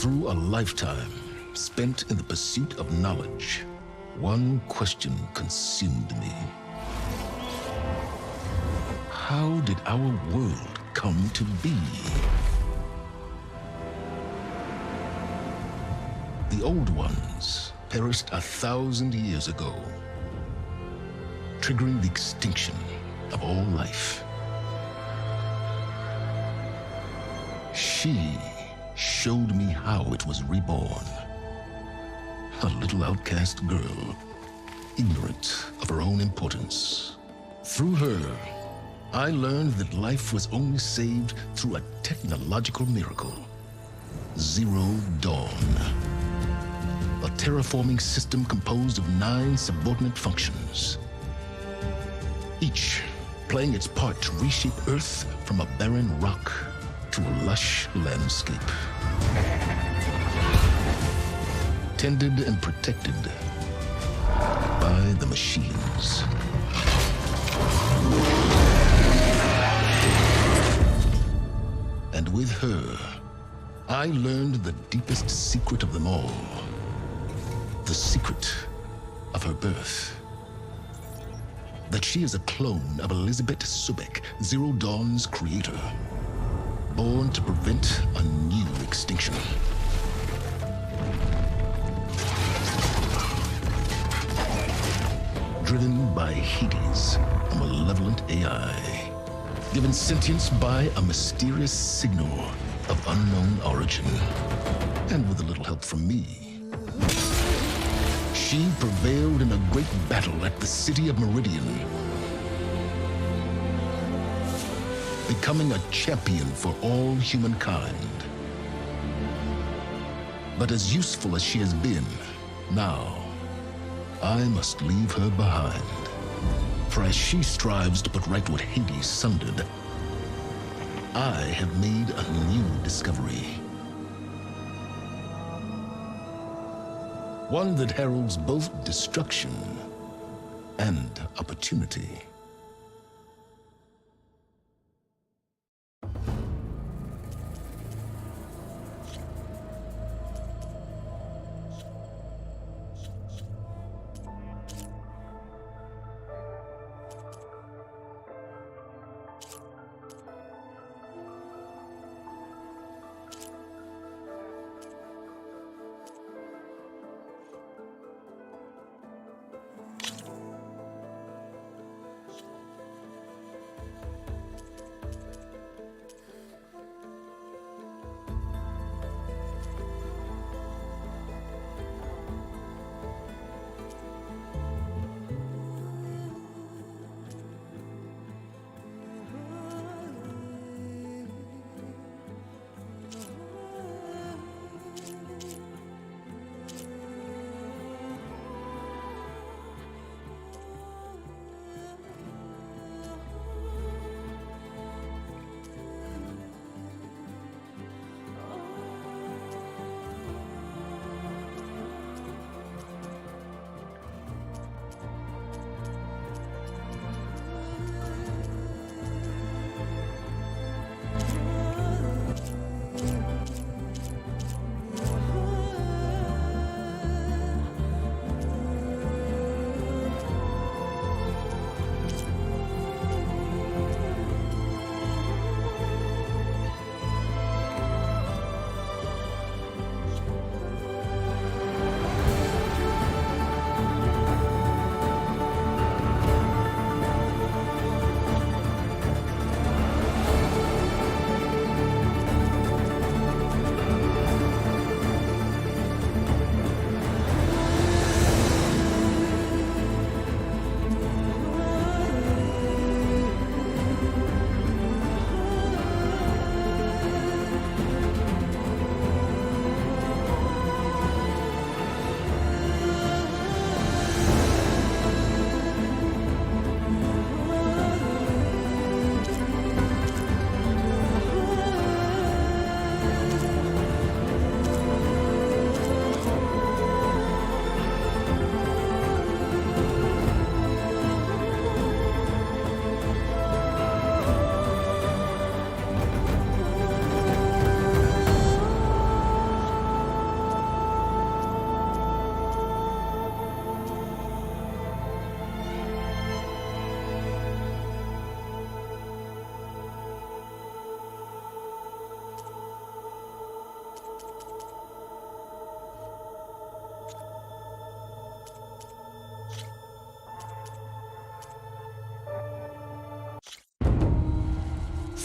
Through a lifetime spent in the pursuit of knowledge, one question consumed me. How did our world come to be? The old ones perished 1,000 years ago, triggering the extinction of all life. She showed me how it was reborn. A little outcast girl, ignorant of her own importance. Through her, I learned that life was only saved through a technological miracle. Zero Dawn. A terraforming system composed of 9 subordinate functions, each playing its part to reshape Earth from a barren rock to a lush landscape. Tended and protected by the machines. And with her, I learned the deepest secret of them all. The secret of her birth. That she is a clone of Elizabeth Subek, Zero Dawn's creator. Born to prevent a new extinction. Driven by Hades, a malevolent AI. Given sentience by a mysterious signal of unknown origin. And with a little help from me, she prevailed in a great battle at the city of Meridian, becoming a champion for all humankind. But as useful as she has been, now I must leave her behind. For as she strives to put right what Hades sundered, I have made a new discovery. One that heralds both destruction and opportunity.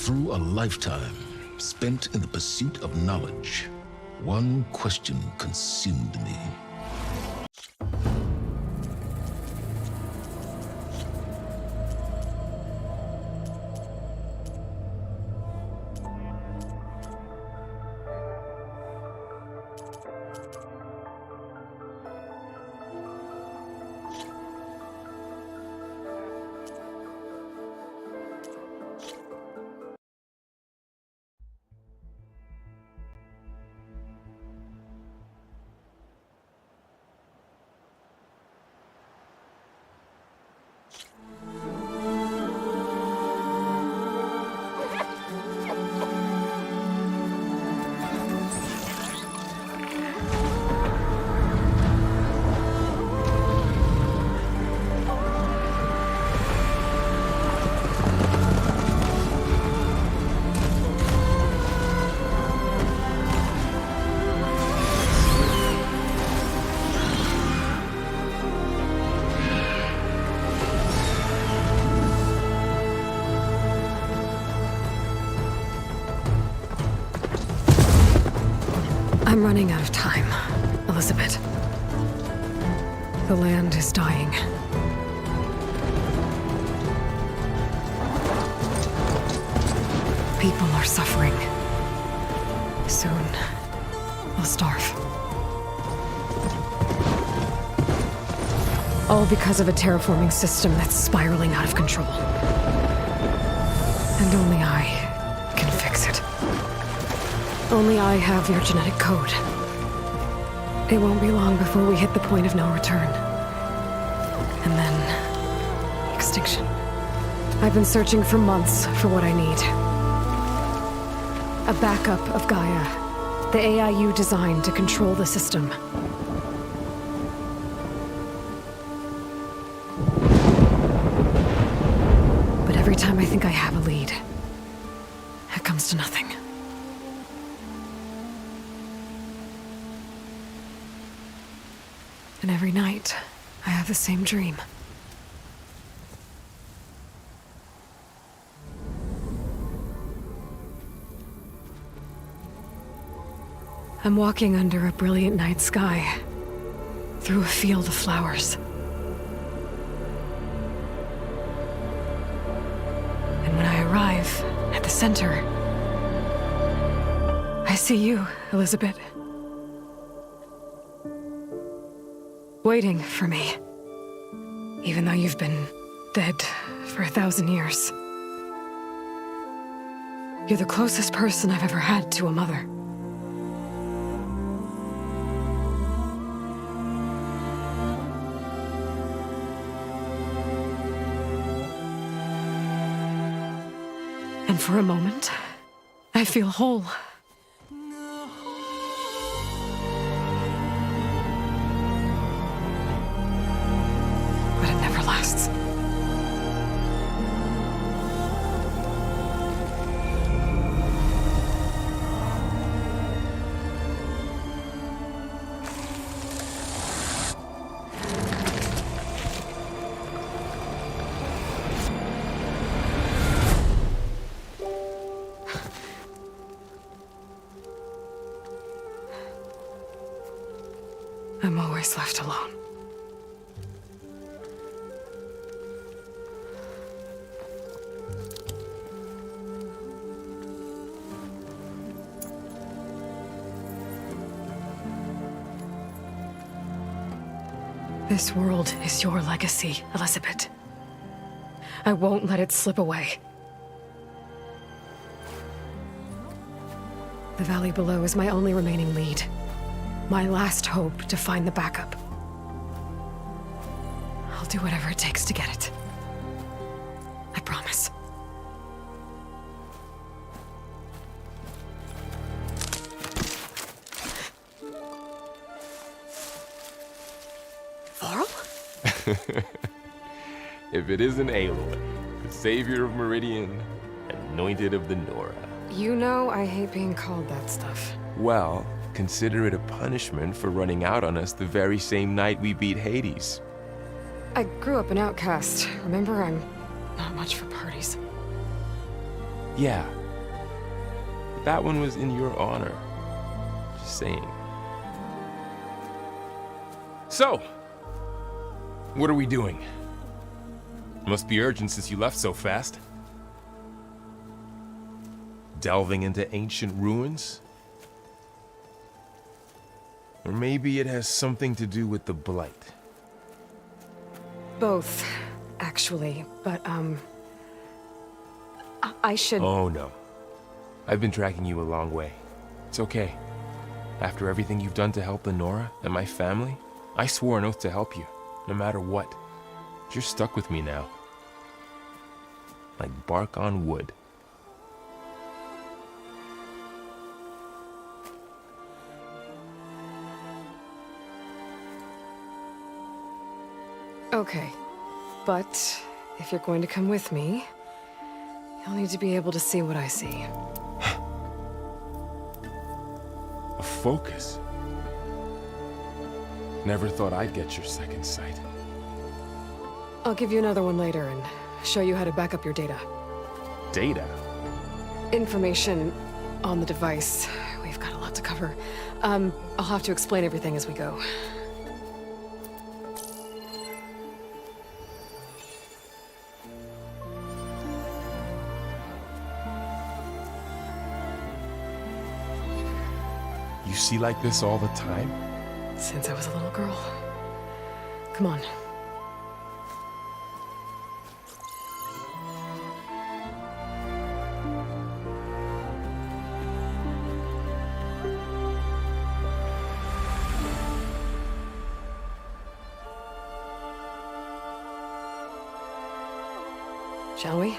Through a lifetime spent in the pursuit of knowledge, one question consumed me. I'm running out of time, Elizabeth. The land is dying. People are suffering. Soon, they'll starve. All because of a terraforming system that's spiraling out of control. And only I can fix it. Only I have your genetic code. It won't be long before we hit the point of no return. And then... extinction. I've been searching for months for what I need. A backup of Gaia. The AI you designed to control the system. But every time I think I have a lead, it comes to nothing. And every night, I have the same dream. I'm walking under a brilliant night sky, through a field of flowers. And when I arrive at the center, I see you, Elizabeth. Waiting for me, even though you've been dead for 1,000 years. You're the closest person I've ever had to a mother. And for a moment, I feel whole. Lasts. I'm always left alone. This world is your legacy, Elizabeth. I won't let it slip away. The valley below is my only remaining lead. My last hope to find the backup. I'll do whatever it takes to get it. I promise. If it isn't Aloy, the savior of Meridian, anointed of the Nora. You know I hate being called that stuff. Well, consider it a punishment for running out on us the very same night we beat Hades. I grew up an outcast. Remember, I'm not much for parties. Yeah, that one was in your honor. Just saying. So, what are we doing? Must be urgent since you left so fast. Delving into ancient ruins? Or maybe it has something to do with the Blight. Both, actually. But, I should... Oh, no. I've been tracking you a long way. It's okay. After everything you've done to help Lenora and my family, I swore an oath to help you, no matter what. You're stuck with me now. Like bark on wood. Okay. But, if you're going to come with me, you'll need to be able to see what I see. A focus? Never thought I'd get your second sight. I'll give you another one later and show you how to back up your data. Data? Information on the device. We've got a lot to cover. I'll have to explain everything as we go. You see like this all the time? Since I was a little girl. Come on. Shall we?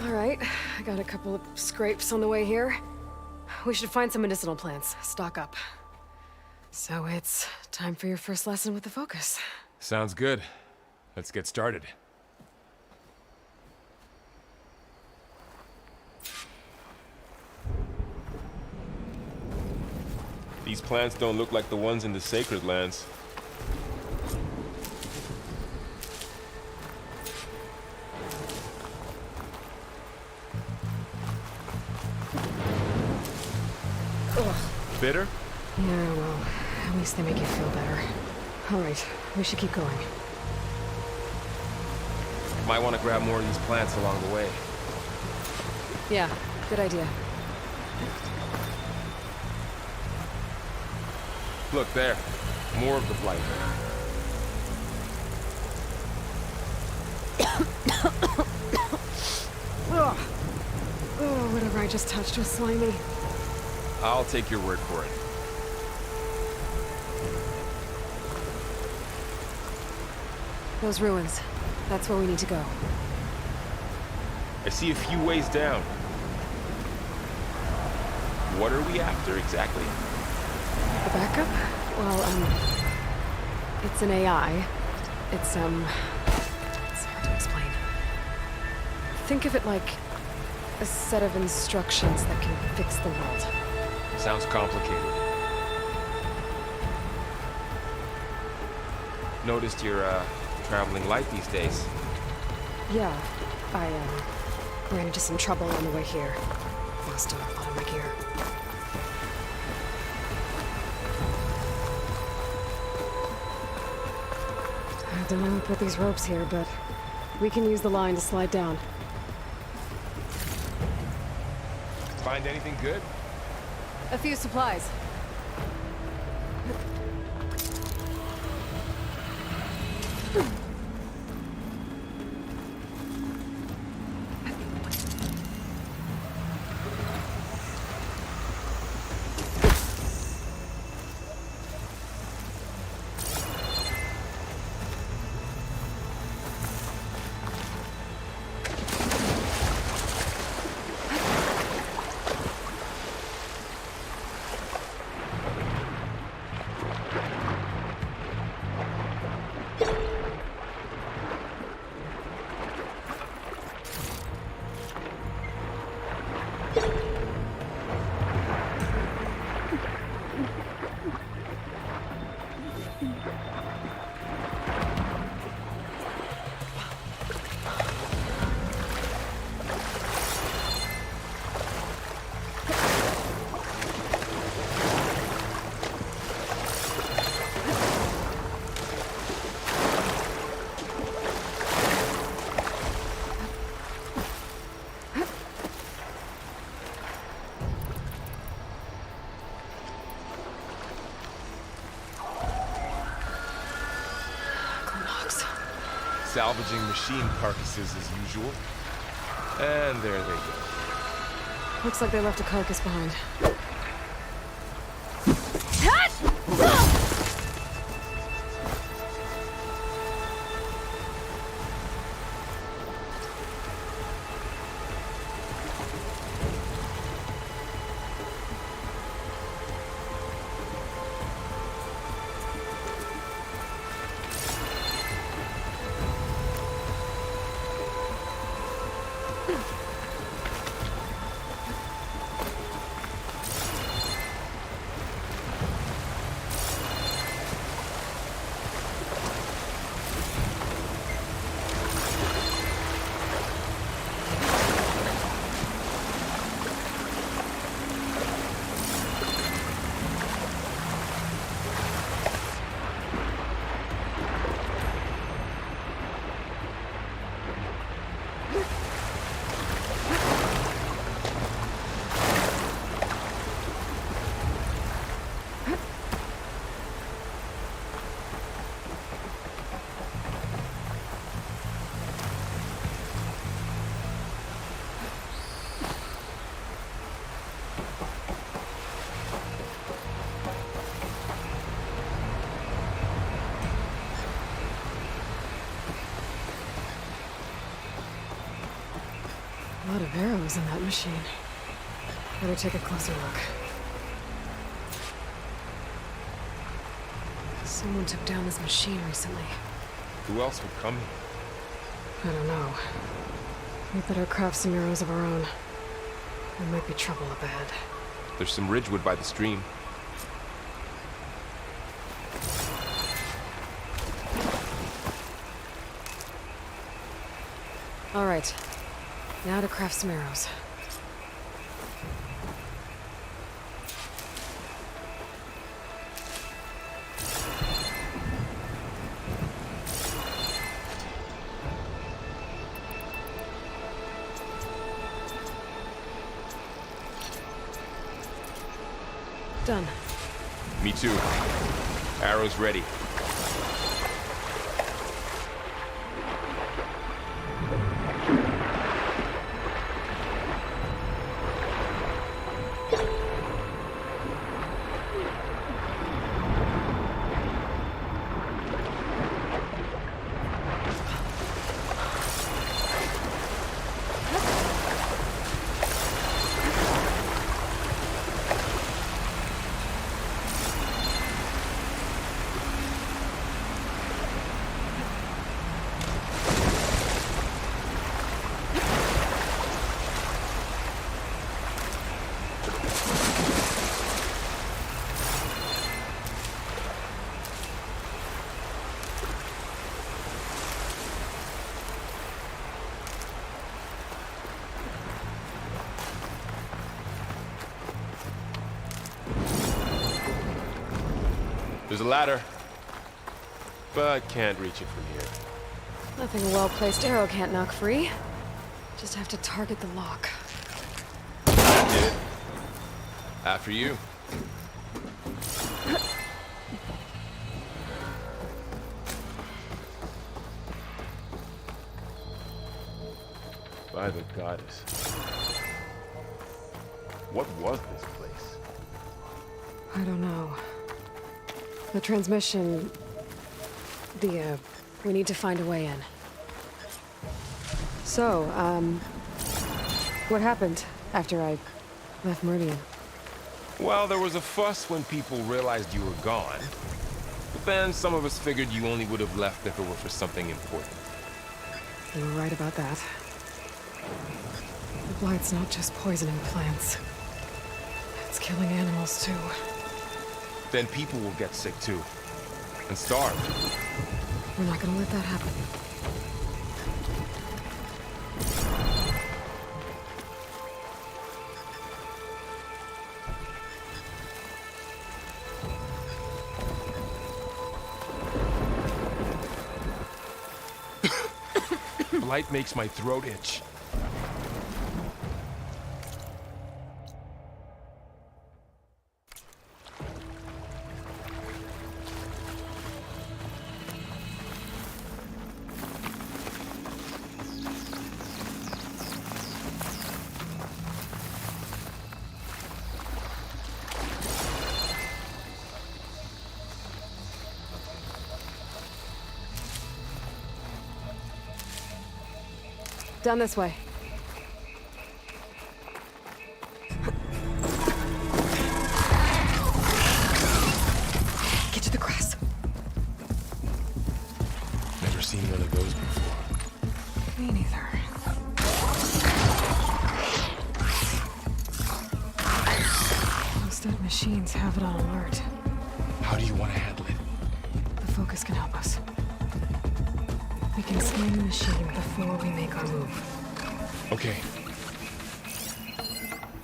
All right, I got a couple of scrapes on the way here. We should find some medicinal plants, stock up. So it's time for your first lesson with the Focus. Sounds good. Let's get started. These plants don't look like the ones in the Sacred Lands. Ugh. Bitter? Yeah, well, at least they make you feel better. All right, we should keep going. Might want to grab more of these plants along the way. Yeah, good idea. Look there. More of the Blight. Ugh. Oh, whatever I just touched was slimy. I'll take your word for it. Those ruins. That's where we need to go. I see a few ways down. What are we after exactly? The backup? Well, it's an AI. It's hard to explain. Think of it like a set of instructions that can fix the world. Sounds complicated. Noticed you're, traveling light these days. Yeah, I, ran into some trouble on the way here. Lost a lot of my gear. I don't know who put these ropes here, but we can use the line to slide down. Find anything good? A few supplies. salvaging machine carcasses as usual. And there they go. Looks like they left a carcass behind. A lot of arrows in that machine. Better take a closer look. Someone took down this machine recently. Who else would come here? I don't know. We better craft some arrows of our own. There might be trouble up ahead. There's some ridgewood by the stream. All right. Now to craft some arrows. Done. Me too. Arrows ready. There's a ladder, but can't reach it from here. Nothing a well-placed arrow can't knock free. Just have to target the lock. I did. After you. By the goddess. What was this place? I don't know. The transmission... we need to find a way in. So, what happened after I left Meridian? Well, there was a fuss when people realized you were gone. But then some of us figured you only would have left if it were for something important. You were right about that. The blight's not just poisoning plants. It's killing animals, too. Then people will get sick, too. And starve. We're not gonna let that happen. Blight makes my throat itch. Down this way. Get to the grass. Never seen one of those before. Me neither. Those dead machines have it on alert. How do you want to handle it? The focus can help us. We can scan the machine before we make our move. Okay.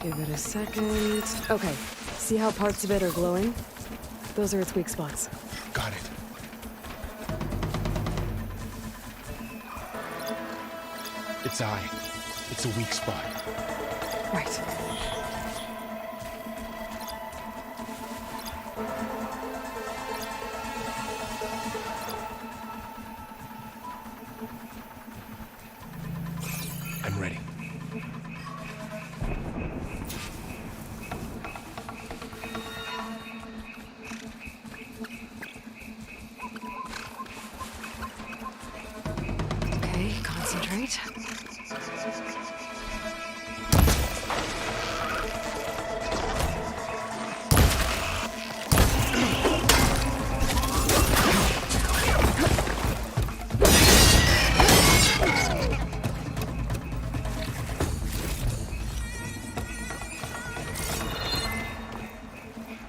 Give it a second. Okay. See how parts of it are glowing? Those are its weak spots. Got it. Its eye. It's a weak spot. Right. I'm ready. Okay, concentrate.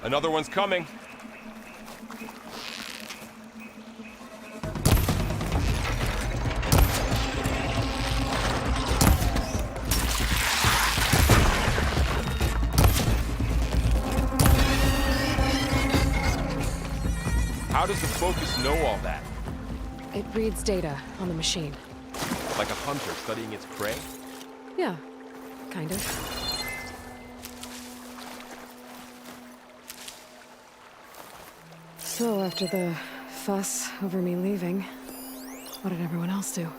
Another one's coming. How does the focus know all that? It reads data on the machine. Like a hunter studying its prey? Yeah, kind of. So, after the fuss over me leaving, what did everyone else do?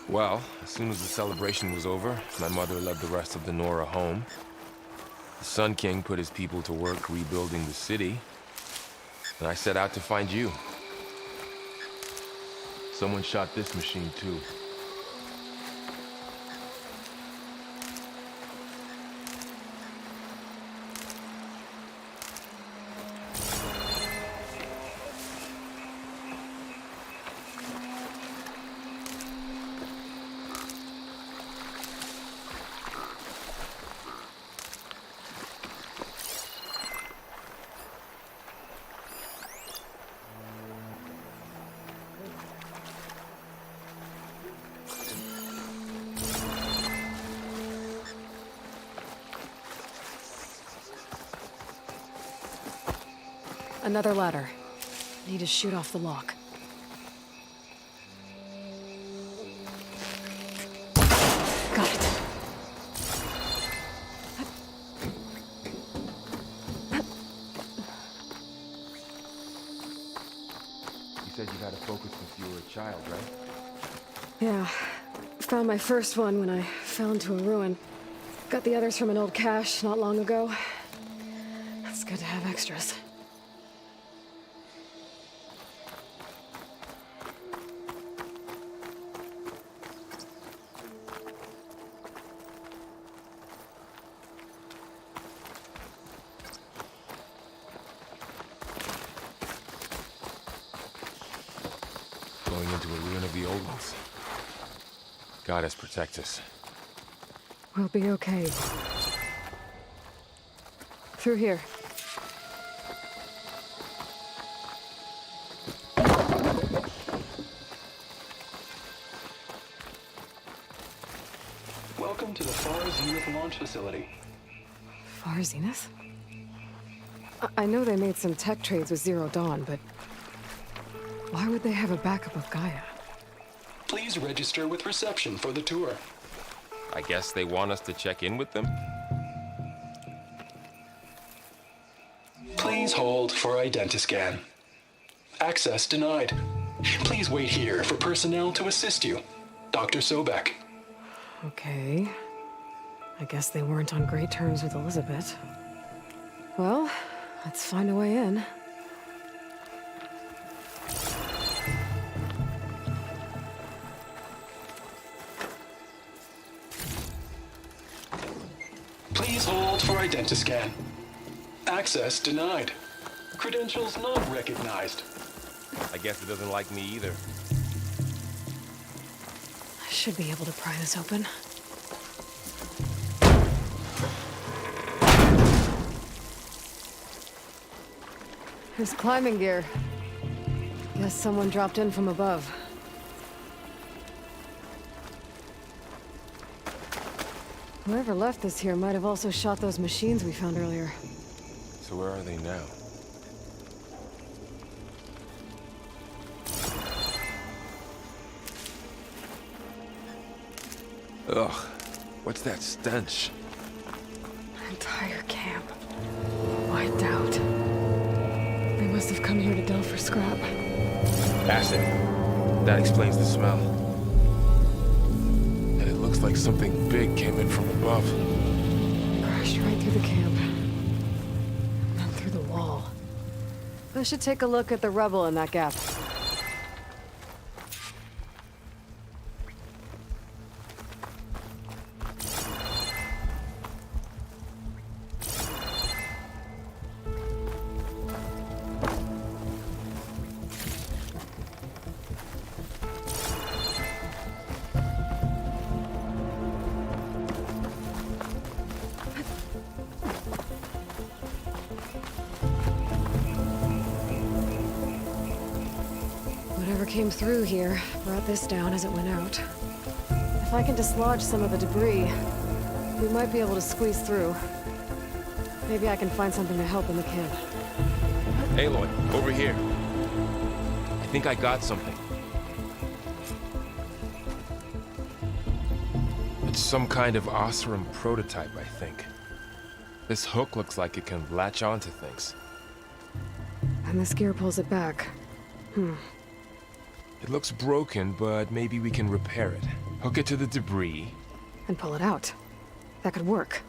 Well, as soon as the celebration was over, my mother led the rest of the Nora home. The Sun King put his people to work rebuilding the city, and I set out to find you. Someone shot this machine too. Another ladder. Need to shoot off the lock. Got it. You said you had a focus since you were a child, right? Yeah. Found my first one when I fell into a ruin. Got the others from an old cache not long ago. It's good to have extras. Going into a ruin of the old ones. Goddess protect us. We'll be okay. Through here. Welcome to the Far Zenith launch facility. Far Zenith? I know they made some tech trades with Zero Dawn, but why would they have a backup of Gaia? Please register with reception for the tour. I guess they want us to check in with them? Please hold for identiscan. Access denied. Please wait here for personnel to assist you. Dr. Sobek. Okay. I guess they weren't on great terms with Elizabeth. Well, let's find a way in. Identiscan. Access denied. Credentials not recognized. I guess it doesn't like me either. I should be able to pry this open. There's climbing gear. Guess someone dropped in from above. Whoever left this here might have also shot those machines we found earlier. So where are they now? Ugh, what's that stench? Entire camp. Wiped out. They must have come here to delve for scrap. Acid. That explains the smell. And it looks like something big came in from above. Crashed right through the camp. And then through the wall. I should take a look at the rubble in that gap. Whatever came through here brought this down as it went out. If I can dislodge some of the debris, we might be able to squeeze through. Maybe I can find something to help in the camp. Aloy, over here. I think I got something. It's some kind of Osram prototype, I think. This hook looks like it can latch onto things. And this gear pulls it back. It looks broken, but maybe we can repair it. Hook it to the debris. And pull it out. That could work.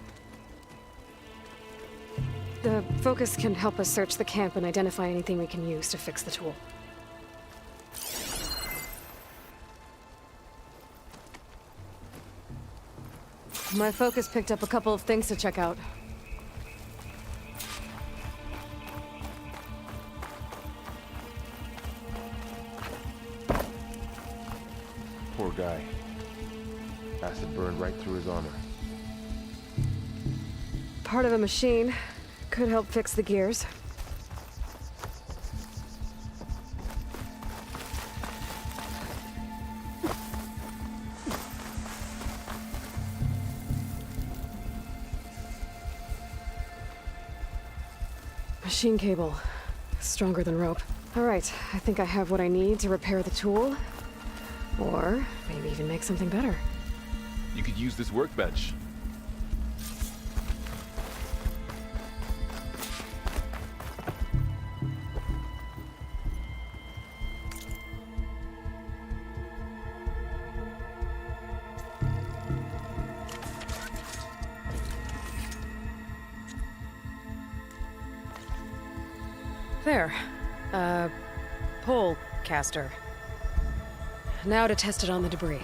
The focus can help us search the camp and identify anything we can use to fix the tool. My focus picked up a couple of things to check out. Poor guy. Acid burned right through his armor. Part of a machine. Could help fix the gears. Machine cable. Stronger than rope. All right, I think I have what I need to repair the tool. Or maybe even make something better. You could use this workbench. There. Pole caster. Now to test it on the debris.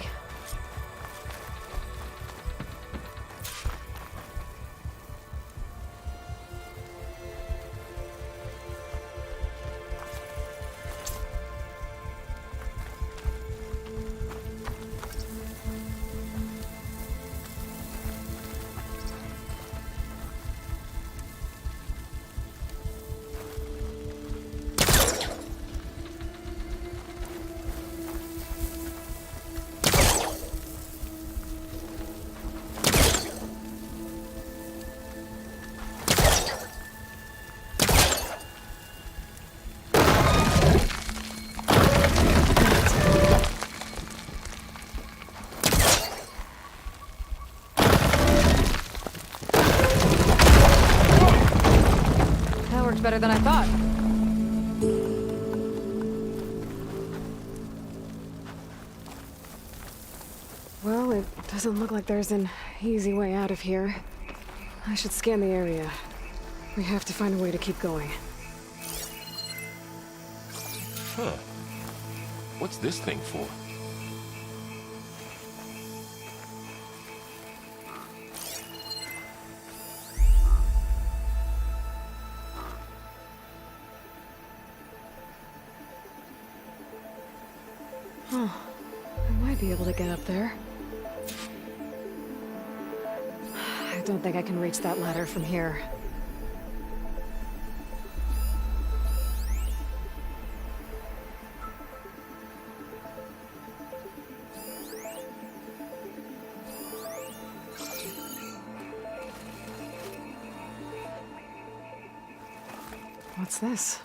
Better than I thought. Well, it doesn't look like there's an easy way out of here. I should scan the area. We have to find a way to keep going. Huh. What's this thing for? Huh. I might be able to get up there. I don't think I can reach that ladder from here. What's this?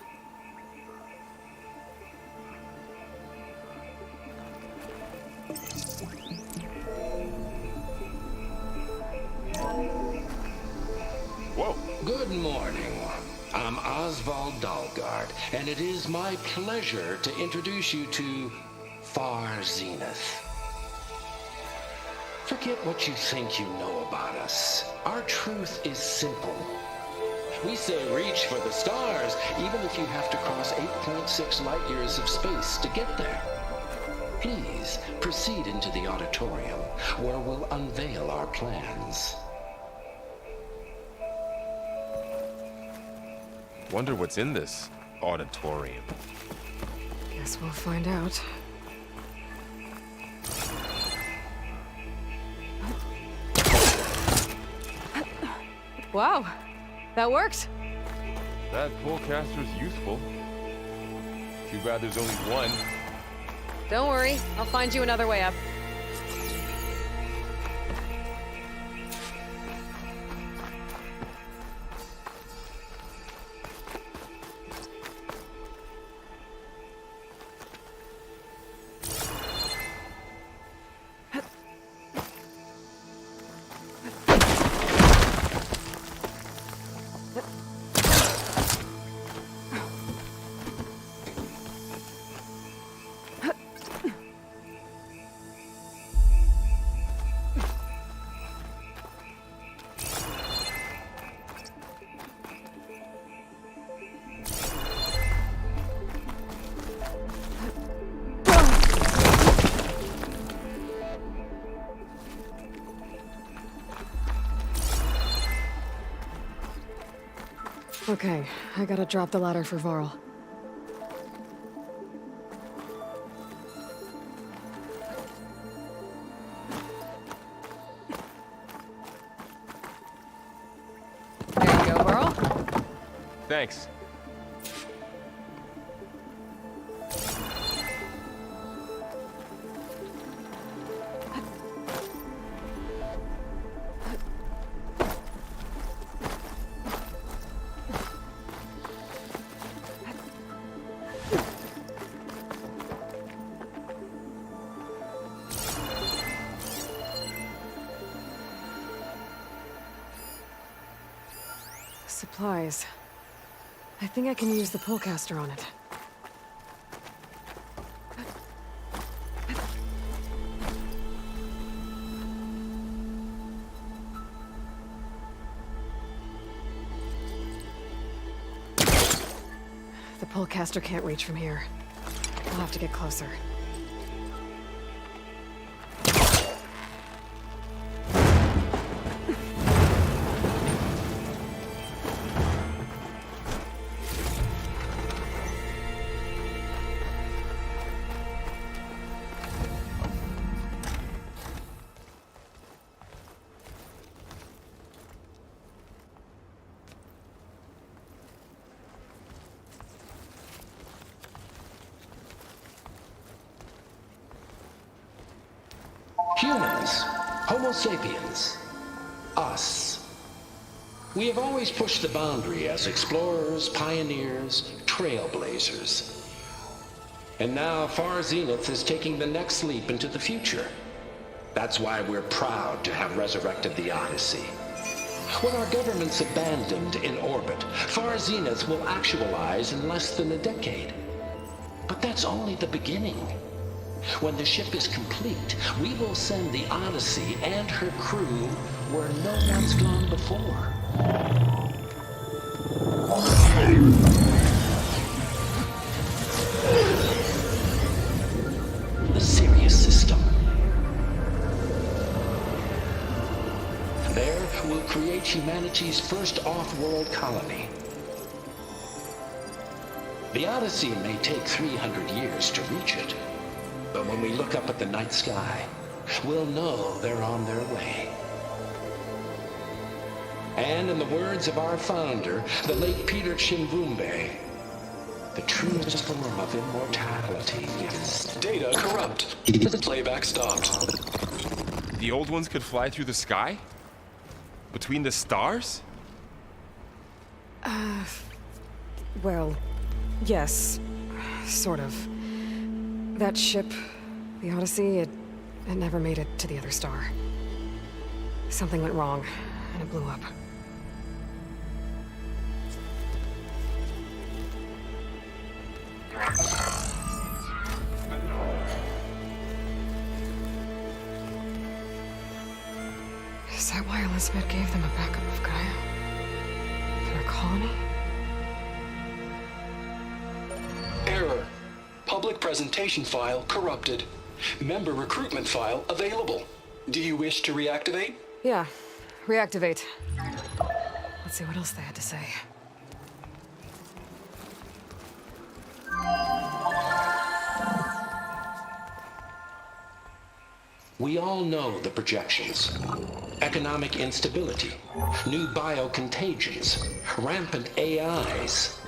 Whoa! Good morning. I'm Oswald Dalgard, and it is my pleasure to introduce you to Far Zenith. Forget what you think you know about us. Our truth is simple. We say reach for the stars, even if you have to cross 8.6 light years of space to get there. Please proceed into the auditorium, where we'll unveil our plans. Wonder what's in this auditorium. Guess we'll find out. Wow, that worked. That pullcaster's useful. Too bad there's only one. Don't worry, I'll find you another way up. Okay, I gotta drop the ladder for Varl. There you go, Varl. Thanks. Supplies. I think I can use the pullcaster on it. The pullcaster can't reach from here. I'll have to get closer. Humans, Homo sapiens, us. We have always pushed the boundary as explorers, pioneers, trailblazers. And now Far Zenith is taking the next leap into the future. That's why we're proud to have resurrected the Odyssey. When our government's abandoned in orbit, Far Zenith will actualize in less than a decade. But that's only the beginning. When the ship is complete, we will send the Odyssey and her crew where no one's gone before. The Sirius system. There, we'll create humanity's first off-world colony. The Odyssey may take 300 years to reach it. But when we look up at the night sky, we'll know they're on their way. And in the words of our founder, the late Peter Chimbumbe, the truest form of immortality is... Data corrupt. Playback stopped. The old ones could fly through the sky? Between the stars? Well, yes. Sort of. That ship, the Odyssey, it never made it to the other star. Something went wrong, and it blew up. Is that why Elizabeth gave them a backup of Gaia? For their colony? Error. Public presentation file corrupted. Member recruitment file available. Do you wish to reactivate? Yeah. Reactivate. Let's see what else they had to say. We all know the projections. Economic instability, new biocontagions, rampant AIs.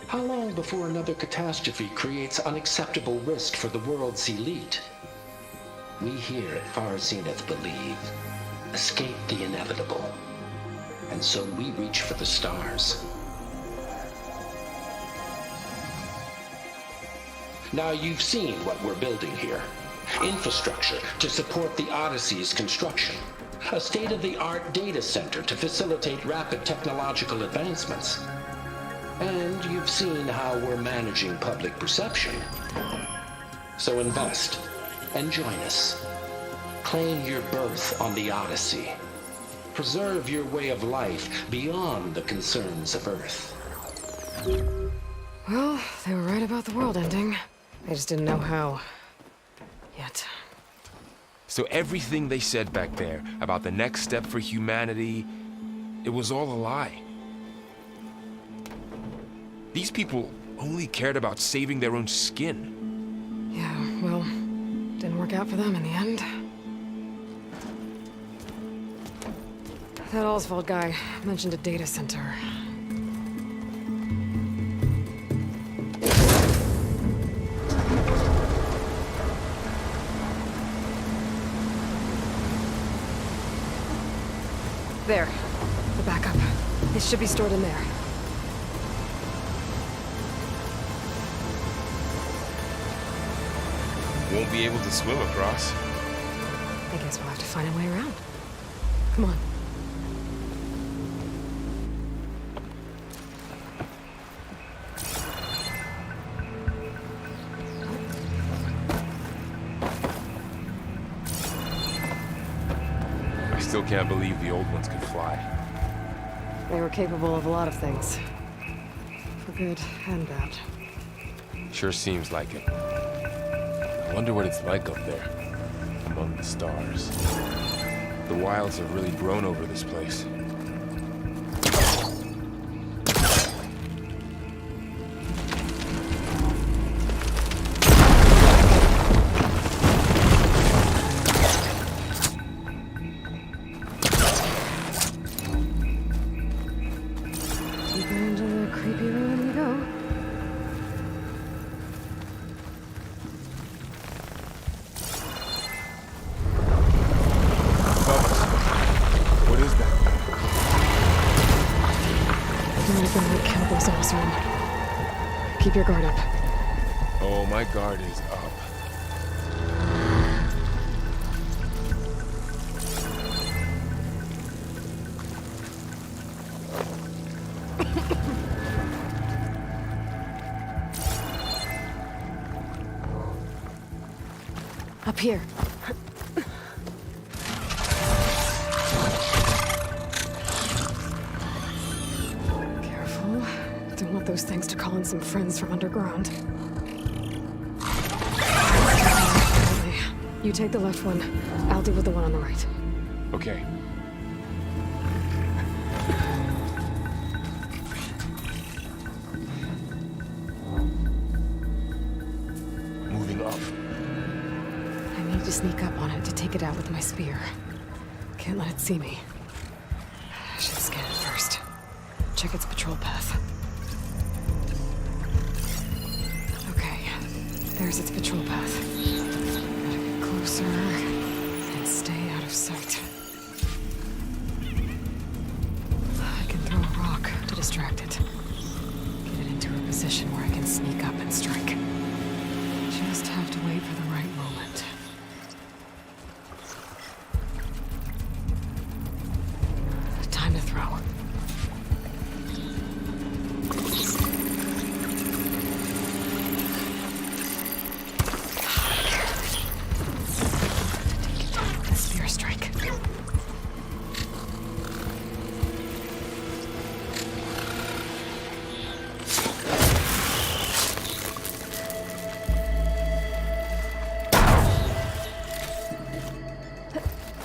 How long before another catastrophe creates unacceptable risk for the world's elite? We here at Far Zenith believe, escape the inevitable. And so we reach for the stars. Now you've seen what we're building here. Infrastructure to support the Odyssey's construction. A state-of-the-art data center to facilitate rapid technological advancements. And you've seen how we're managing public perception. So invest and join us. Claim your berth on the Odyssey. Preserve your way of life beyond the concerns of Earth. Well, they were right about the world ending. They just didn't know how. Yet. So everything they said back there about the next step for humanity, it was all a lie. These people only cared about saving their own skin. Yeah, well, didn't work out for them in the end. That Oswald guy mentioned a data center. There. The backup. It should be stored in there. Won't be able to swim across. I guess we'll have to find a way around. Come on. I still can't believe the old ones could fly. They were capable of a lot of things. For good and bad. Sure seems like it. I wonder what it's like up there, among the stars. The wilds have really grown over this place. Deeper into the creepy ruin we go. What is that? Might have been what killed those Osram. Keep your guard up. Oh, my guard is up. Up here. Careful. Don't want those things to call in some friends from underground. You take the left one. I'll deal with the one on the right. Okay. Moving up. sneak up on it to take it out with my spear. Can't let it see me. I should scan it first. Check its patrol path. Okay, there's its patrol path. Gotta get closer and stay out of sight. I can throw a rock to distract it. Get it into a position where I can sneak up and strike. Just have to wait for the right moment. Time to throw. Take it down with a spear strike.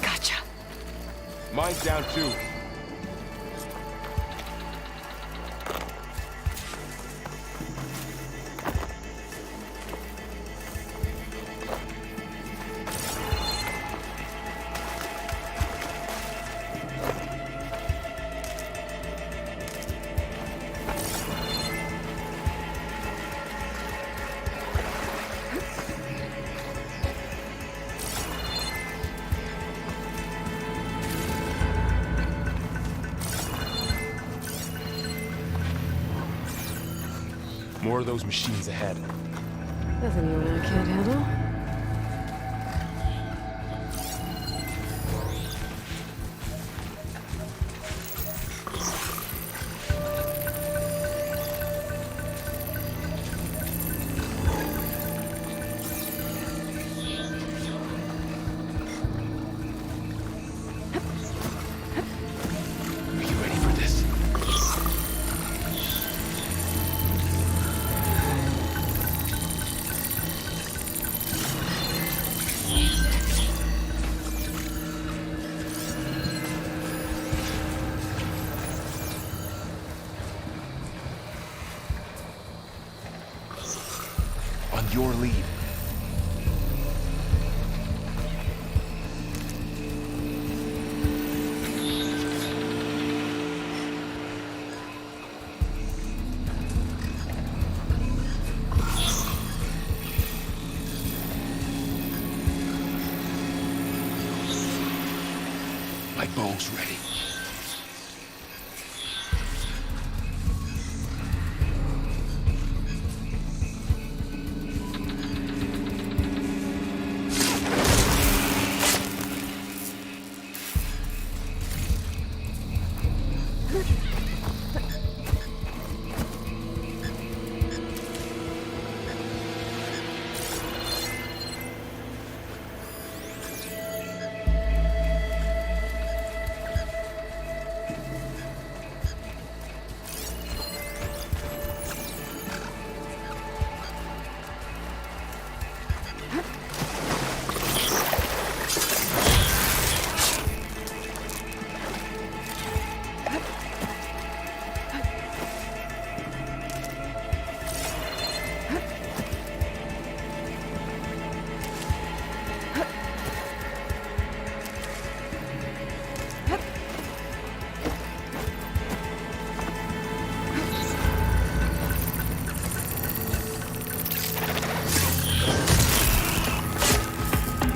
Gotcha. Mine's down too. More of those machines ahead. Nothing you and I can't handle. Are you ready for this? On your lead. My bow's ready.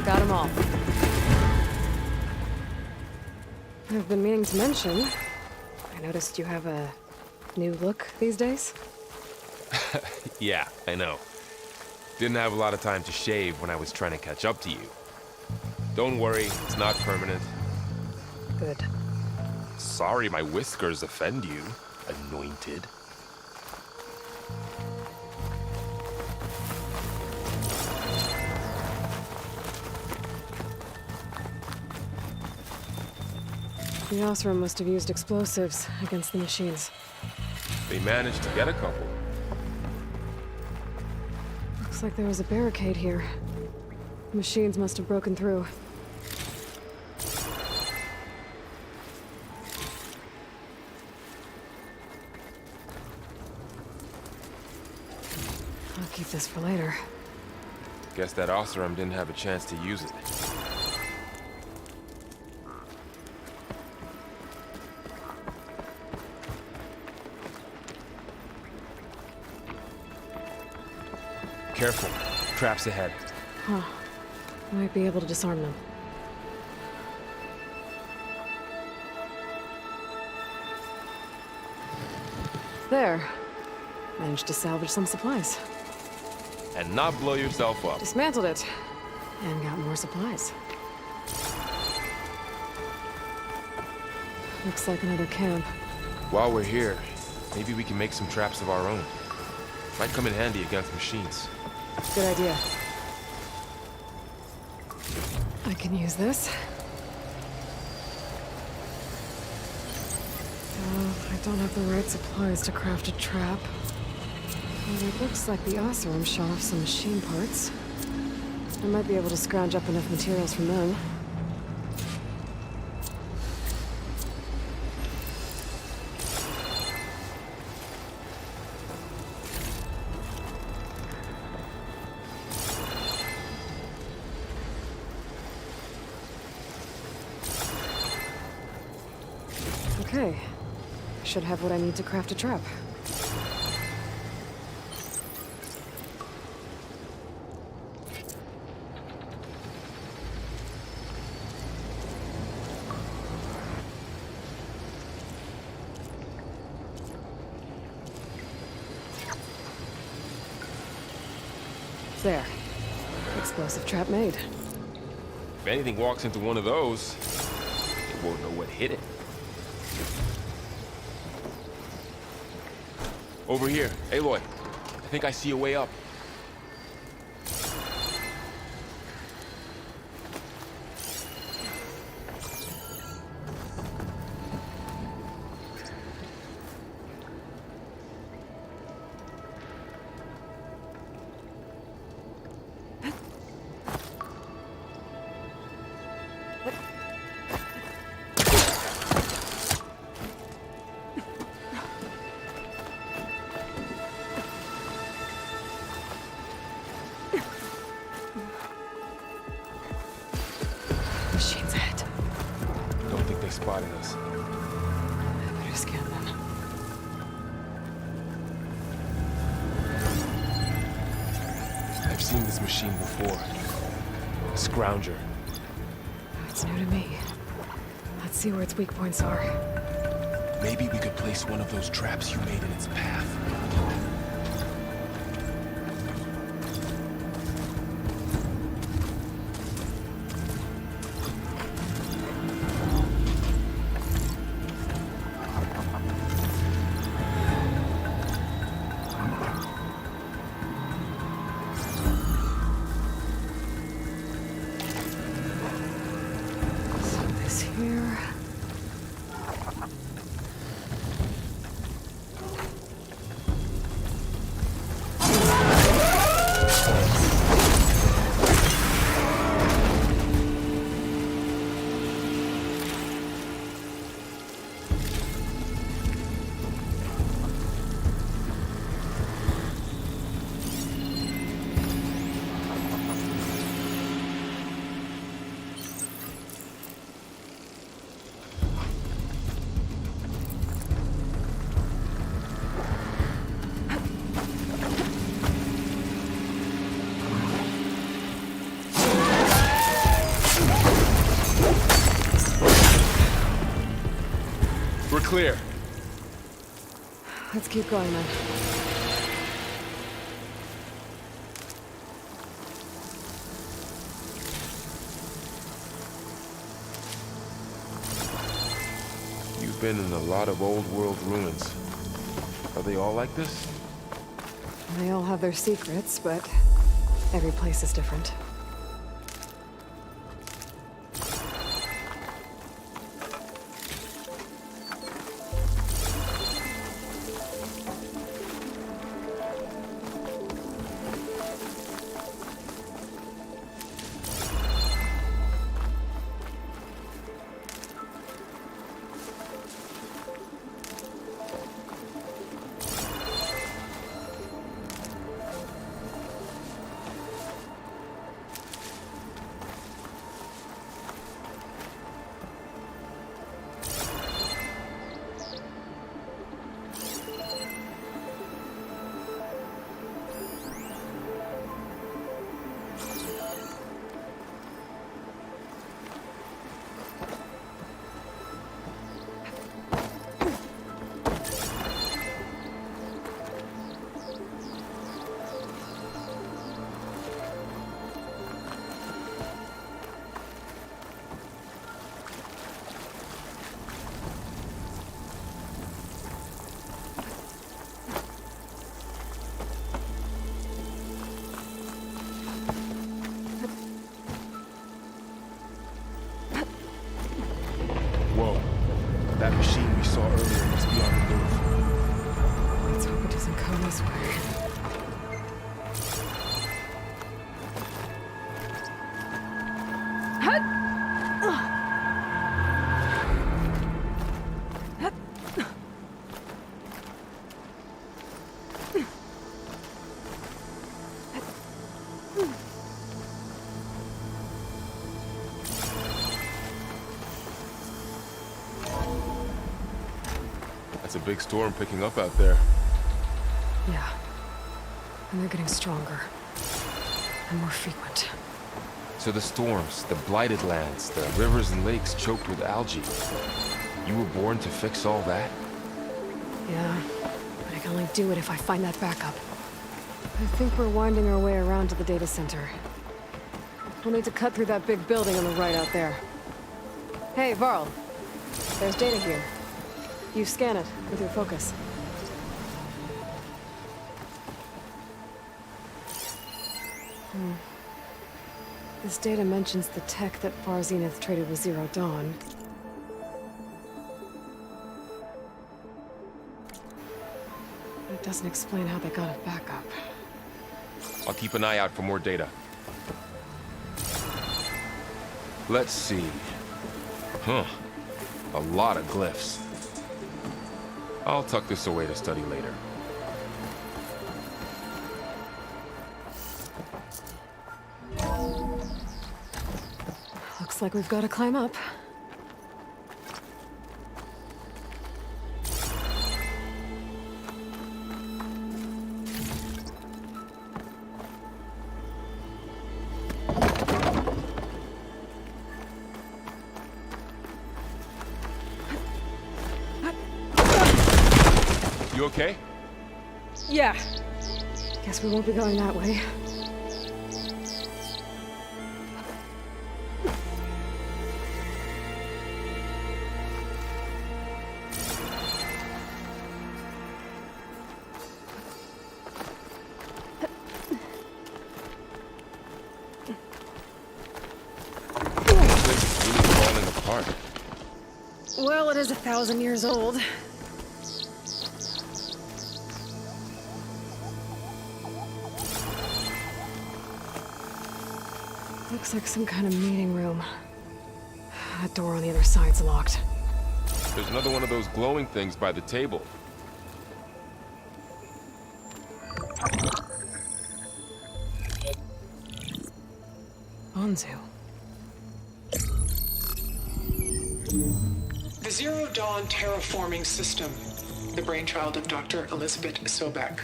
Got them all. I've been meaning to mention, I noticed you have a new look these days. Yeah, I know. Didn't have a lot of time to shave when I was trying to catch up to you. Don't worry, it's not permanent. Good. Sorry my whiskers offend you, anointed. The Osram must have used explosives against the machines. They managed to get a couple. Looks like there was a barricade here. The machines must have broken through. I'll keep this for later. Guess that Oseram didn't have a chance to use it. Careful. Traps ahead. Huh. Might be able to disarm them. There. Managed to salvage some supplies. And not blow yourself up. Dismantled it. And got more supplies. Looks like another camp. While we're here, maybe we can make some traps of our own. Might come in handy against machines. Good idea. I can use this. I don't have the right supplies to craft a trap. But it looks like the Oseram show off some machine parts. I might be able to scrounge up enough materials from them. Okay. Should have what I need to craft a trap. There. Explosive trap made. If anything walks into one of those, it won't know what hit it. Over here. Aloy, I think I see a way up. Machines ahead. Don't think they spotted us. I better scan them. I've seen this machine before. A scrounger. It's new to me. Let's see where its weak points are. Maybe we could place one of those traps you made in its path. So this here. We're clear. Let's keep going then. You've been in a lot of old world ruins. Are they all like this? They all have their secrets, but every place is different. It's a big storm picking up out there. Yeah. And they're getting stronger. And more frequent. So the storms, the blighted lands, the rivers and lakes choked with algae. You were born to fix all that? Yeah. But I can only do it if I find that backup. I think we're winding our way around to the data center. We'll need to cut through that big building on the right out there. Hey, Varl. There's data here. You scan it with your focus. This data mentions the tech that Far Zenith traded with Zero Dawn. But it doesn't explain how they got it back up. I'll keep an eye out for more data. Let's see. Huh. A lot of glyphs. I'll tuck this away to study later. Looks like we've got to climb up. You okay? Yeah. Guess we won't be going that way. This is really falling apart. Well, it is 1,000 years old. Looks like some kind of meeting room. That door on the other side's locked. There's another one of those glowing things by the table. Onzu. The Zero Dawn terraforming system, the brainchild of Dr. Elizabeth Sobek.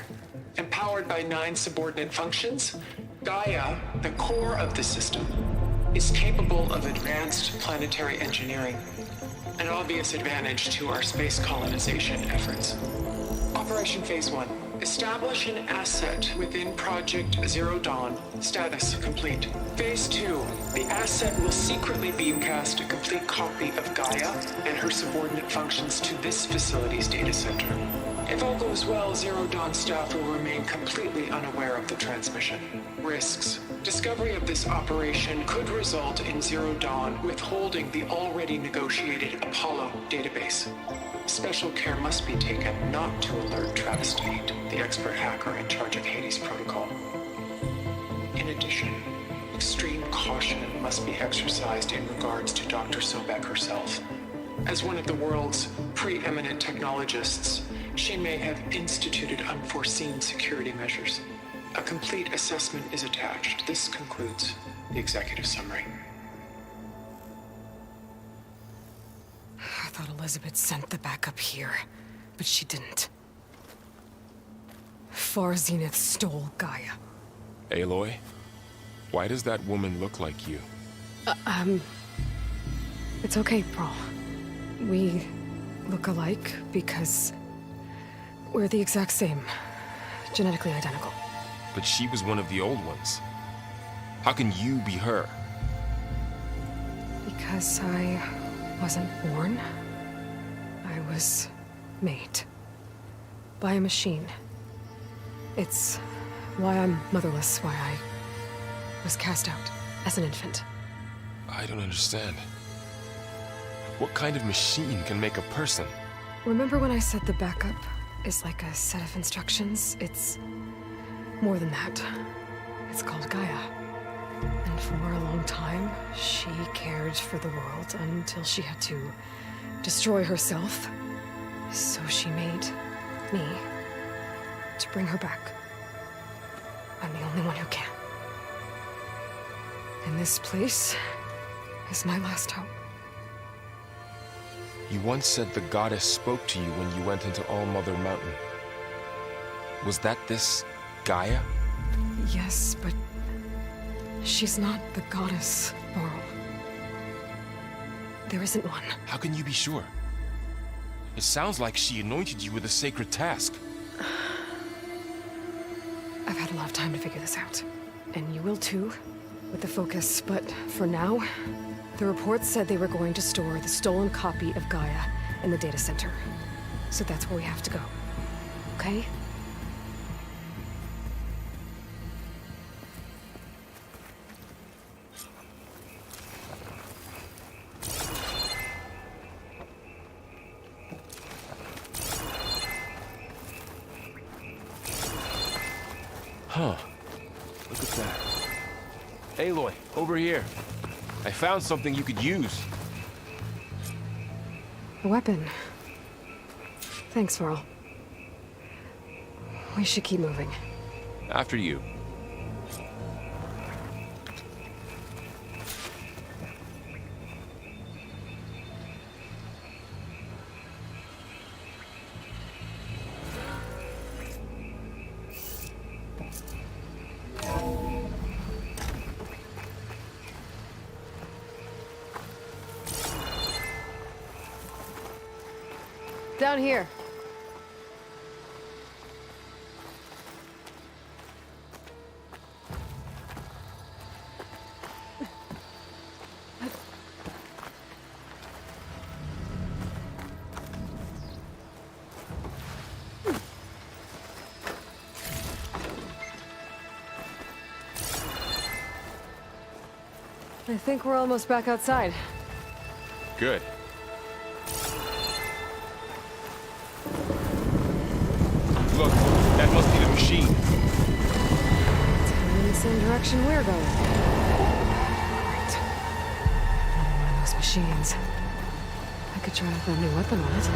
Empowered by 9 subordinate functions, Gaia, the core of the system, is capable of advanced planetary engineering, an obvious advantage to our space colonization efforts. Operation Phase 1. Establish an asset within Project Zero Dawn. Status complete. Phase 2. The asset will secretly beamcast a complete copy of Gaia and her subordinate functions to this facility's data center. If all goes well, Zero Dawn staff will remain completely unaware of the transmission. Risks. Discovery of this operation could result in Zero Dawn withholding the already negotiated Apollo database. Special care must be taken not to alert Travis Tate, the expert hacker in charge of Hades Protocol. In addition, extreme caution must be exercised in regards to Dr. Sobek herself. As one of the world's preeminent technologists, she may have instituted unforeseen security measures. A complete assessment is attached. This concludes the executive summary. I thought Elizabeth sent the backup here, but she didn't. Far Zenith stole Gaia. Aloy? Why does that woman look like you? It's okay, Pearl. We look alike because we're the exact same. Genetically identical. But she was one of the old ones. How can you be her? Because I wasn't born. I was made. By a machine. It's why I'm motherless, why I was cast out as an infant. I don't understand. What kind of machine can make a person? Remember when I said the backup is like a set of instructions. It's more than that. It's called Gaia. And for a long time, she cared for the world until she had to destroy herself. So she made me to bring her back. I'm the only one who can. And this place is my last hope. You once said the goddess spoke to you when you went into All-Mother Mountain. Was that this Gaia? Yes, but she's not the goddess, Laurel. There isn't one. How can you be sure? It sounds like she anointed you with a sacred task. I've had a lot of time to figure this out. And you will too, with the focus. But for now, the reports said they were going to store the stolen copy of Gaia in the data center. So that's where we have to go. Okay? Huh. Look at that. Aloy, over here. I found something you could use. A weapon. Thanks, Varl. We should keep moving. After you. Down here. I think we're almost back outside. Good. Look, that must be the machine. It's heading in the same direction we're going. Right. Another one of those machines. I could try out a new weapon on it.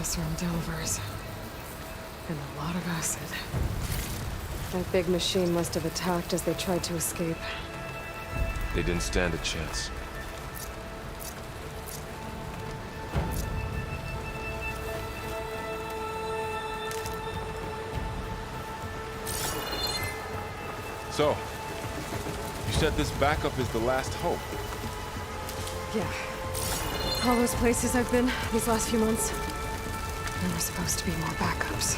From Delvers. And a lot of acid. That big machine must have attacked as they tried to escape. They didn't stand a chance. So, you said this backup is the last hope. Yeah. All those places I've been these last few months. There were supposed to be more backups.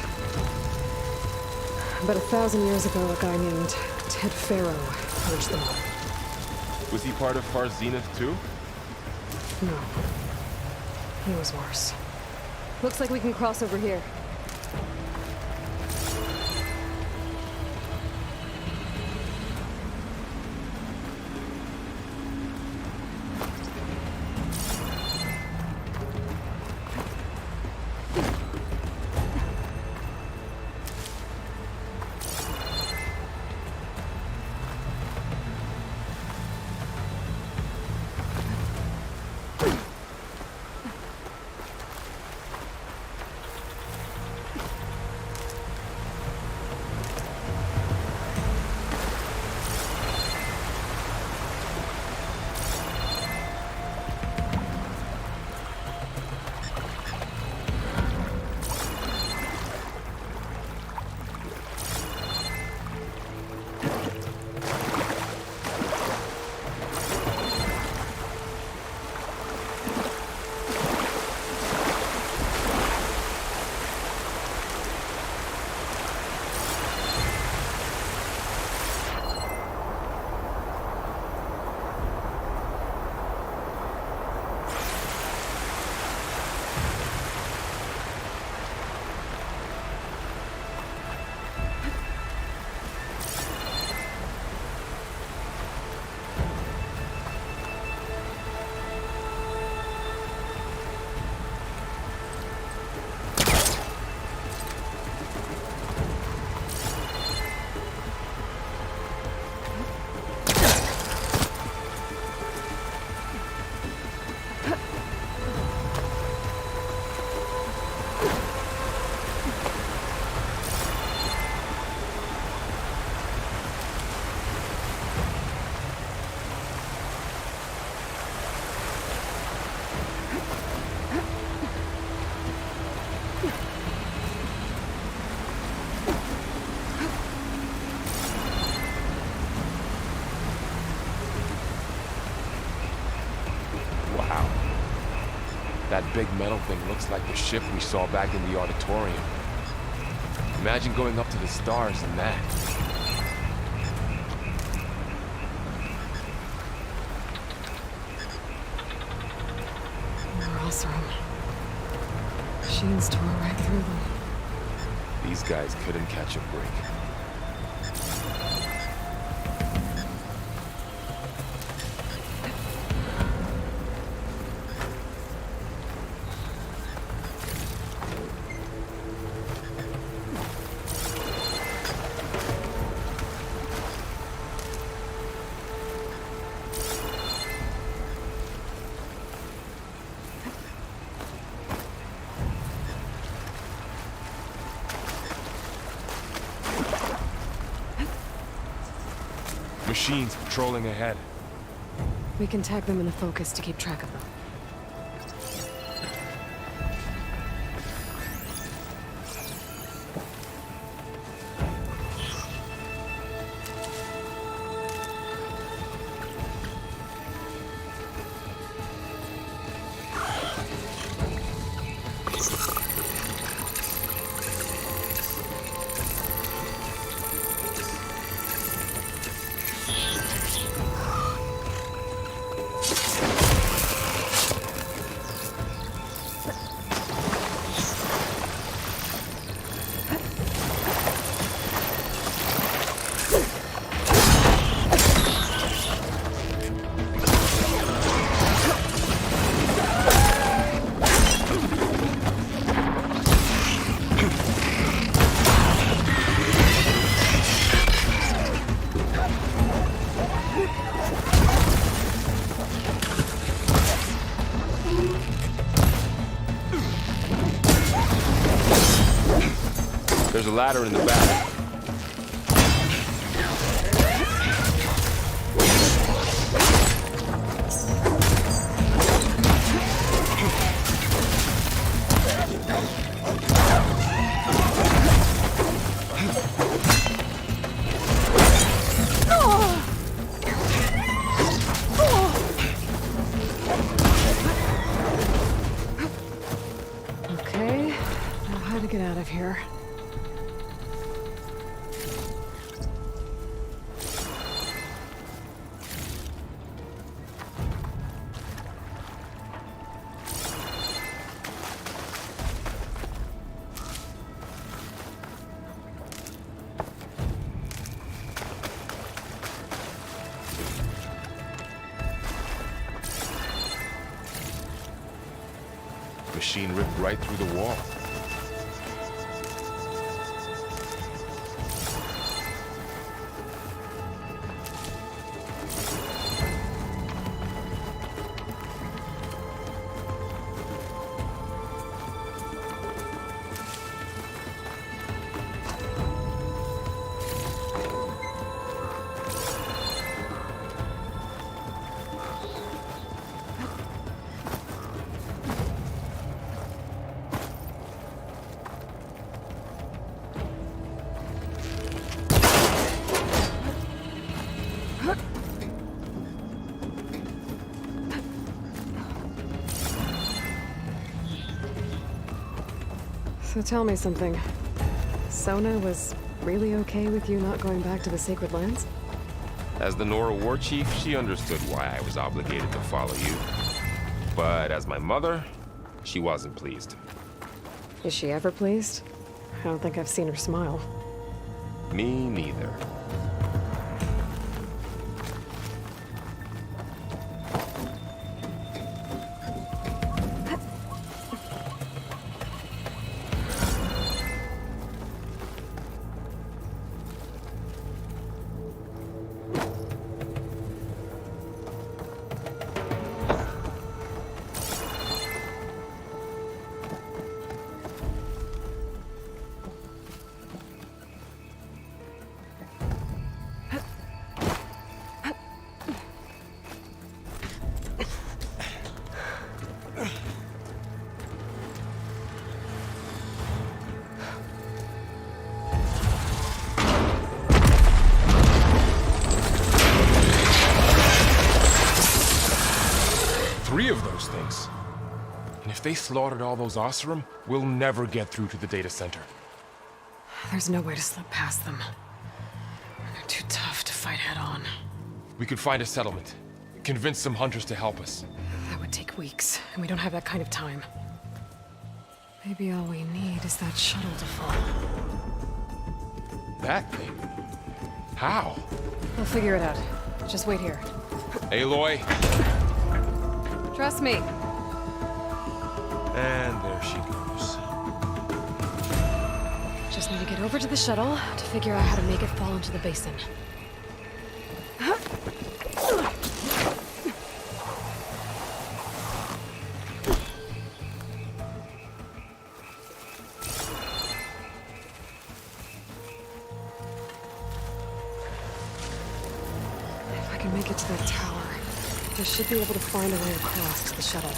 But 1,000 years ago, a guy named Ted Faro purged them all. Was he part of Far Zenith too? No. He was worse. Looks like we can cross over here. That big metal thing looks like the ship we saw back in the auditorium. Imagine going up to the stars in that. Ross room. Machines tore right through them. These guys couldn't catch a break. Machines patrolling ahead. We can tag them in the focus to keep track of them. There's a ladder in the back. Okay, now how to get out of here. Machine ripped right through the wall. So tell me something. Sona was really okay with you not going back to the Sacred Lands? As the Nora war chief, she understood why I was obligated to follow you. But as my mother, she wasn't pleased. Is she ever pleased? I don't think I've seen her smile. Me neither. they slaughtered all those Oseram, we'll never get through to the data center. There's no way to slip past them. They're too tough to fight head-on. We could find a settlement. Convince some hunters to help us. That would take weeks, and we don't have that kind of time. Maybe all we need is that shuttle to fall. That thing? How? We'll figure it out. Just wait here. Aloy. Trust me. And there she goes. Just need to get over to the shuttle to figure out how to make it fall into the basin. If I can make it to that tower, I should be able to find a way across to the shuttle.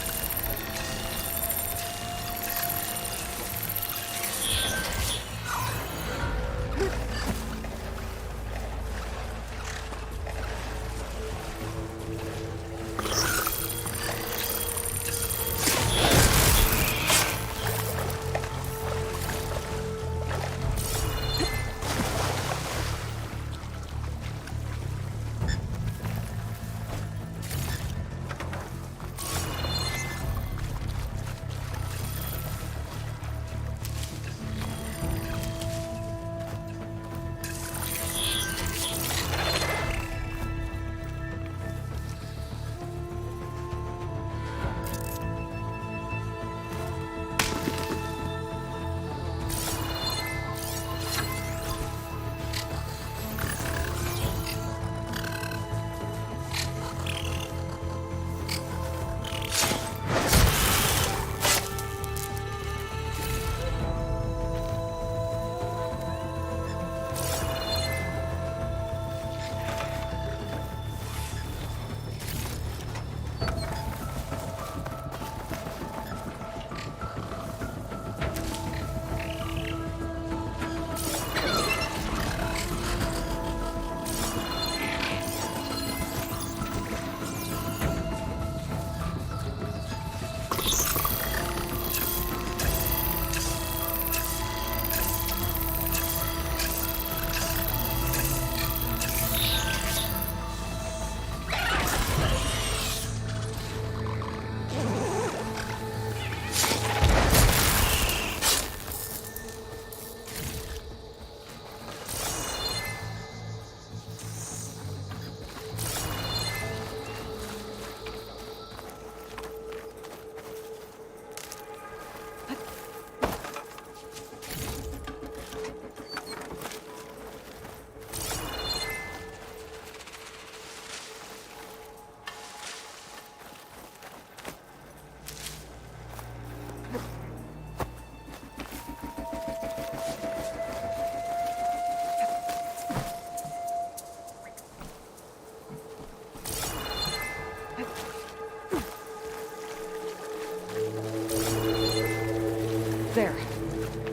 There.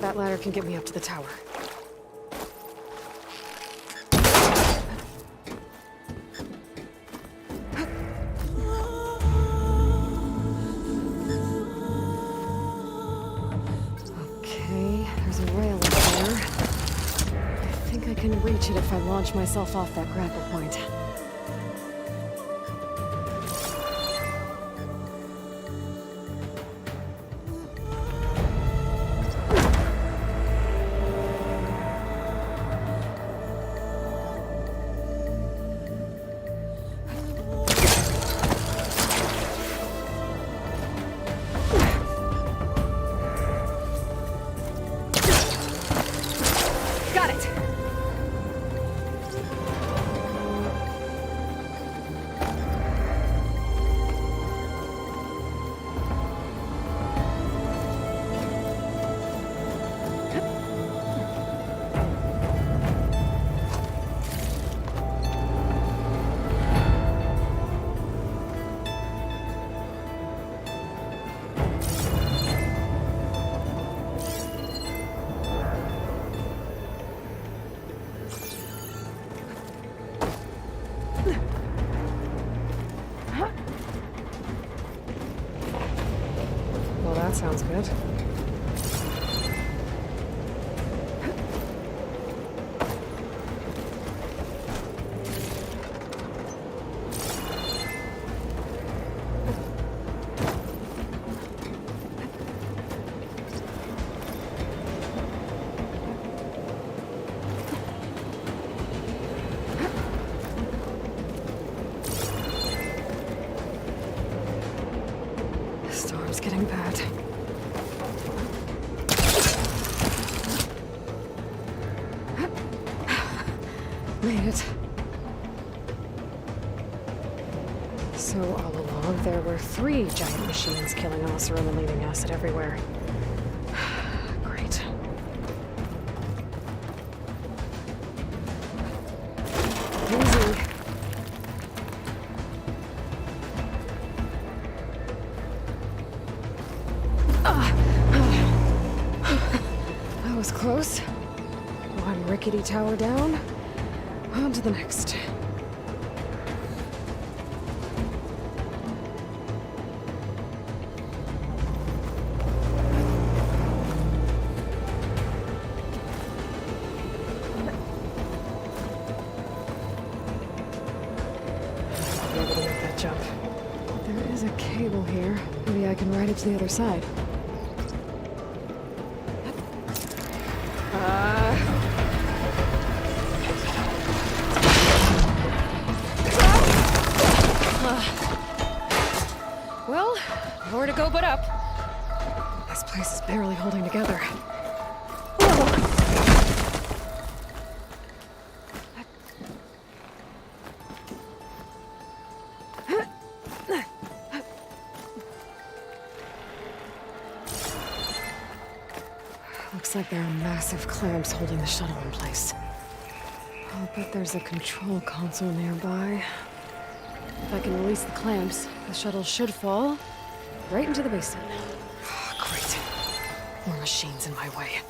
That ladder can get me up to the tower. Okay, there's a rail up there. I think I can reach it if I launch myself off that grapple point. sounds good. Storm's getting bad. Made it. So all along, there were 3 giant machines killing Osram and leaving acid everywhere. Great. Easy. That was close. One rickety tower down. On to the next. I'll be able to make that jump. There is a cable here. Maybe I can ride it to the other side. Well, nowhere to go but up. This place is barely holding together. Looks like there are massive clamps holding the shuttle in place. I'll bet there's a control console nearby. If I can release the clamps, the shuttle should fall right into the basin. Great. More machines in my way.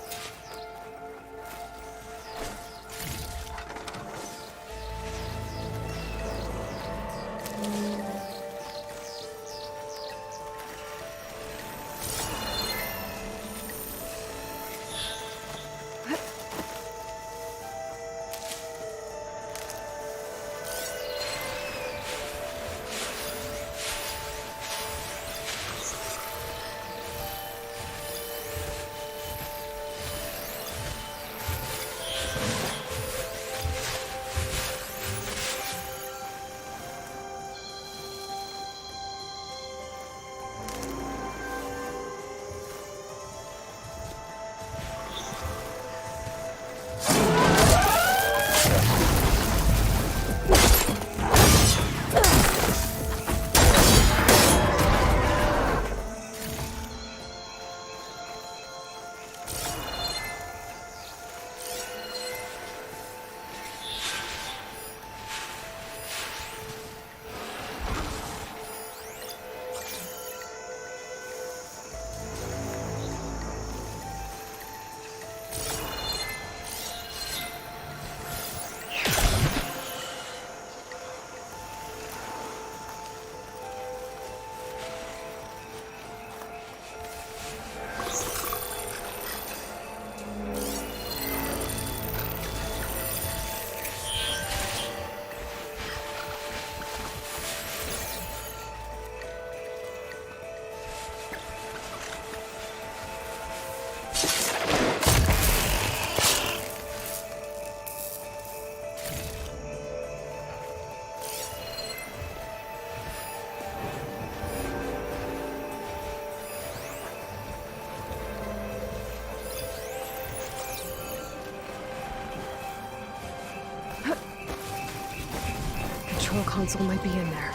Control console might be in there.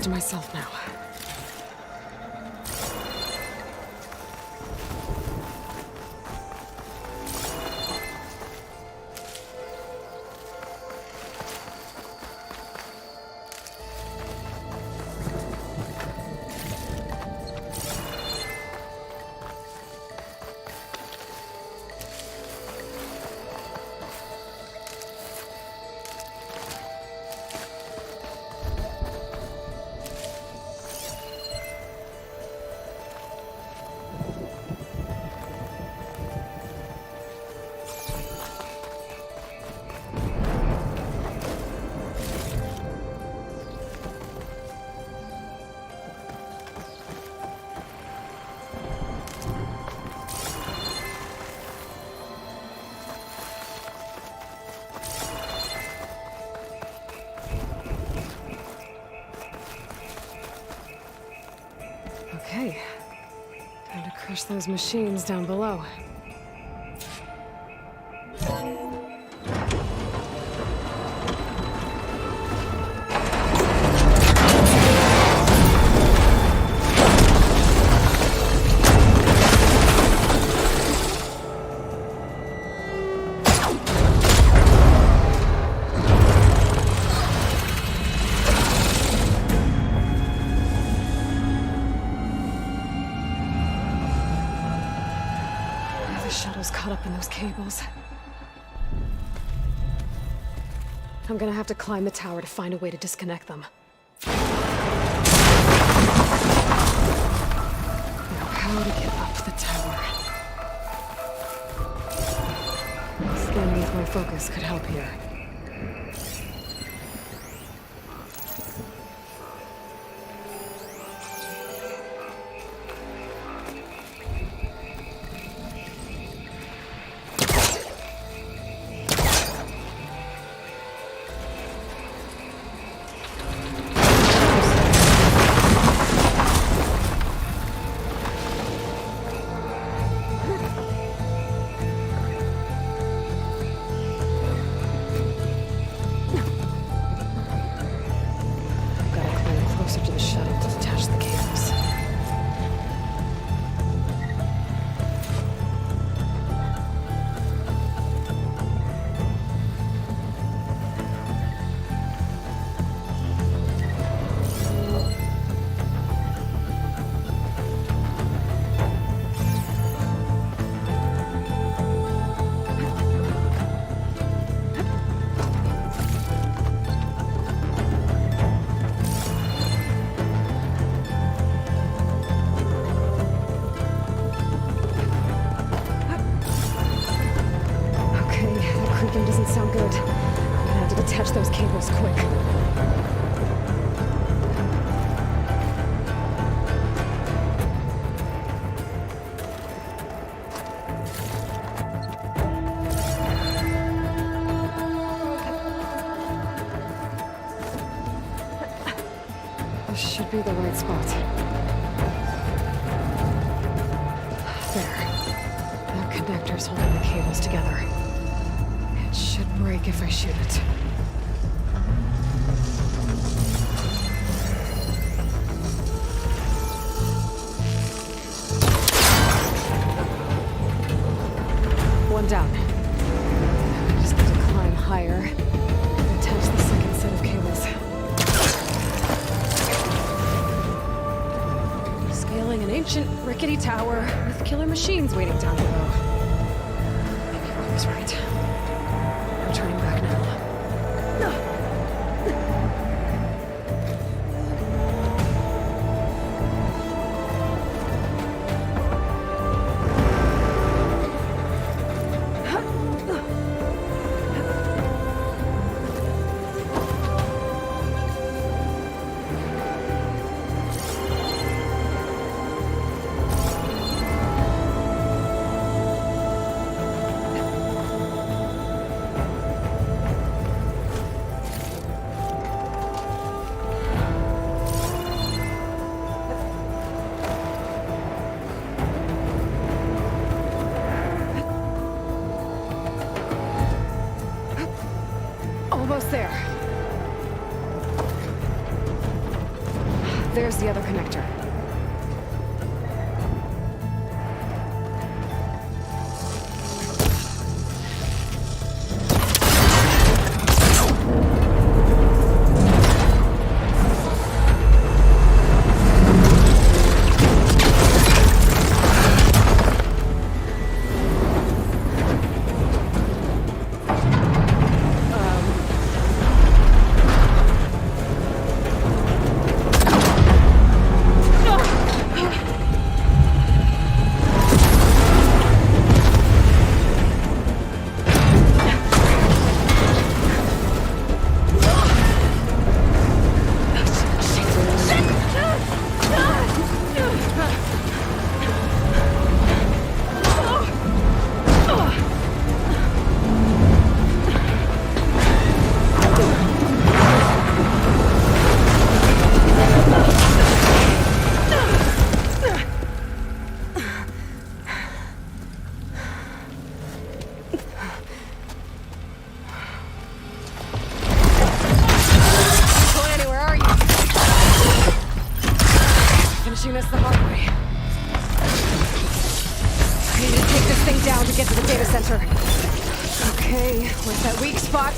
to myself now. Okay. Time to crush those machines down below. Caught up in those cables. I'm gonna have to climb the tower to find a way to disconnect them. Now, how to get up the tower? Scanning with my focus could help here. Doesn't sound good. I'm gonna have to detach those cables quick. This should be the right spot. There. That connector's holding the cables together. It should break if I shoot it. One down. I just need to climb higher and attach the second set of cables. Scaling an ancient, rickety tower with killer machines waiting down below. Maybe Rob was right. I'm turning back now. Where's the other connector? Finishing this the hard way. I need to take this thing down to get to the data center. Okay, where's that weak spot?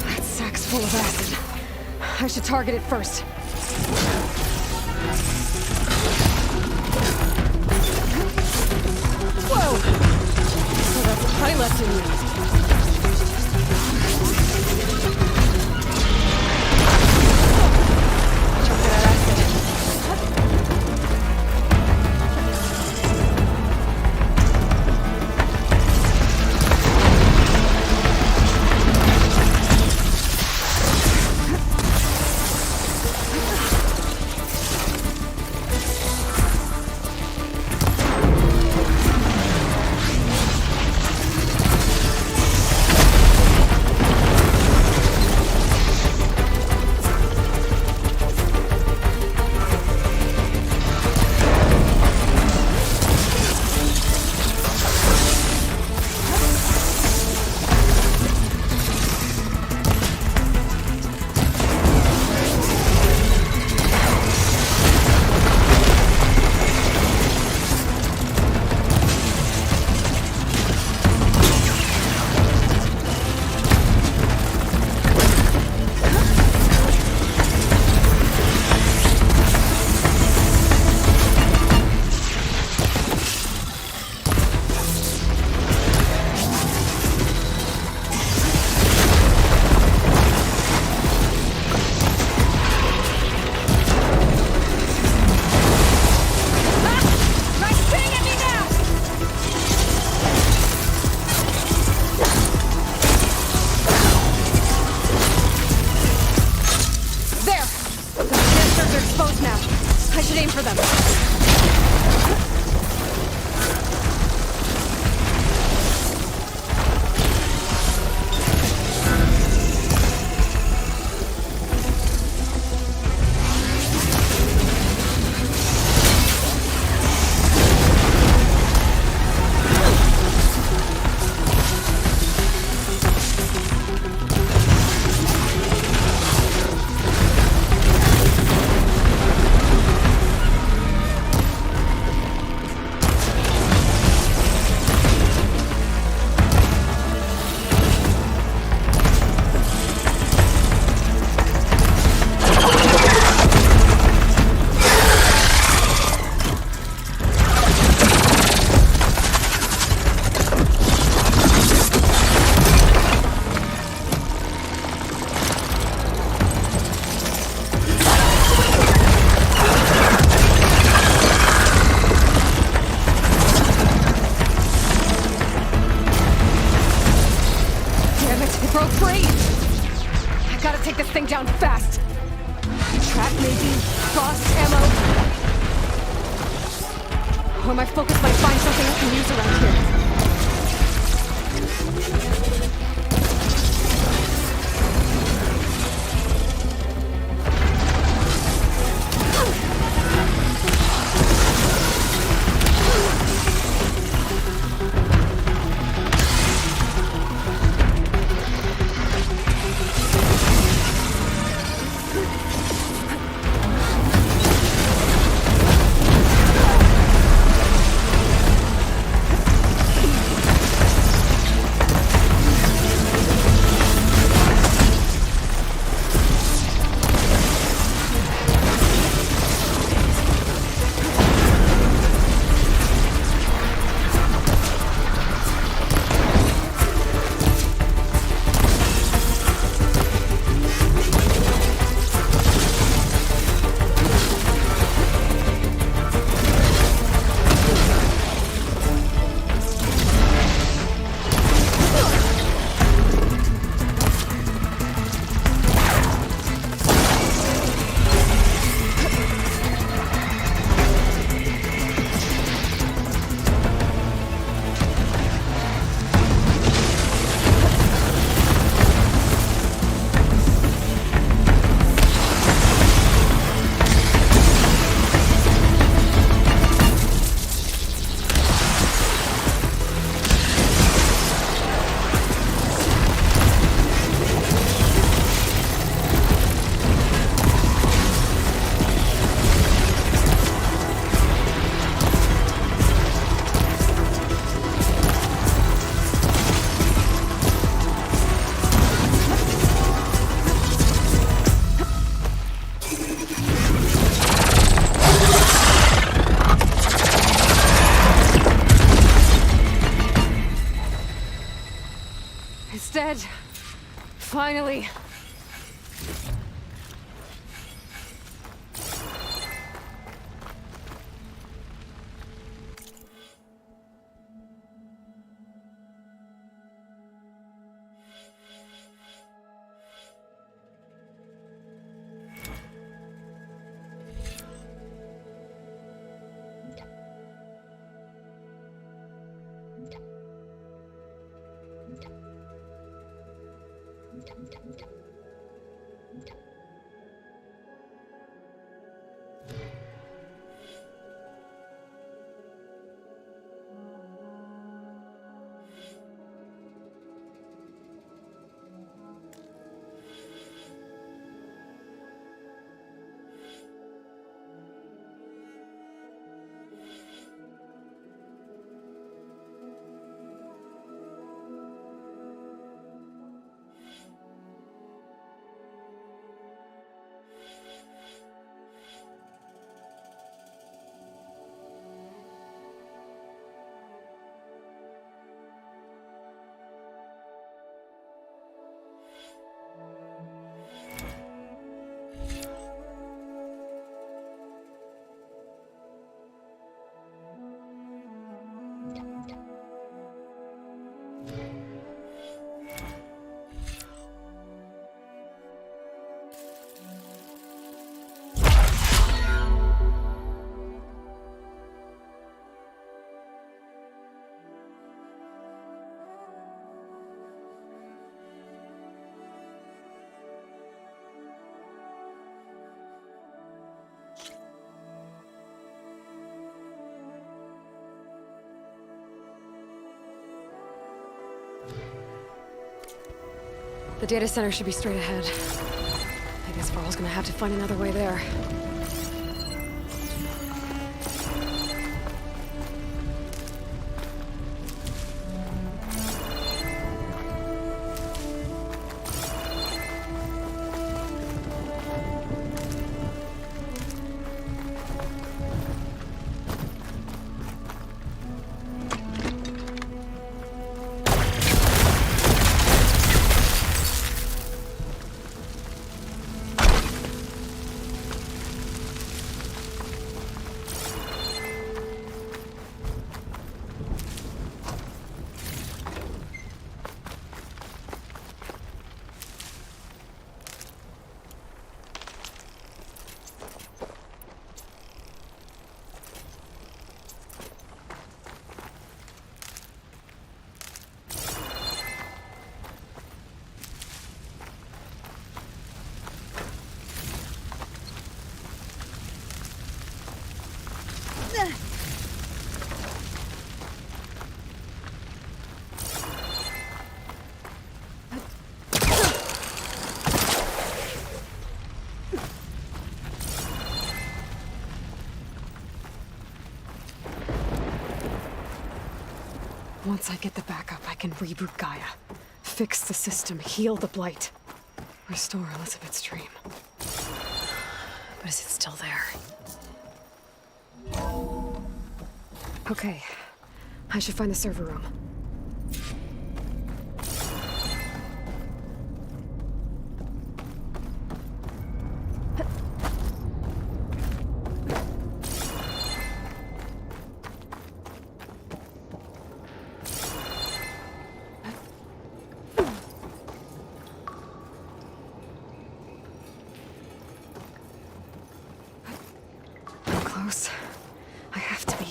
That sack's full of acid. I should target it first. Whoa! So that's what I left in you. Check that acid. I should aim for them. Broke free! I gotta take this thing down fast! Trap maybe? Frost ammo? Or my focus might find something I can use around here. It's dead. Finally. The data center should be straight ahead. I guess Varl's gonna have to find another way there. Once I get the backup, I can reboot Gaia. Fix the system, heal the Blight. Restore Elizabeth's dream. But is it still there? Okay. I should find the server room. Close. I have to be.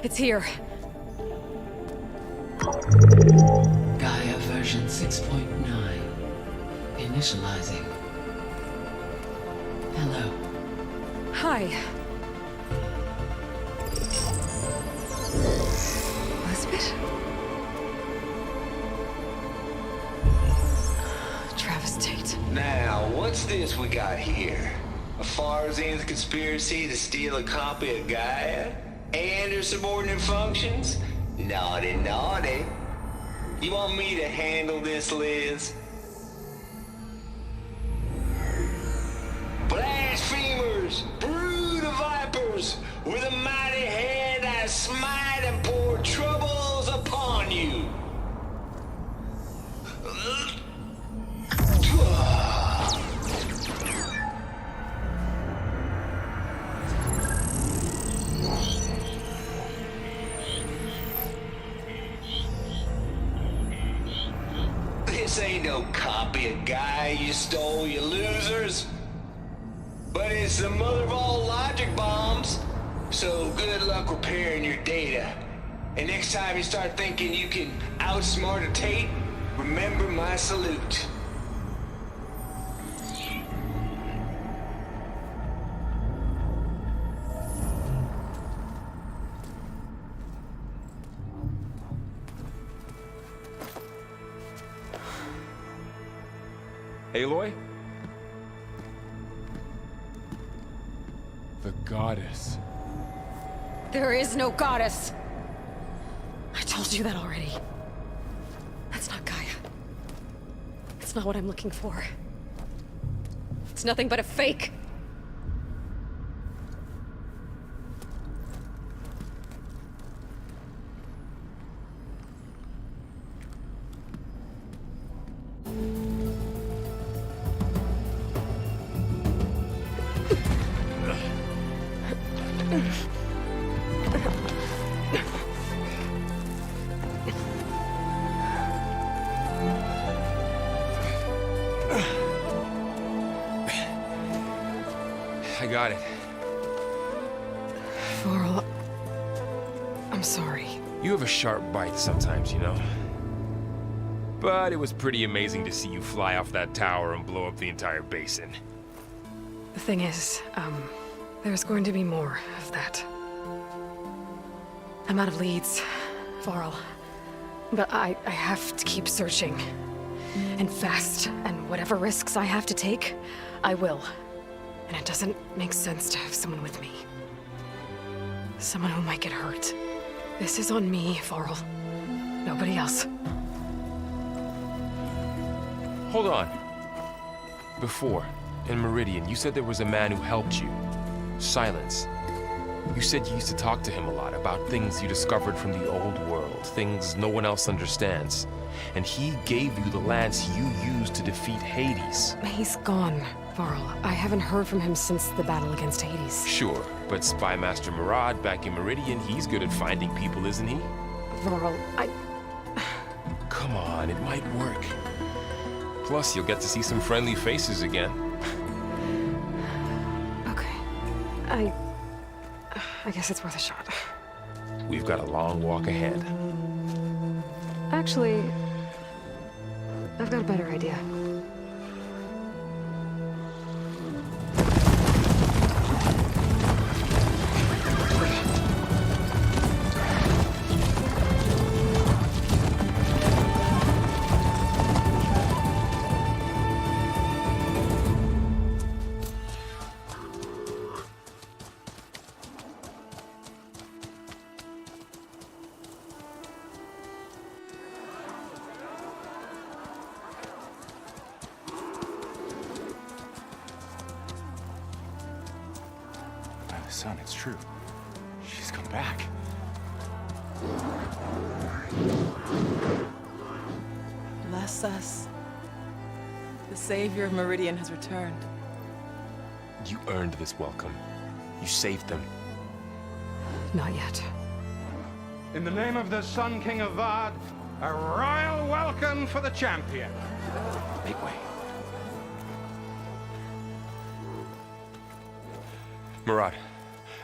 It's here. Gaia version 6.9. Initializing. Hello. Hi. Elizabeth? Travis Tate. Now, what's this we got here? A Farzan's conspiracy to steal a copy of Gaia? And her subordinate functions? Naughty, naughty. You want me to handle this, Liz? Blasphemers! Brood of vipers! With a mighty hand I smite and pour troubles upon you! This ain't no copy of Gaia you stole, you losers. But it's the mother of all logic bombs. So good luck repairing your data. And next time you start thinking you can outsmart a Tate, remember my salute. Aloy? The goddess. There is no goddess. I told you that already. That's not Gaia. It's not what I'm looking for. It's nothing but a fake. I got it. Varl, I'm sorry. You have a sharp bite sometimes, you know? But it was pretty amazing to see you fly off that tower and blow up the entire basin. The thing is, there's going to be more of that. I'm out of leads, Varl. But I have to keep searching. And fast, and whatever risks I have to take, I will. And it doesn't make sense to have someone with me. Someone who might get hurt. This is on me, Varl. Nobody else. Hold on. Before, in Meridian, you said there was a man who helped you. Silence. You said you used to talk to him a lot about things you discovered from the old world, things no one else understands. And he gave you the lance you used to defeat Hades. He's gone, Varl. I haven't heard from him since the battle against Hades. Sure, but Spy Master Murad back in Meridian, he's good at finding people, isn't he? Varl, Come on, it might work. Plus, you'll get to see some friendly faces again. Okay. I guess it's worth a shot. We've got a long walk ahead. Actually, I've got a better idea. Son, it's true. She's come back. Bless us. The savior of Meridian has returned. You earned this welcome. You saved them. Not yet. In the name of the Sun King of Vard, a royal welcome for the champion. Make way. Murad,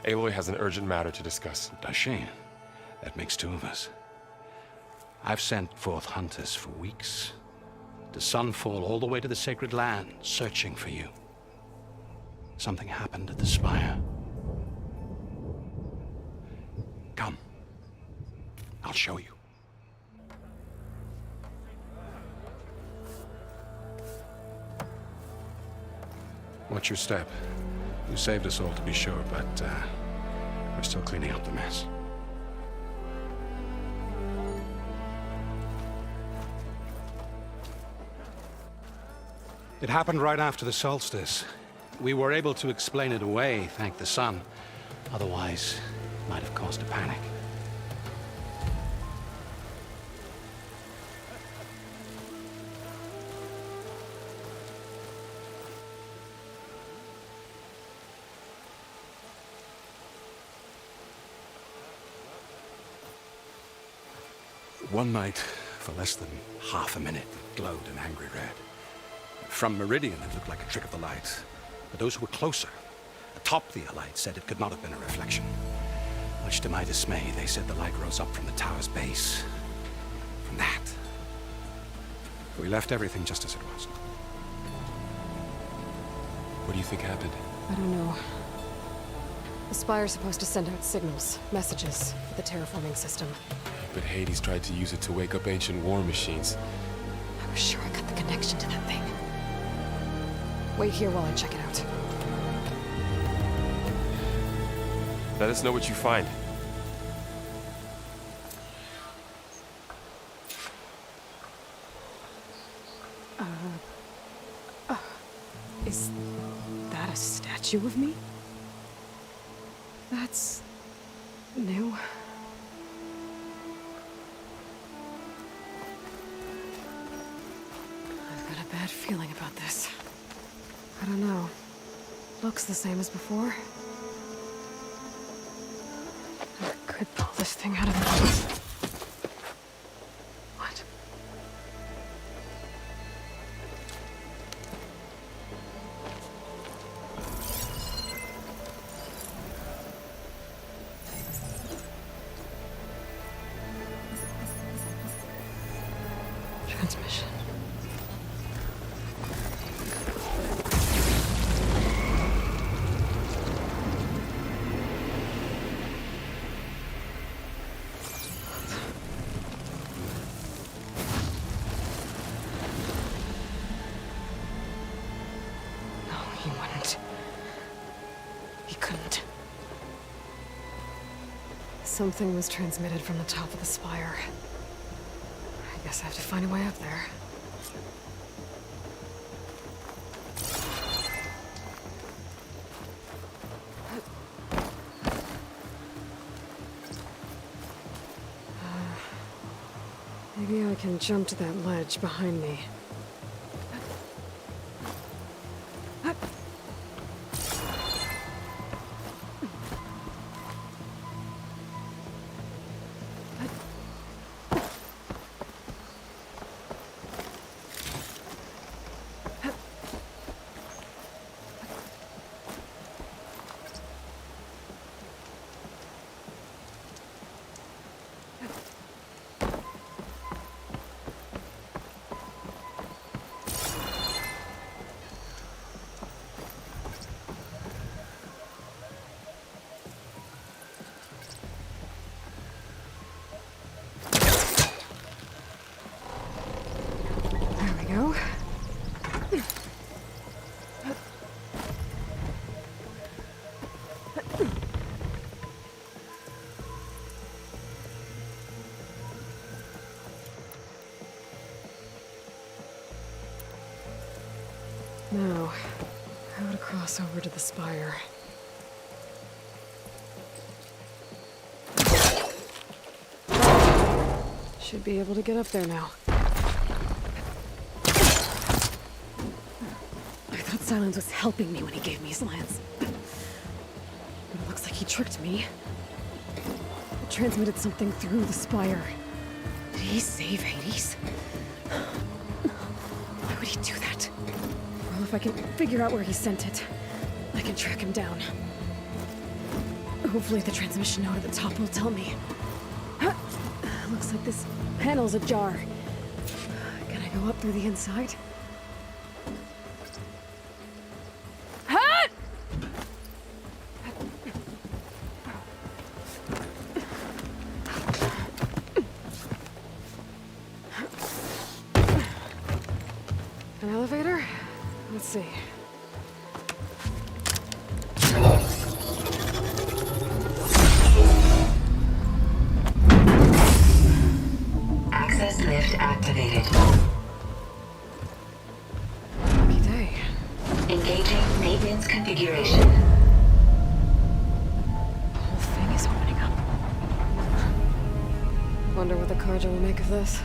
Aloy has an urgent matter to discuss. Dashane, That makes two of us. I've sent forth hunters for weeks, to sunfall all the way to the sacred land, searching for you. Something happened at the spire. Come. I'll show you. Watch your step. You saved us all, to be sure, but we're still cleaning up the mess. It happened right after the solstice. We were able to explain it away, thank the sun. Otherwise, it might have caused a panic. One night, for less than half a minute, it glowed an angry red. From Meridian, it looked like a trick of the light. But those who were closer, atop the light, said it could not have been a reflection. Much to my dismay, they said the light rose up from the tower's base. From that. We left everything just as it was. What do you think happened? I don't know. The Spire's supposed to send out signals, messages, for the terraforming system. But Hades tried to use it to wake up ancient war machines. I was sure I got the connection to that thing. Wait here while I check it out. Let us know what you find. Is that a statue of me? That's new. I've got a bad feeling about this. I don't know. Looks the same as before. I could pull this thing out of the... What? Transmission. He wouldn't. He couldn't. Something was transmitted from the top of the spire. I guess I have to find a way up there. Maybe I can jump to that ledge behind me. Now, how to cross over to the spire. Should be able to get up there now. I thought Silence was helping me when he gave me his lance. But it looks like he tricked me. It transmitted something through the spire. Did he save Hades? Why would he do that? Well, if I can figure out where he sent it, I can track him down. Hopefully the transmission node at the top will tell me. Looks like this panel's ajar. Can I go up through the inside? An elevator? Let's see. Access lift activated. Lucky day. Engaging maintenance configuration. The whole thing is opening up. Wonder what the Carja will make of this.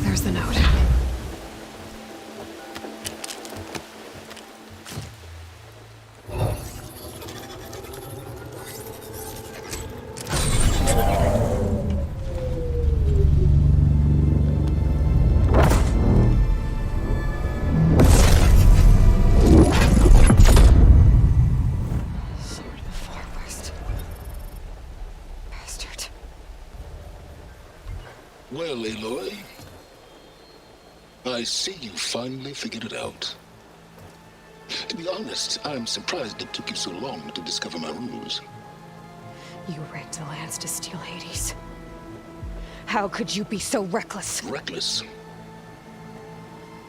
There's the note. Sword of the Far West. Bastard. Well, Aloy, I see you finally figured it out. To be honest, I'm surprised it took you so long to discover my ruse. You rigged the lands to steal Hades. How could you be so reckless? Reckless?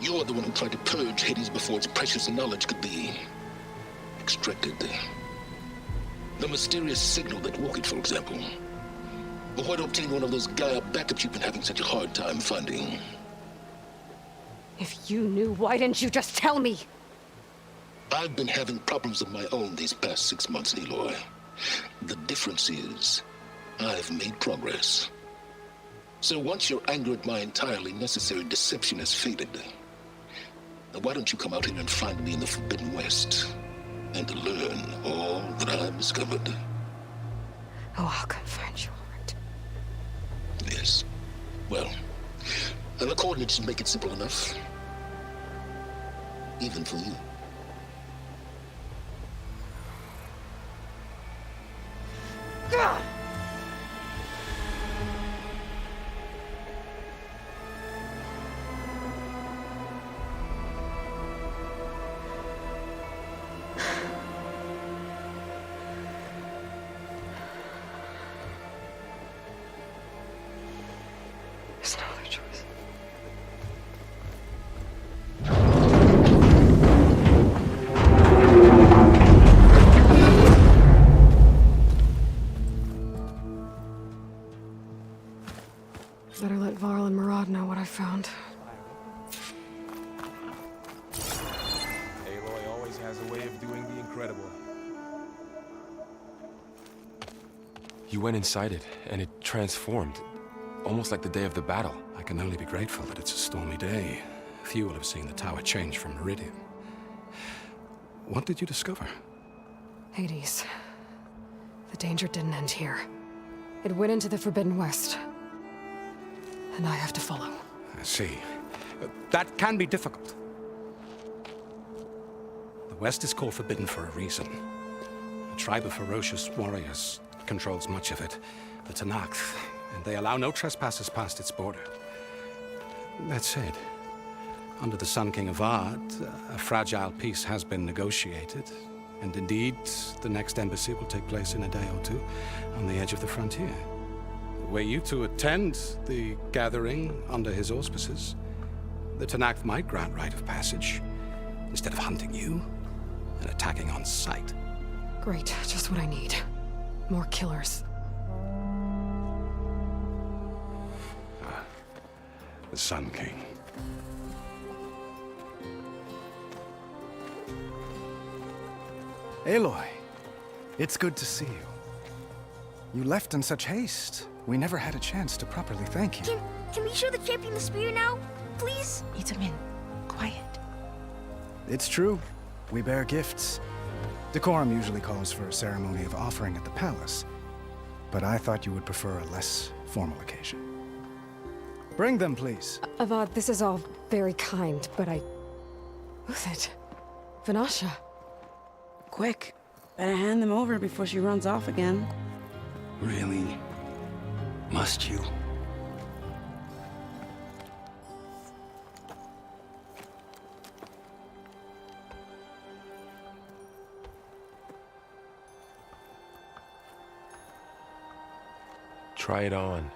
You're the one who tried to purge Hades before its precious knowledge could be extracted. The mysterious signal that woke it, for example. But why obtain one of those Gaia backups you've been having such a hard time finding? If you knew, why didn't you just tell me? I've been having problems of my own these past 6 months, Aloy. The difference is, I've made progress. So once your anger at my entirely necessary deception has faded, now why don't you come out here and find me in the Forbidden West, and learn all that I've discovered? Oh, I'll come find you, all right. Yes. Well, and the coordinates make it simple enough. Even for you. There's no other choice. Better let Varl and Murad know what I found. Aloy always has a way of doing the incredible. You went inside it, and it transformed. Almost like the day of the battle. I can only be grateful that it's a stormy day. Few will have seen the tower change from Meridian. What did you discover? Hades. The danger didn't end here. It went into the Forbidden West. And I have to follow. I see. That can be difficult. The West is called Forbidden for a reason. A tribe of ferocious warriors controls much of it. The Tanakh, and they allow no trespassers past its border. That said, under the Sun King of Ard, a fragile peace has been negotiated. And indeed, the next embassy will take place in a day or two on the edge of the frontier. Were you to attend the gathering under his auspices, the Tanakh might grant right of passage, instead of hunting you and attacking on sight. Great, just what I need. More killers. The Sun King. Aloy, it's good to see you. You left in such haste. We never had a chance to properly thank you. Can we show the champion the spear now? Please? Itamin, quiet. It's true. We bear gifts. Decorum usually calls for a ceremony of offering at the palace, but I thought you would prefer a less formal occasion. Bring them, please. Avad, this is all very kind, but Who's it? Vanasha. Quick. Better hand them over before she runs off again. Really? Must you? Try it on.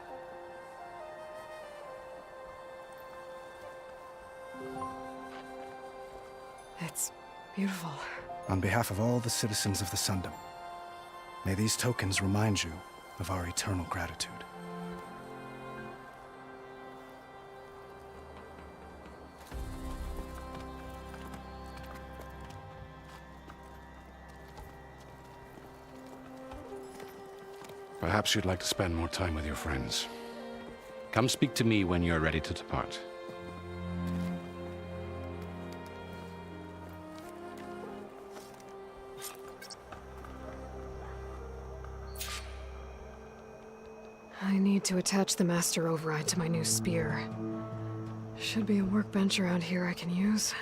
It's beautiful. On behalf of all the citizens of the Sundom, may these tokens remind you of our eternal gratitude. Perhaps you'd like to spend more time with your friends. Come speak to me when you're ready to depart. I need to attach the master override to my new spear. Should be a workbench around here I can use.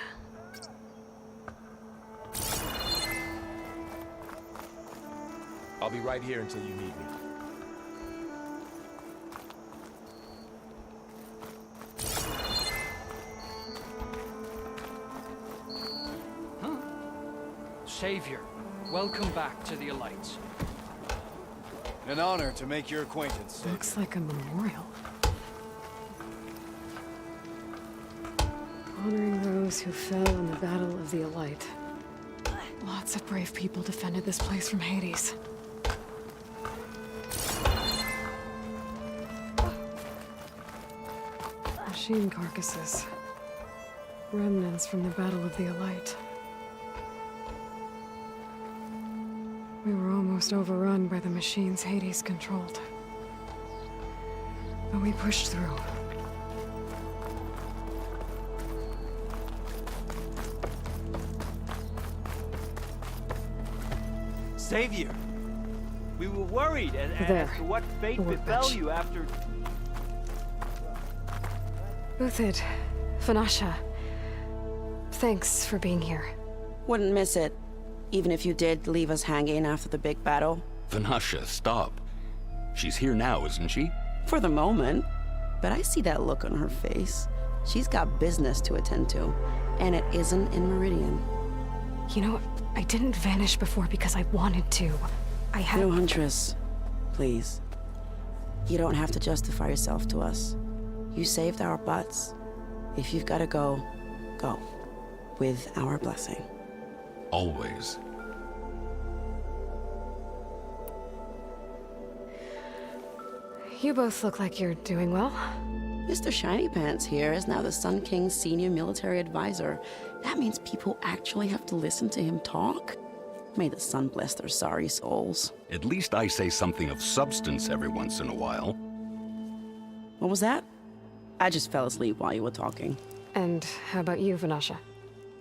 I'll be right here until you need me. Savior, welcome back to the Elites. An honor to make your acquaintance, Savior. Looks like a memorial. Honoring those who fell in the Battle of the Elite. Lots of brave people defended this place from Hades. Machine carcasses. Remnants from the Battle of the Elite. We were almost overrun by the machines Hades controlled. But we pushed through. Savior! We were worried as to what fate befell you after... Uthid, Vanasha, thanks for being here. Wouldn't miss it. Even if you did leave us hanging after the big battle. Vanasha, stop. She's here now, isn't she? For the moment. But I see that look on her face. She's got business to attend to. And it isn't in Meridian. You know, I didn't vanish before because I wanted to. I had... No, Huntress. Please. You don't have to justify yourself to us. You saved our butts. If you've got to go, go. With our blessing. Always. You both look like you're doing well. Mr. Shiny Pants here is now the Sun King's senior military advisor. That means people actually have to listen to him talk? May the sun bless their sorry souls. At least I say something of substance every once in a while. What was that? I just fell asleep while you were talking. And how about you, Vanasha?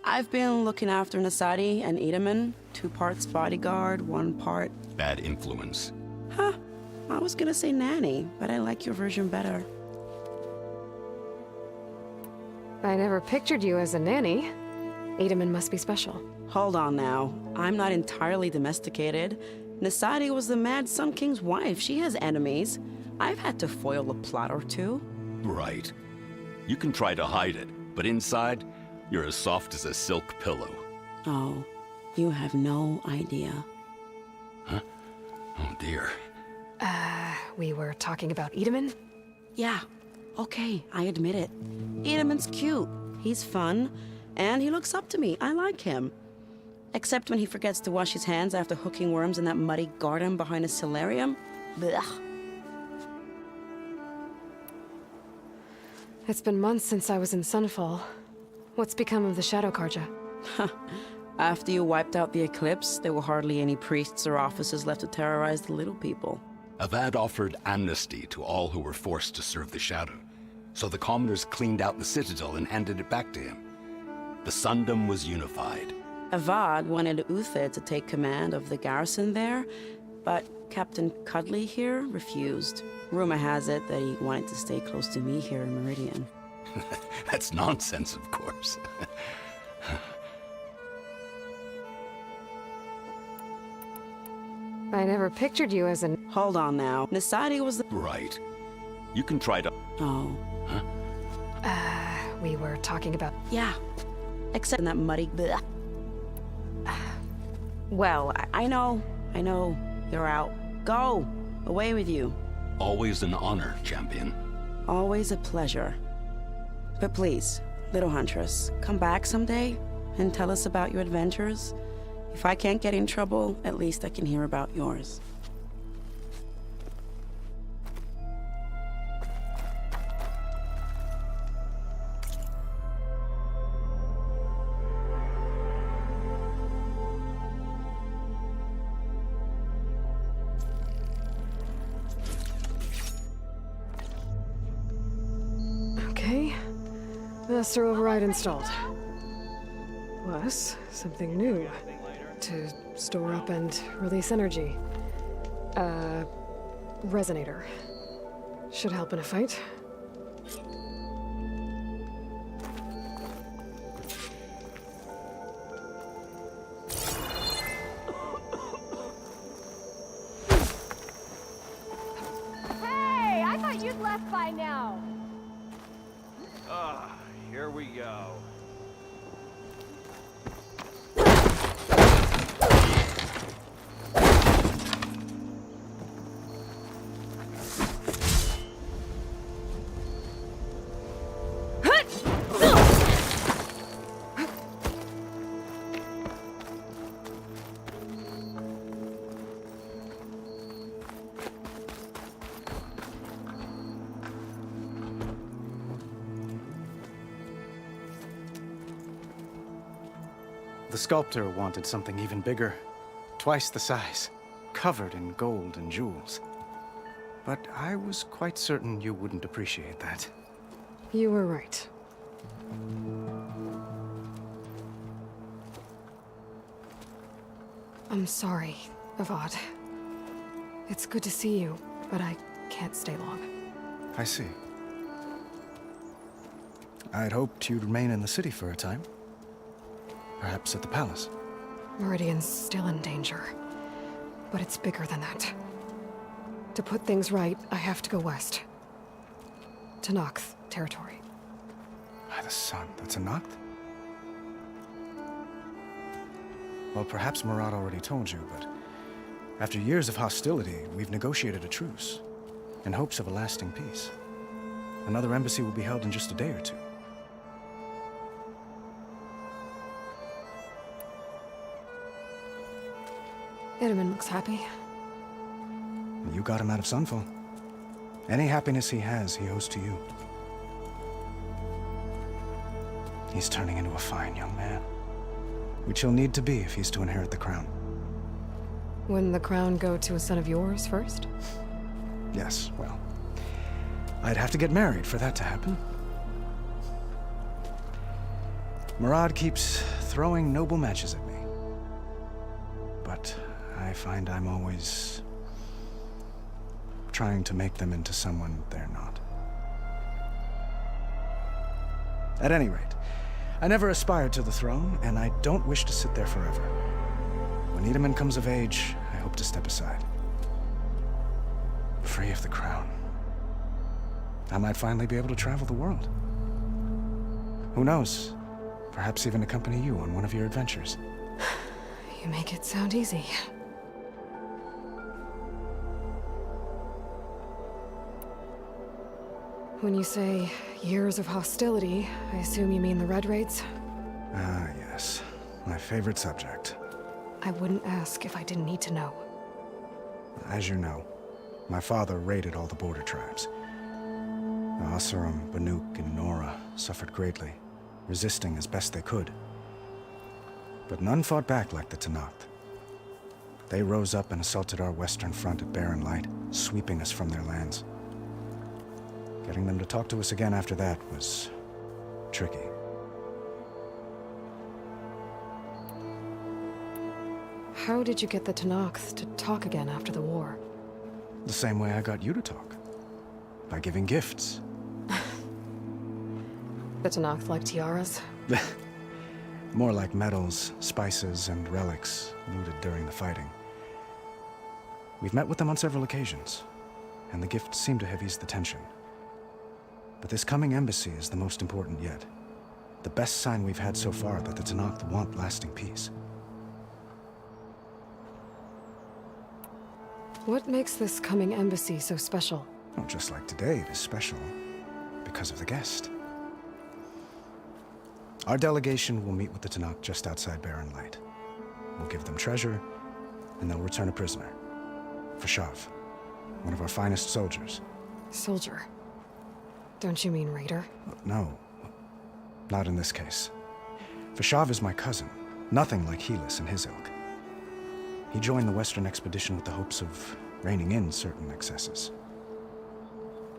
I've been looking after Nasadi and Edaman. 2 parts bodyguard, 1 part... Bad influence. Huh. I was gonna say nanny, but I like your version better. I never pictured you as a nanny. Edaman must be special. Hold on now. I'm not entirely domesticated. Nasadi was the Mad Sun King's wife. She has enemies. I've had to foil a plot or 2. Right. You can try to hide it, but inside, you're as soft as a silk pillow. Oh, you have no idea. Huh? Oh dear. We were talking about Edaman? Yeah. Okay, I admit it. Edaman's cute. He's fun. And he looks up to me. I like him. Except when he forgets to wash his hands after hooking worms in that muddy garden behind a solarium. Blech. It's been months since I was in Sunfall. What's become of the Shadow Karja? After you wiped out the Eclipse, there were hardly any priests or officers left to terrorize the little people. Avad offered amnesty to all who were forced to serve the Shadow, so the commoners cleaned out the Citadel and handed it back to him. The Sundom was unified, Avad wanted Uther to take command of the garrison there, but Captain Cudley here refused. Rumor has it that he wanted to stay close to me here in Meridian. That's nonsense, of course. I never pictured you as an... Hold on now. Nisadi was the... Right. You can try to... Oh. Huh? We were talking about... Yeah. Except in that muddy... Bleh. Well, I know. You're out. Go! Away with you. Always an honor, champion. Always a pleasure. But please, little huntress, come back someday and tell us about your adventures. If I can't get in trouble, at least I can hear about yours. Okay. Master override installed. Plus, something new. To store up and release energy. Resonator. Should help in a fight. Hey, I thought you'd left by now. Here we go. The sculptor wanted something even bigger, twice the size, covered in gold and jewels. But I was quite certain you wouldn't appreciate that. You were right. I'm sorry, Avad. It's good to see you, but I can't stay long. I see. I'd hoped you'd remain in the city for a time. Perhaps at the palace. Meridian's still in danger, but it's bigger than that. To put things right, I have to go west. To Nox territory. By the sun, that's a Noct? Well, perhaps Murad already told you, but after years of hostility, we've negotiated a truce, in hopes of a lasting peace. Another embassy will be held in just a day or two. Itaman looks happy. You got him out of Sunfall. Any happiness he has, he owes to you. He's turning into a fine young man, which he'll need to be if he's to inherit the crown. Wouldn't the crown go to a son of yours first? Yes, well, I'd have to get married for that to happen. Murad keeps throwing noble matches at me. But I find I'm always trying to make them into someone they're not. At any rate, I never aspired to the throne, and I don't wish to sit there forever. When Itaman comes of age, I hope to step aside. Free of the crown. I might finally be able to travel the world. Who knows? Perhaps even accompany you on one of your adventures. You make it sound easy. When you say years of hostility, I assume you mean the Red Raids? Ah, yes. My favorite subject. I wouldn't ask if I didn't need to know. As you know, my father raided all the border tribes. The Asuram, Banuk, and Nora suffered greatly, resisting as best they could. But none fought back like the Tenakth. They rose up and assaulted our western front at Barren Light, sweeping us from their lands. Getting them to talk to us again after that was tricky. How did you get the Tenakth to talk again after the war? The same way I got you to talk. By giving gifts. The Tenakth like tiaras? More like medals, spices, and relics looted during the fighting. We've met with them on several occasions, and the gifts seem to have eased the tension. But this coming embassy is the most important yet. The best sign we've had so far that the Tenakth want lasting peace. What makes this coming embassy so special? Well, just like today, it is special because of the guest. Our delegation will meet with the Tenakth just outside Barren Light. We'll give them treasure, and they'll return a prisoner. Fashav, one of our finest soldiers. Soldier? Don't you mean raider? No, not in this case. Fashav is my cousin, nothing like Helis and his ilk. He joined the Western expedition with the hopes of reining in certain excesses.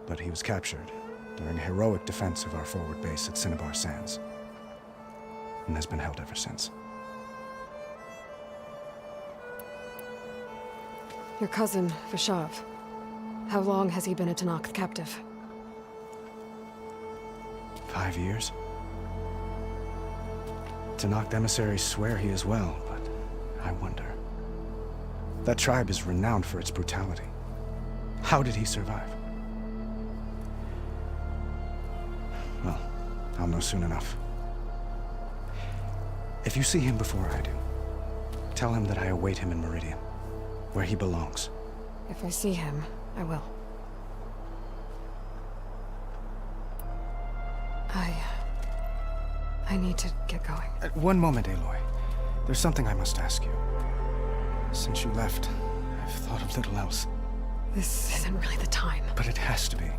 But he was captured during a heroic defense of our forward base at Cinnabar Sands, and has been held ever since. Your cousin, Fashav. How long has he been a Tenakth captive? 5 years. Tenakth emissaries swear he is well, but I wonder. That tribe is renowned for its brutality. How did he survive? Well, I'll know soon enough. If you see him before I do, tell him that I await him in Meridian, where he belongs. If I see him, I will. I need to get going. One moment, Aloy. There's something I must ask you. Since you left, I've thought of little else. This isn't really the time. But it has to be.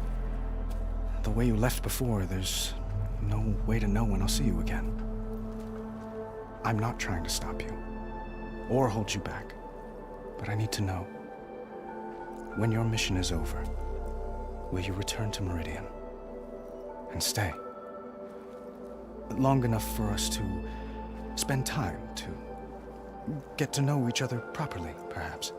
The way you left before, there's no way to know when I'll see you again. I'm not trying to stop you, or hold you back. But I need to know, when your mission is over, will you return to Meridian? And stay? Long enough for us to spend time, to get to know each other properly, perhaps.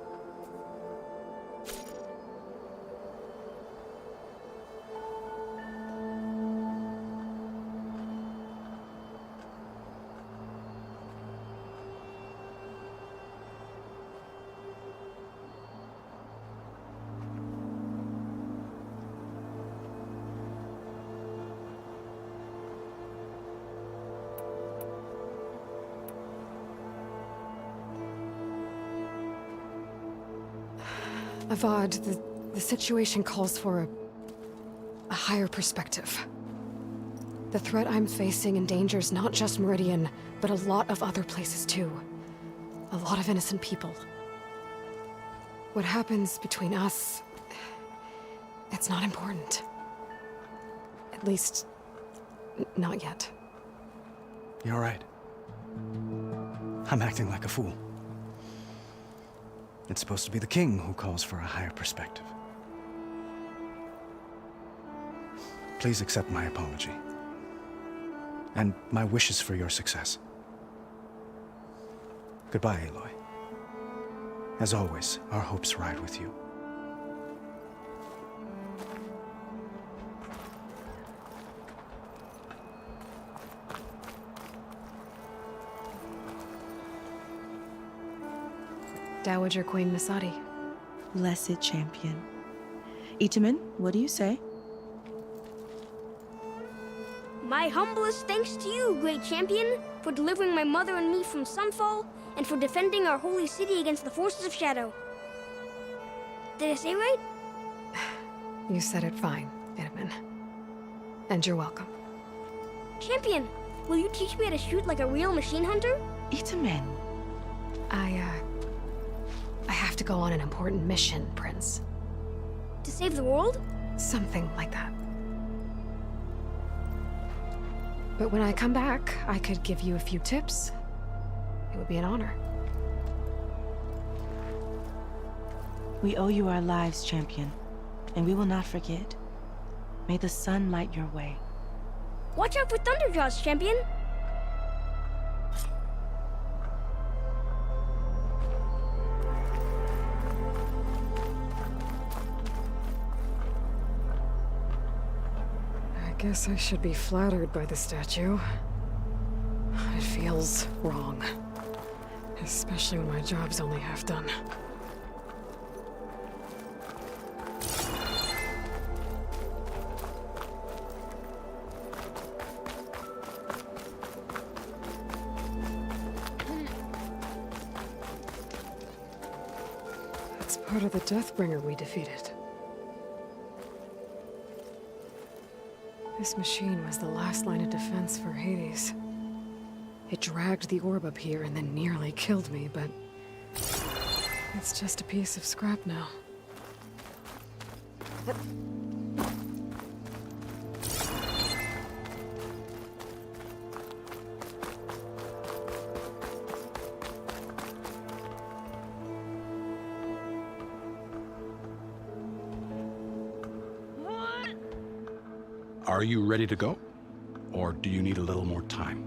Avad, the situation calls for a higher perspective. The threat I'm facing endangers not just Meridian, but a lot of other places too. A lot of innocent people. What happens between us, it's not important. At least, not yet. You're right. I'm acting like a fool. It's supposed to be the king who calls for a higher perspective. Please accept my apology. And my wishes for your success. Goodbye, Aloy. As always, our hopes ride with you. Dowager Queen Nasadi. Blessed champion. Itamen, what do you say? My humblest thanks to you, great champion, for delivering my mother and me from Sunfall, and for defending our holy city against the forces of Shadow. Did I say right? You said it fine, Itamen. And you're welcome. Champion, will you teach me how to shoot like a real machine hunter? Itamen. I have to go on an important mission, Prince. To save the world? Something like that. But when I come back, I could give you a few tips. It would be an honor. We owe you our lives, champion, and we will not forget. May the sun light your way. Watch out for Thunderjaws, champion! Guess I should be flattered by the statue. It feels wrong. Especially when my job's only half done. That's part of the Deathbringer we defeated. This machine was the last line of defense for Hades. It dragged the orb up here and then nearly killed me, but it's just a piece of scrap now. Are you ready to go? Or do you need a little more time?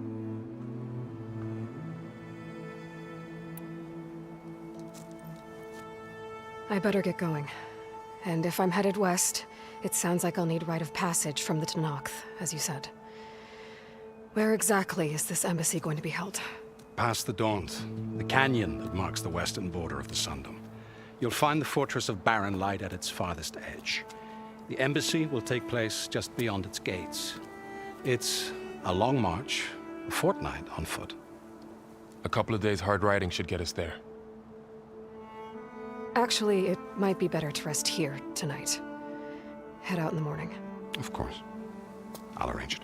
I better get going. And if I'm headed west, it sounds like I'll need rite of passage from the Tenakth, as you said. Where exactly is this embassy going to be held? Past the Daunt, the canyon that marks the western border of the Sundom. You'll find the fortress of Barren Light at its farthest edge. The embassy will take place just beyond its gates. It's a long march, a fortnight on foot. A couple of days hard riding should get us there. Actually, it might be better to rest here tonight. Head out in the morning. Of course. I'll arrange it.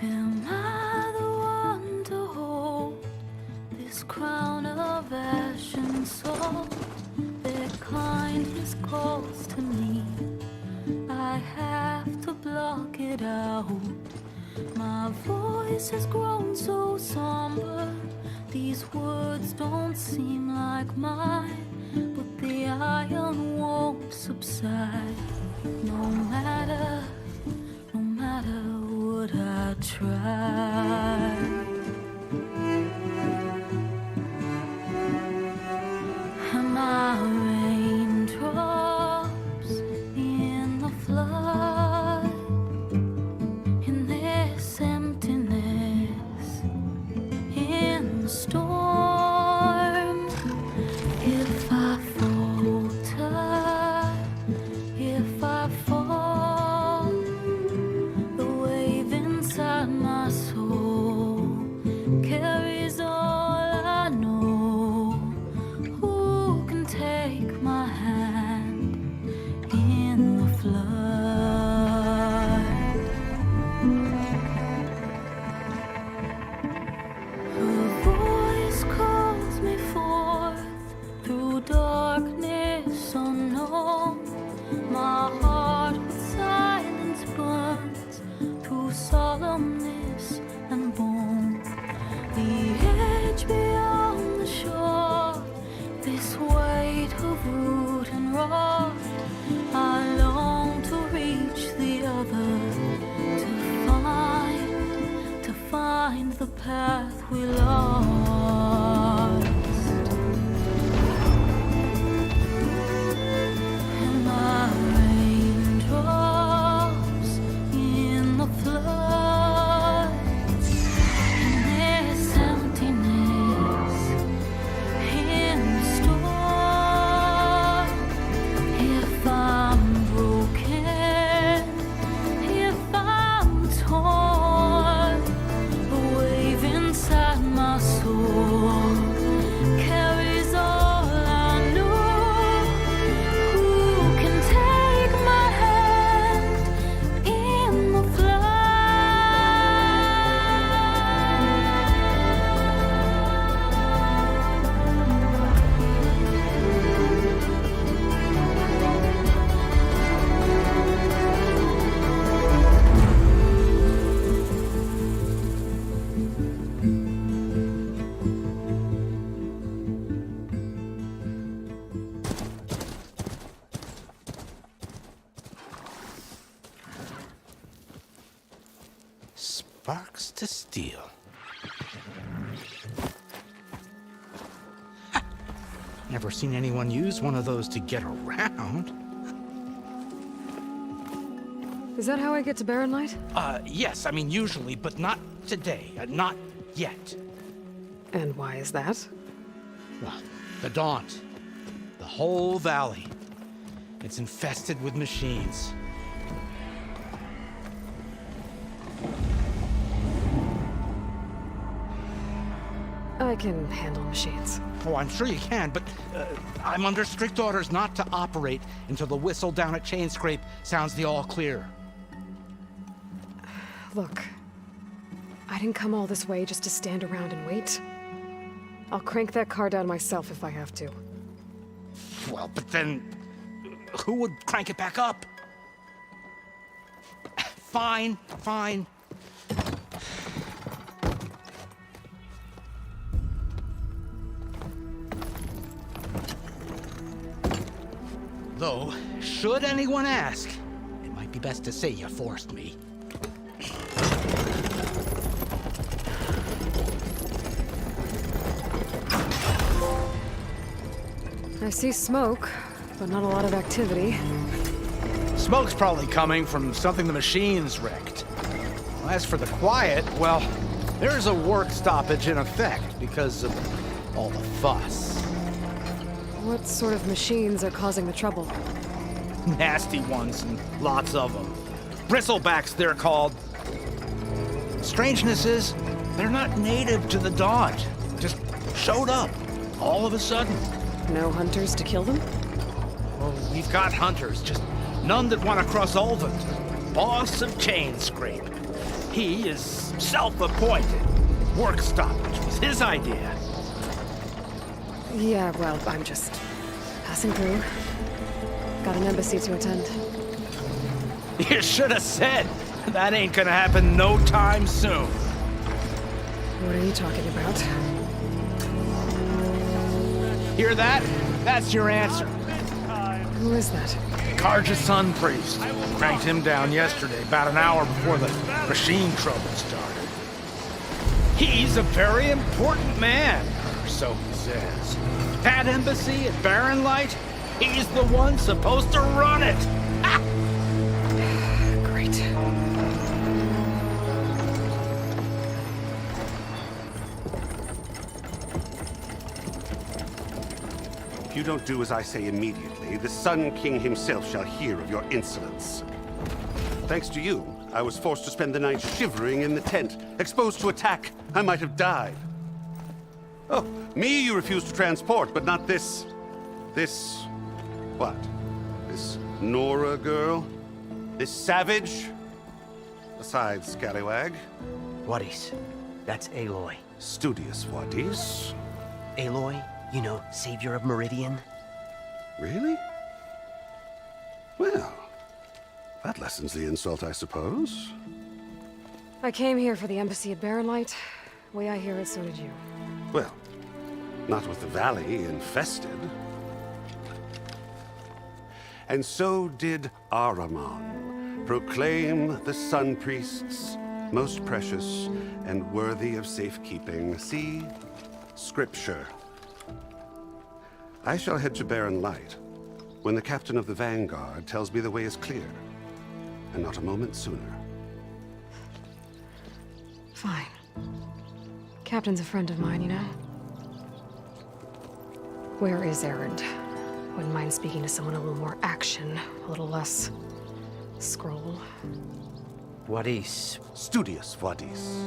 Am I the one to hold this crown of ash and salt? Their kindness calls to me. I have to block it out. My voice has grown so somber. These words don't seem like mine, but the iron won't subside. No matter what I try. Am I raindrops in the flood? In this emptiness, in the storm. If I falter, if I fall, the wave inside my soul carries all I know. Who can take my hand in the flood? Her voice calls me forth through darkness unknown. My heart with silence burns through solemnness and bone. The edge beyond the shore, this weight of root and rot. I long to reach the other, to find the path we lost. Am I raindrops in the flood? In this emptiness, in the storm. If I'm broken, if I'm torn, a wave inside my soul Never seen anyone use one of those to get around. Is that how I get to Barren Light? Yes, I mean usually, but not today. Not yet. And why is that? Well, the Daunt. The whole valley. It's infested with machines. I can handle machines. Oh, I'm sure you can, but I'm under strict orders not to operate until the whistle down at Chainscrape sounds the all clear. Look, I didn't come all this way just to stand around and wait. I'll crank that car down myself if I have to. Well, but then who would crank it back up? Fine, fine. Though, should anyone ask, it might be best to say you forced me. I see smoke, but not a lot of activity. Smoke's probably coming from something the machines wrecked. As for the quiet, well, there's a work stoppage in effect because of all the fuss. What sort of machines are causing the trouble? Nasty ones, and lots of them. Bristlebacks, they're called. Strangeness is, they're not native to the Daunt. Just showed up, all of a sudden. No hunters to kill them? Well, we've got hunters, just none that want to cross Ulvund. Boss of Chainscrape. He is self-appointed. Work stoppage was his idea. Yeah, well, I'm just passing through. Got an embassy to attend. You should have said. That ain't gonna happen no time soon. What are you talking about? Hear that? That's your answer. Who is that? Karja's Sun Priest. Cranked him down yesterday, about an hour before the machine trouble started. He's a very important man, or so he says. That embassy at Barren Light, he's the one supposed to run it. Ha! Great. If you don't do as I say immediately, the Sun King himself shall hear of your insolence. Thanks to you, I was forced to spend the night shivering in the tent. Exposed to attack, I might have died. Oh, me you refuse to transport, but not this... what? This Nora girl? This savage? Besides, scallywag. Wadis. That's Aloy. Studious Wadis. Aloy, you know, savior of Meridian. Really? Well, that lessens the insult, I suppose. I came here for the embassy at Barren Light. Way I hear it, so did you. Well, not with the valley infested. And so did Ahriman proclaim the Sun Priests most precious and worthy of safekeeping. See? Scripture. I shall head to Barren Light when the captain of the Vanguard tells me the way is clear, and not a moment sooner. Fine. Captain's a friend of mine, you know? Where is Erend? Wouldn't mind speaking to someone a little more action, a little less scroll. Wadis. Studious Wadis.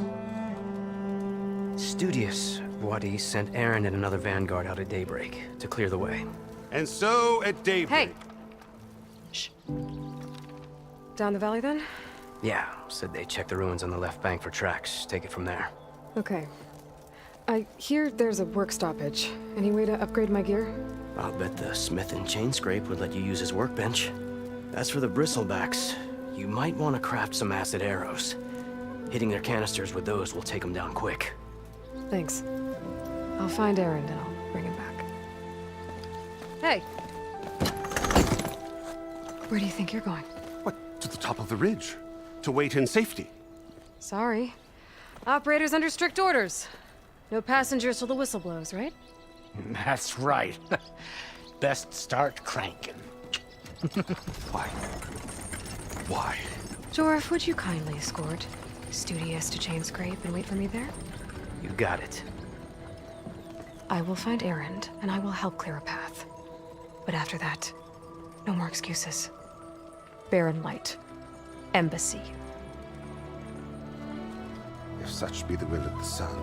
Studious Wadis sent Erend and another Vanguard out at daybreak to clear the way. And so at daybreak... Hey! Shh. Down the valley, then? Yeah, said they checked the ruins on the left bank for tracks. Take it from there. Okay. I hear there's a work stoppage. Any way to upgrade my gear? I'll bet the smith in Chainscrape would let you use his workbench. As for the Bristlebacks, you might want to craft some acid arrows. Hitting their canisters with those will take them down quick. Thanks. I'll find Erend and I'll bring him back. Hey! Where do you think you're going? What? To the top of the ridge. To wait in safety. Sorry. Operator's under strict orders. No passengers till the whistle blows, right? That's right. Best start cranking. Why? Why? Jorf, would you kindly escort Studious to Chainscrape and wait for me there? You got it. I will find Erend, and I will help clear a path. But after that, no more excuses. Barren Light. Embassy. If such be the will of the sun.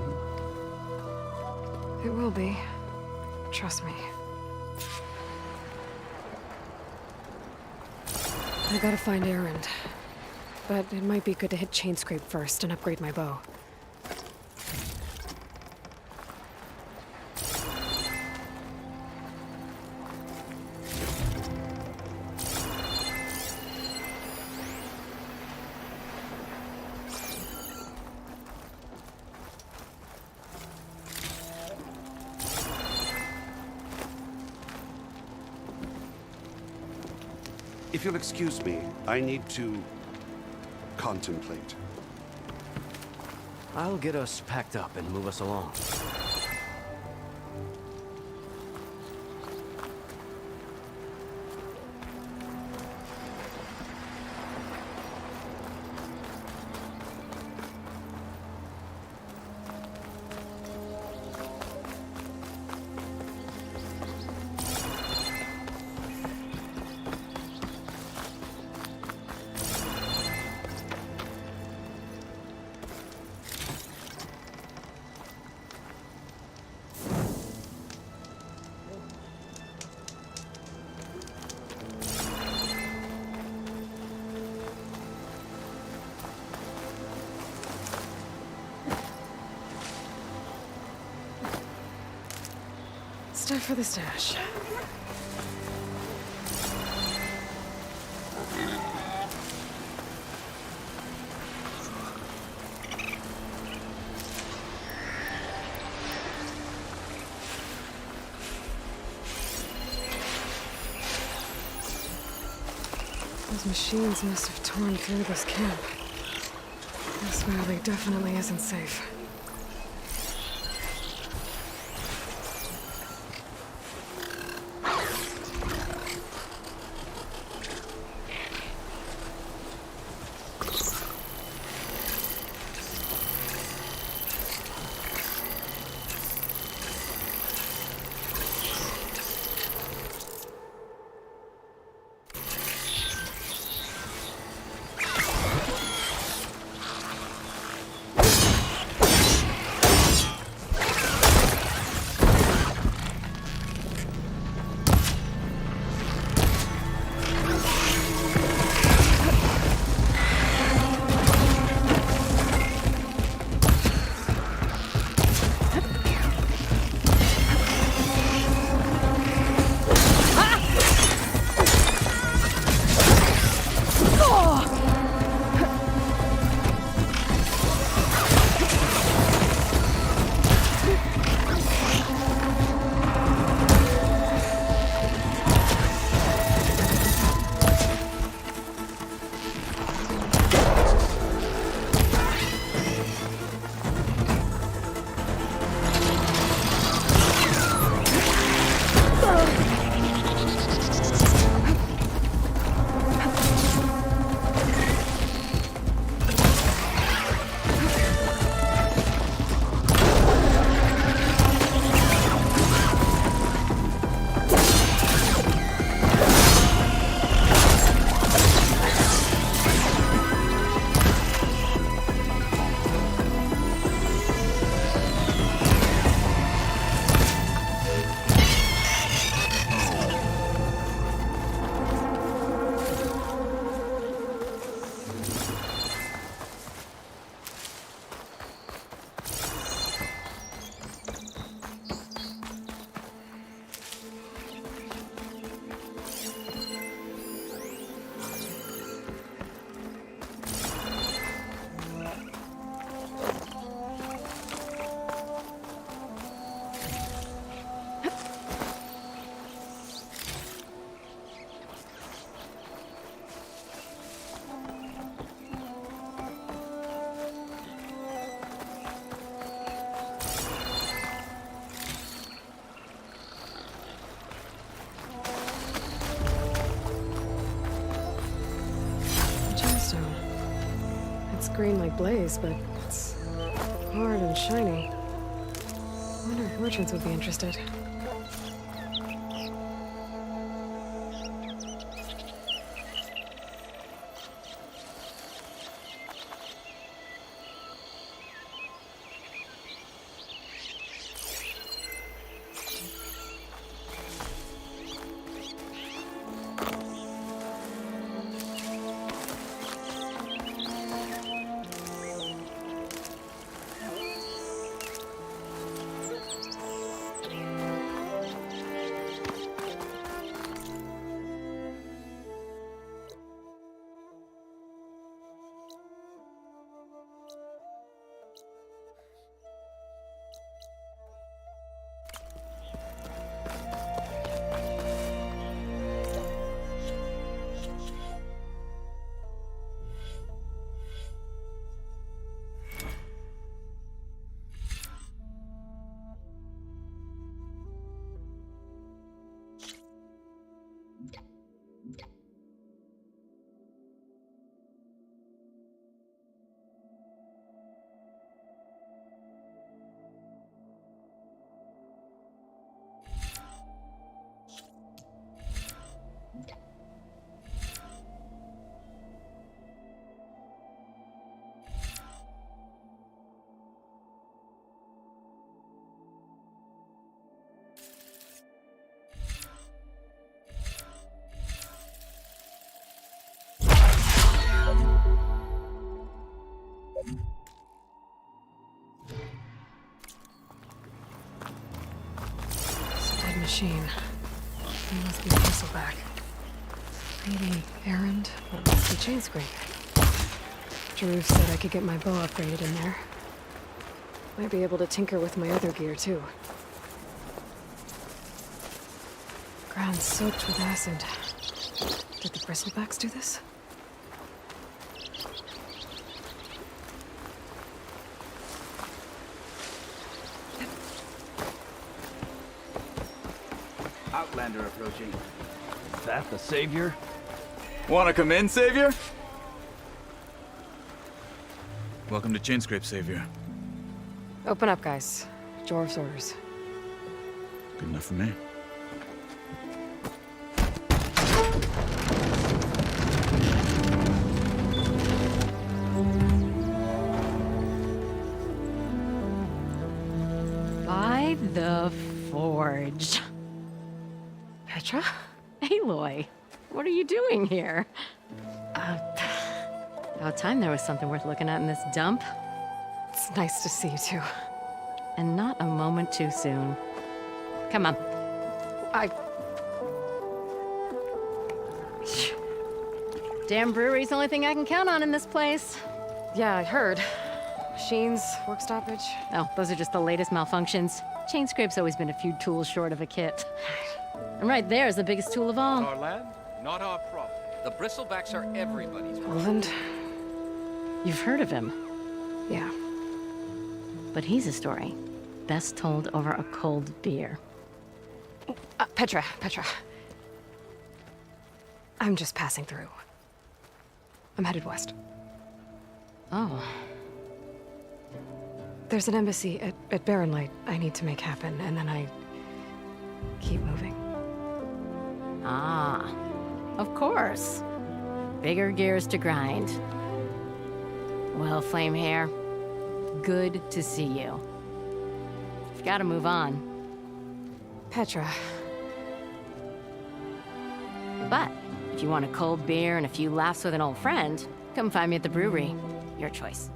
It will be. Trust me. I gotta find Erend. But it might be good to hit Chainscrape first and upgrade my bow. If you'll excuse me, I need to contemplate. I'll get us packed up and move us along. It's time for the stash. Those machines must have torn through this camp. This valley definitely isn't safe. green like Blaze, but it's hard and shiny. I wonder if merchants would be interested. Machine. He must be Bristleback. Maybe errand? What must be chain scrape? Drew said I could get my bow upgraded in there. Might be able to tinker with my other gear too. Ground soaked with acid. Did the Bristlebacks do this? Outlander approaching. Is that the Savior? Wanna come in, Savior? Welcome to Chainscrape, Savior. Open up, guys. Jorv's orders. Good enough for me. By the Forge. Petra? Aloy, what are you doing here? About time there was something worth looking at in this dump. It's nice to see you too. And not a moment too soon. Come on. Damn brewery's the only thing I can count on in this place. Yeah, I heard. Machines, work stoppage. Oh, those are just the latest malfunctions. Chainscrape's always been a few tools short of a kit. And right there is the biggest tool of all. Our land, not our problem. The Bristlebacks are everybody's problem. Roland? You've heard of him. Yeah. But he's a story best told over a cold beer. Petra. I'm just passing through. I'm headed west. Oh. There's an embassy at Barrenlight I need to make happen, and then I keep moving. Ah, of course. Bigger gears to grind. Well, Flamehair, good to see you. You've got to move on. Petra. But if you want a cold beer and a few laughs with an old friend, come find me at the brewery. Your choice.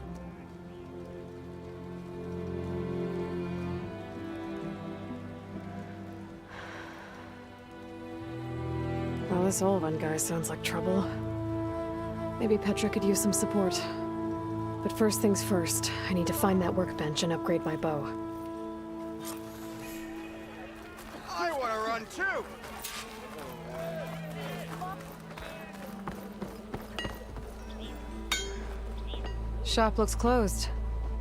Well, this Olvan guy sounds like trouble. Maybe Petra could use some support. But first things first, I need to find that workbench and upgrade my bow. I want to run too! Shop looks closed.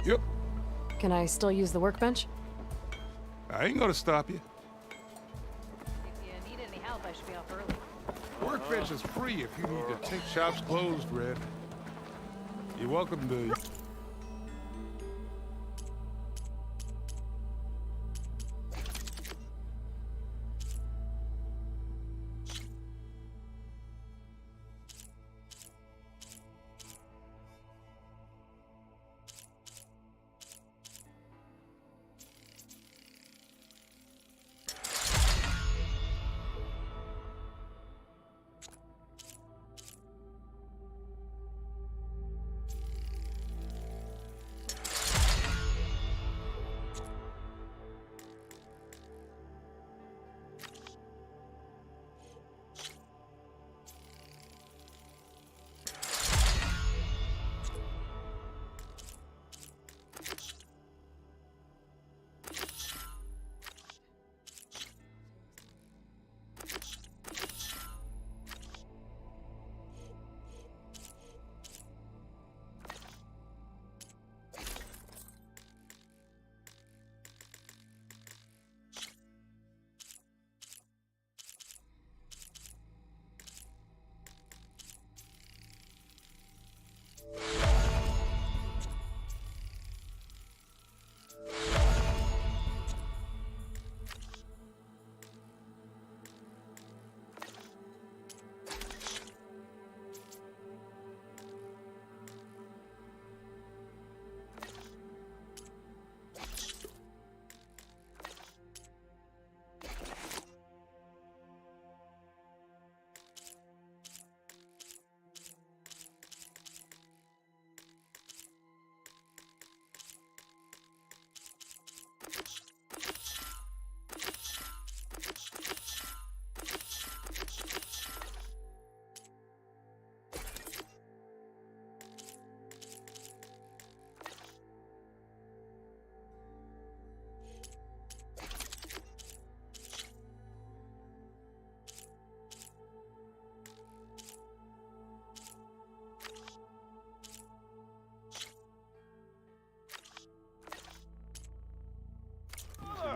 Yep. Can I still use the workbench? I ain't gonna stop you. If you need any help, I should be off early. Workbench is free if you need to take shops closed, Red. You're welcome to...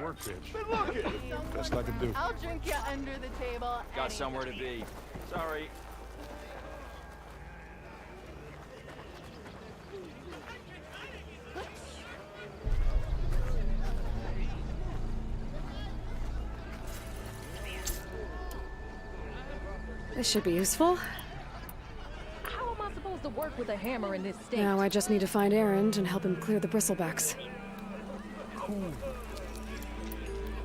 Work, bitch. Best I can do. I'll drink you under the table. Got somewhere to be. Sorry. This should be useful. How am I supposed to work with a hammer in this state? Now I just need to find Erend and help him clear the bristlebacks. Cool.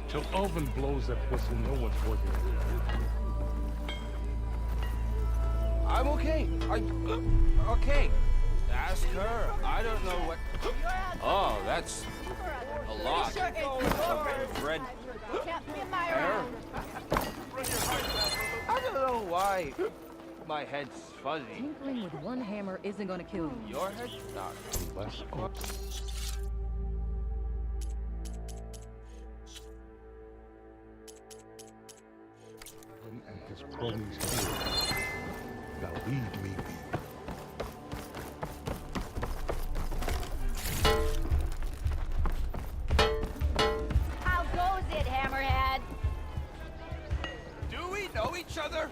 Till Alvin blows that whistle, no one's working. I'm okay. Okay. Ask her. I don't know what... Oh, that's a lot. Of red hair. I don't know why my head's fuzzy. Tinkling with one hammer isn't gonna kill you. Your head? Not. And his cronies here. Now leave me be. How goes it, Hammerhead? Do we know each other?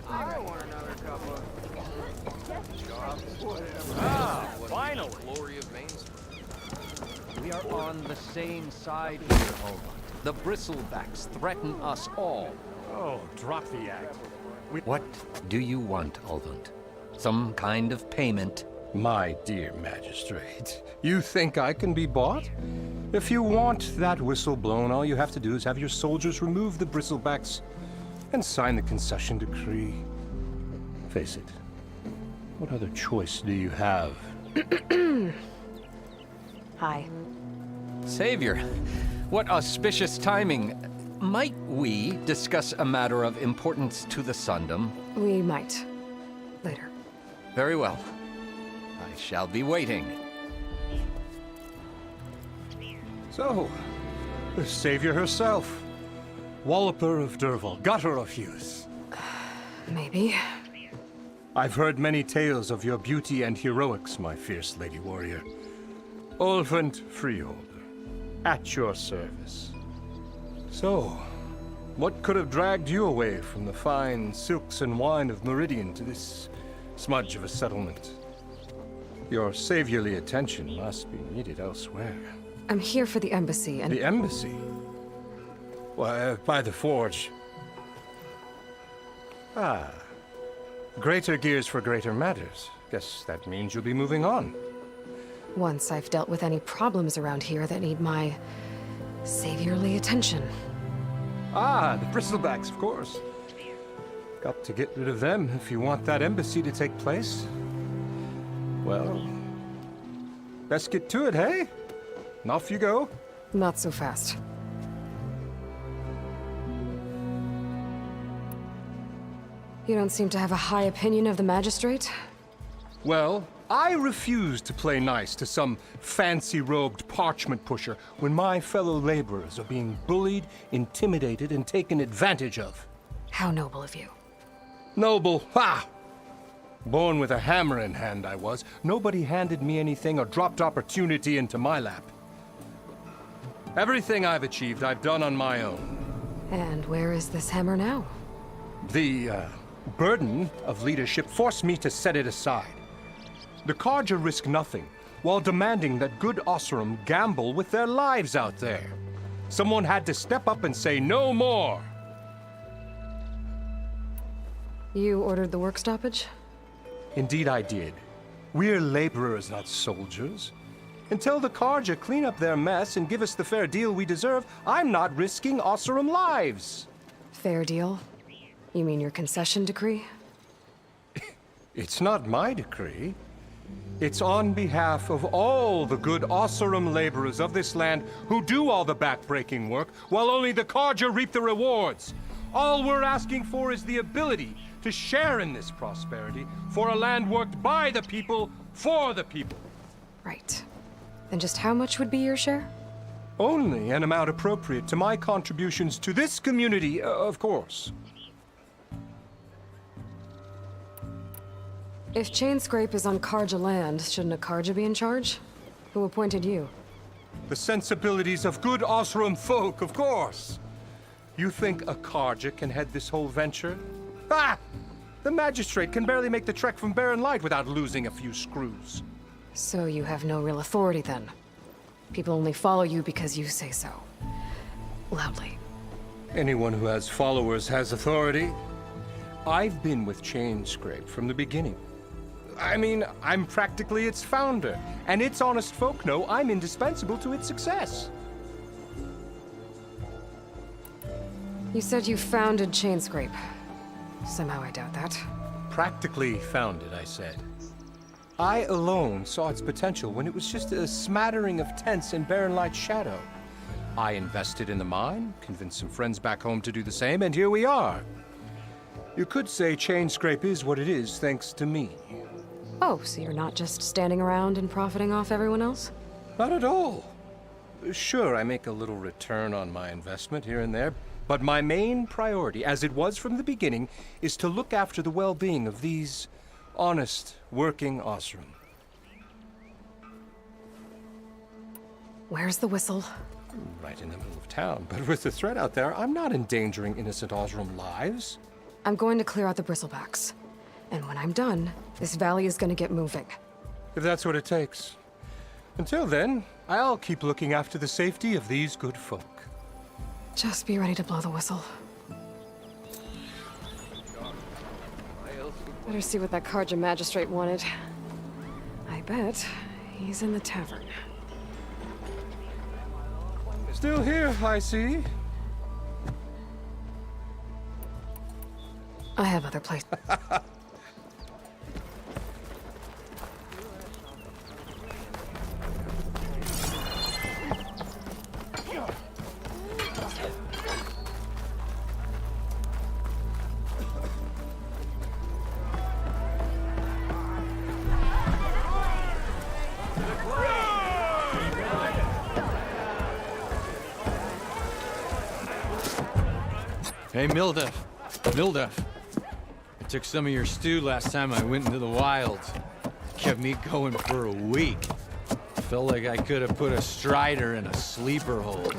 I want another couple of jobs, whatever. Ah, finally! Glory of Main Street. We are on the same side here, Homer. The bristlebacks threaten us all. Oh, drop the act. What do you want, Alvund? Some kind of payment? My dear magistrate, you think I can be bought? If you want that whistle blown, all you have to do is have your soldiers remove the bristlebacks and sign the concession decree. Face it, what other choice do you have? Hi. Savior, what auspicious timing. Might we discuss a matter of importance to the Sundom? We might. Later. Very well. I shall be waiting. So, the Savior herself. Walloper of Derval, gutter of youth. Maybe. I've heard many tales of your beauty and heroics, my fierce lady warrior. Ulvent Freeholder, at your service. So, what could have dragged you away from the fine silks and wine of Meridian to this smudge of a settlement? Your saviorly attention must be needed elsewhere. I'm here for the embassy and... The embassy? Why, by the forge. Ah. Greater gears for greater matters. Guess that means you'll be moving on. Once I've dealt with any problems around here that need my saviorly attention. Ah, the bristlebacks, of course. Got to get rid of them if you want that embassy to take place. Well, best get to it, hey? And off you go. Not so fast. You don't seem to have a high opinion of the magistrate? Well, I refuse to play nice to some fancy-robed parchment pusher when my fellow laborers are being bullied, intimidated, and taken advantage of. How noble of you. Noble? Ha! Born with a hammer in hand, I was. Nobody handed me anything or dropped opportunity into my lap. Everything I've achieved, I've done on my own. And where is this hammer now? The, burden of leadership forced me to set it aside. The Carja risk nothing, while demanding that good Osseram gamble with their lives out there. Someone had to step up and say no more. You ordered the work stoppage? Indeed I did. We're laborers, not soldiers. Until the Carja clean up their mess and give us the fair deal we deserve, I'm not risking Osseram lives. Fair deal? You mean your concession decree? It's not my decree. It's on behalf of all the good Osseram laborers of this land who do all the backbreaking work, while only the Carja reap the rewards. All we're asking for is the ability to share in this prosperity for a land worked by the people, for the people. Right. Then just how much would be your share? Only an amount appropriate to my contributions to this community, of course. If Chainscrape is on Carja land, shouldn't a Carja be in charge? Who appointed you? The sensibilities of good Osseram folk, of course. You think a Carja can head this whole venture? Ah! The magistrate can barely make the trek from Barren Light without losing a few screws. So you have no real authority then? People only follow you because you say so. Loudly. Anyone who has followers has authority. I've been with Chainscrape from the beginning. I mean, I'm practically its founder, and its honest folk know I'm indispensable to its success. You said you founded Chainscrape. Somehow I doubt that. Practically founded, I said. I alone saw its potential when it was just a smattering of tents in Barren Light's shadow. I invested in the mine, convinced some friends back home to do the same, and here we are. You could say Chainscrape is what it is thanks to me. Oh, so you're not just standing around and profiting off everyone else? Not at all. Sure, I make a little return on my investment here and there, but my main priority, as it was from the beginning, is to look after the well-being of these honest, working Osseram. Where's the whistle? Right in the middle of town, but with the threat out there, I'm not endangering innocent Osseram lives. I'm going to clear out the bristlebacks. And when I'm done, this valley is going to get moving. If that's what it takes. Until then, I'll keep looking after the safety of these good folk. Just be ready to blow the whistle. Better see what that Carja magistrate wanted. I bet he's in the tavern. Still here, I see. I have other places. Hey, Mildef. Mildef. Took some of your stew last time I went into the wilds. Kept me going for a week. Felt like I could have put a strider in a sleeper hole.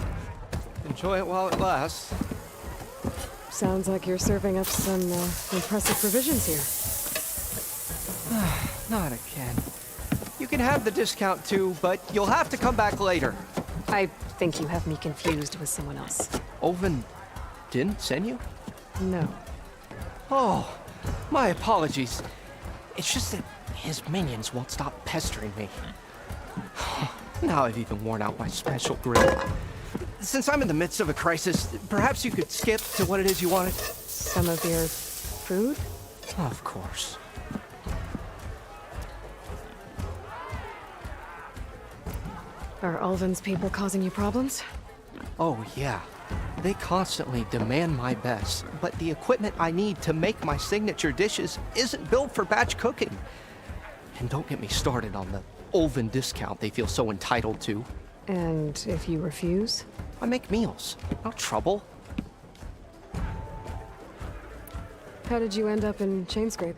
Enjoy it while it lasts. Sounds like you're serving up some impressive provisions here. Not again. You can have the discount too, but you'll have to come back later. I think you have me confused with someone else. Olvin didn't send you? No. Oh, my apologies. It's just that his minions won't stop pestering me. Now I've even worn out my special grill. Since I'm in the midst of a crisis, perhaps you could skip to what it is you wanted? Some of your food? Of course. Are Ulvin's people causing you problems? Oh, yeah. They constantly demand my best, but the equipment I need to make my signature dishes isn't built for batch cooking. And don't get me started on the Ulvin discount they feel so entitled to. And if you refuse? I make meals, no trouble. How did you end up in Chainscrape?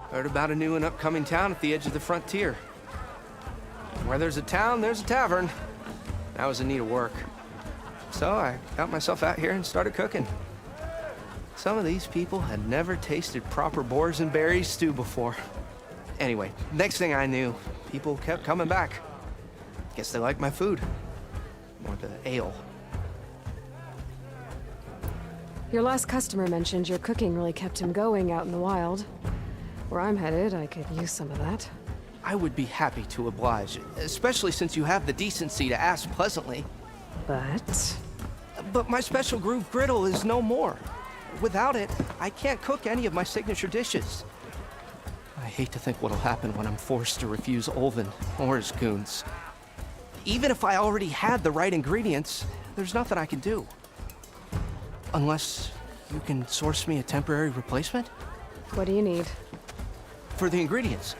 Heard about a new and upcoming town at the edge of the frontier. Where there's a town, there's a tavern. I was in need of work. So I got myself out here and started cooking. Some of these people had never tasted proper boars and berries stew before. Anyway, next thing I knew, people kept coming back. Guess they liked my food. Or the ale. Your last customer mentioned your cooking really kept him going out in the wild. Where I'm headed, I could use some of that. I would be happy to oblige, especially since you have the decency to ask pleasantly. But my special groove griddle is no more. Without it, I can't cook any of my signature dishes. I hate to think what'll happen when I'm forced to refuse Olvin or his goons. Even if I already had the right ingredients, there's nothing I can do. Unless you can source me a temporary replacement? What do you need? For the ingredients,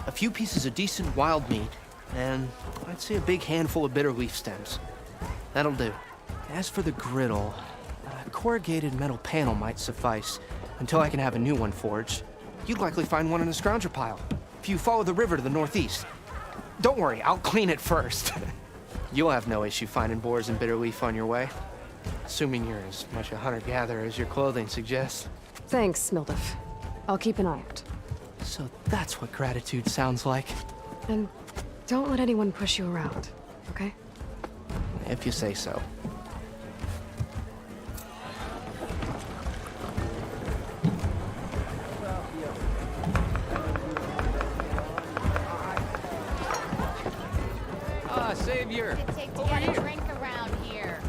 a few pieces of decent wild meat, and I'd say a big handful of bitter leaf stems. That'll do. As for the griddle, a corrugated metal panel might suffice until I can have a new one forged. You'd likely find one in a scrounger pile, if you follow the river to the northeast. Don't worry, I'll clean it first. You'll have no issue finding boars and bitter leaf on your way. Assuming you're as much a hunter-gatherer as your clothing suggests. Thanks, Mildif. I'll keep an eye out. So that's what gratitude sounds like. And don't let anyone push you around, okay? If you say so. Savior! It takes to get a drink around here.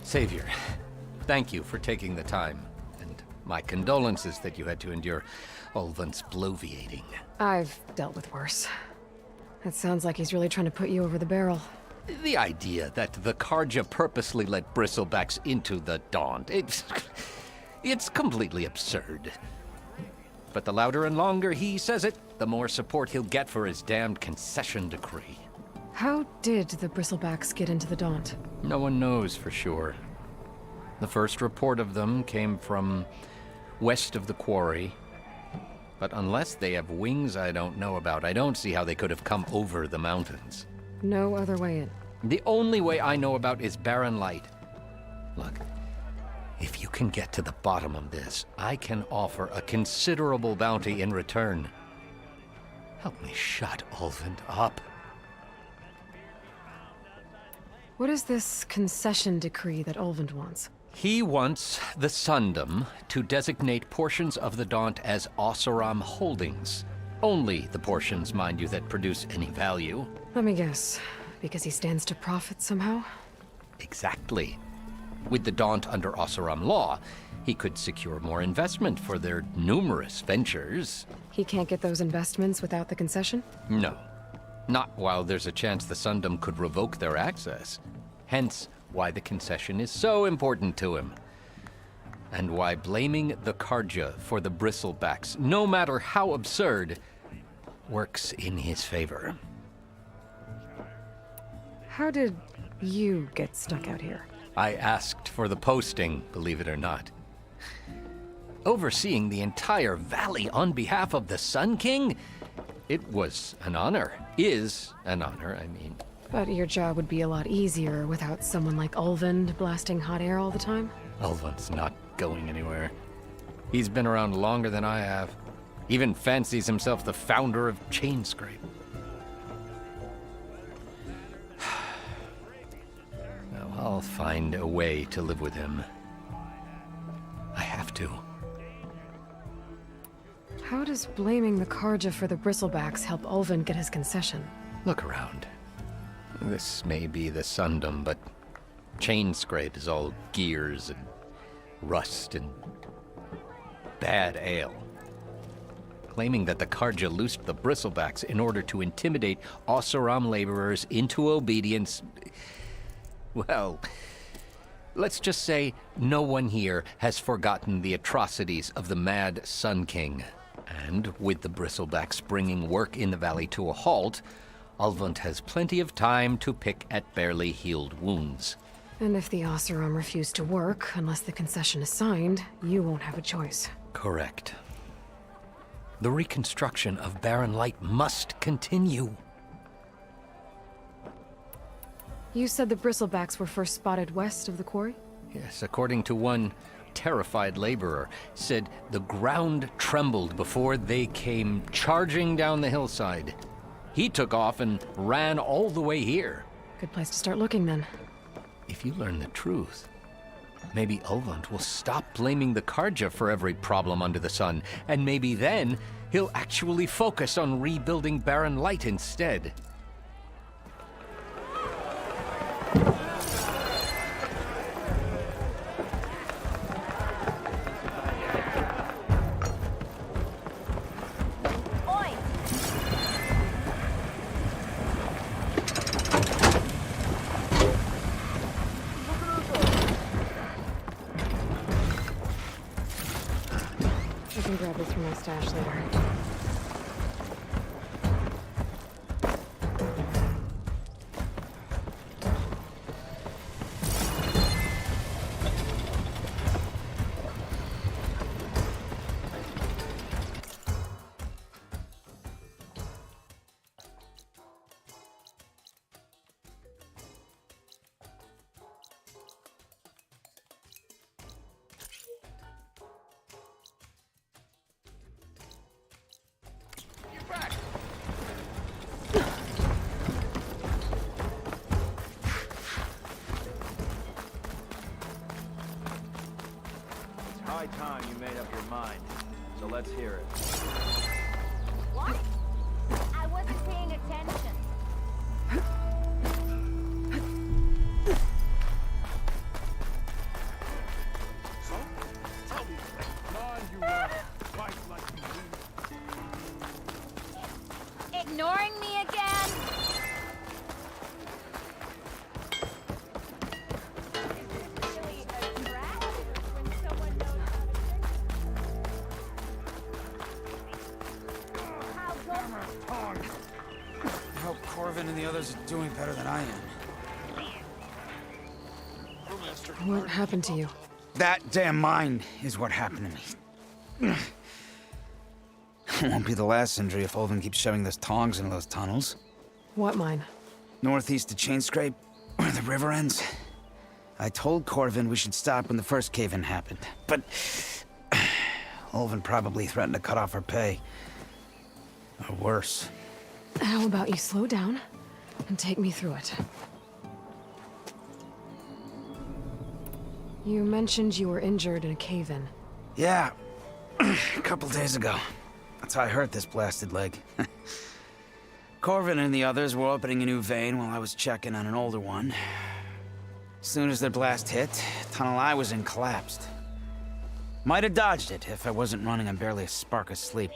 Savior, thank you for taking the time. And my condolences that you had to endure Ulvin's bloviating. I've dealt with worse. It sounds like he's really trying to put you over the barrel. The idea that the Karja purposely let bristlebacks into the Daunt, it's completely absurd. But the louder and longer he says it, the more support he'll get for his damned concession decree. How did the Bristlebacks get into the Daunt? No one knows for sure. The first report of them came from west of the quarry. But unless they have wings I don't know about, I don't see how they could have come over the mountains. No other way in. The only way I know about is barren light. Look, if you can get to the bottom of this, I can offer a considerable bounty in return. Help me shut Ulvin up. What is this concession decree that Ulvin wants? He wants the Sundom to designate portions of the Daunt as Oseram holdings. Only the portions, mind you, that produce any value. Let me guess. Because he stands to profit somehow? Exactly. With the Daunt under Oseram law, he could secure more investment for their numerous ventures. He can't get those investments without the concession? No. Not while there's a chance the Sundom could revoke their access. Hence, why the concession is so important to him. And why blaming the Karja for the bristlebacks, no matter how absurd, works in his favor. How did you get stuck out here? I asked for the posting, believe it or not. overseeing the entire valley on behalf of the Sun King? It was an honor. Is an honor, I mean. But your job would be a lot easier without someone like Ulvund blasting hot air all the time? Ulvund's not going anywhere. He's been around longer than I have. Even fancies himself the founder of Chainscrape. Now, I'll find a way to live with him. I have to. How does blaming the Karja for the bristlebacks help Ulvund get his concession? Look around. This may be the Sundom, but Chainscrape is all gears and rust and bad ale. Claiming that the Karja loosed the bristlebacks in order to intimidate Oseram laborers into obedience. Well, let's just say no one here has forgotten the atrocities of the Mad Sun King. And with the bristlebacks bringing work in the valley to a halt, Ulvund has plenty of time to pick at barely healed wounds. And if the Oseram refuse to work, unless the concession is signed, you won't have a choice. Correct. The reconstruction of Barren Light must continue. You said the bristlebacks were first spotted west of the quarry? Yes, according to one terrified laborer, said the ground trembled before they came charging down the hillside. He took off and ran all the way here. Good place to start looking, then. If you learn the truth, maybe Ulvund will stop blaming the Karja for every problem under the sun, and maybe then he'll actually focus on rebuilding Barren Light instead. I can grab this from my stash later. High time you made up your mind. So let's hear it. What? I wasn't paying attention. So, tell me, why you fight like you do? Ignoring me again? I hope Corvin and the others are doing better than I am. What happened to you? That damn mine is what happened to me. It won't be the last injury if Ulvund keeps shoving those tongs into those tunnels. What mine? Northeast of Chainscrape, where the river ends. I told Corvin we should stop when the first cave-in happened, but Ulvund probably threatened to cut off our pay. Or worse. How about you slow down and take me through it? You mentioned you were injured in a cave-in. Yeah, a couple days ago. That's how I hurt this blasted leg. Corvin and the others were opening a new vein while I was checking on an older one. As soon as their blast hit, the tunnel I was in collapsed. Might have dodged it if I wasn't running on barely a spark of sleep.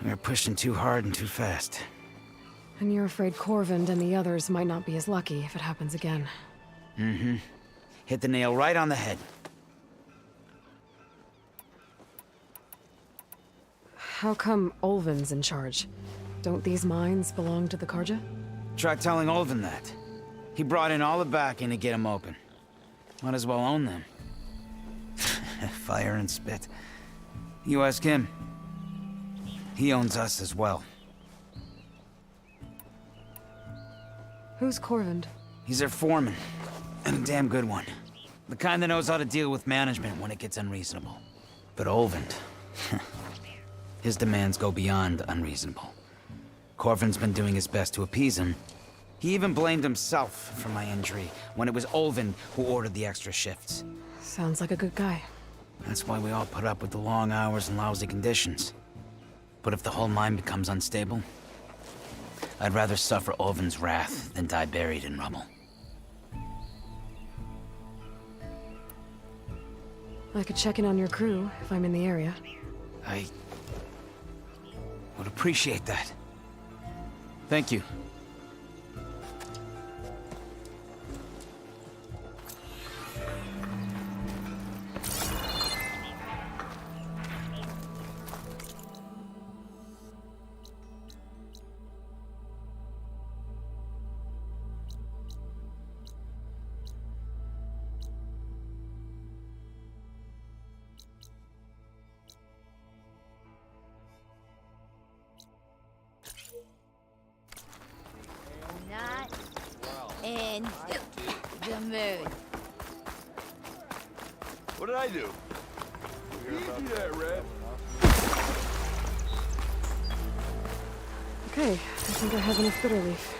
We were pushing too hard and too fast. And you're afraid Corvin and the others might not be as lucky if it happens again. Mm-hmm. Hit the nail right on the head. How come Ulvund's in charge? Don't these mines belong to the Karja? Try telling Ulvund that. He brought in all the backing to get them open. Might as well own them. Fire and spit. You ask him. He owns us as well. Who's Corvind? He's their foreman, and a damn good one. The kind that knows how to deal with management when it gets unreasonable. But Olvind, his demands go beyond unreasonable. Corvin's been doing his best to appease him. He even blamed himself for my injury when it was Olvind who ordered the extra shifts. Sounds like a good guy. That's why we all put up with the long hours and lousy conditions. But if the whole mine becomes unstable, I'd rather suffer Olvind's wrath than die buried in rubble. I could check in on your crew if I'm in the area. I would appreciate that. Thank you. Not in the mood. What did I do? Easy there, Red. Okay, I think I have enough bitter leaf.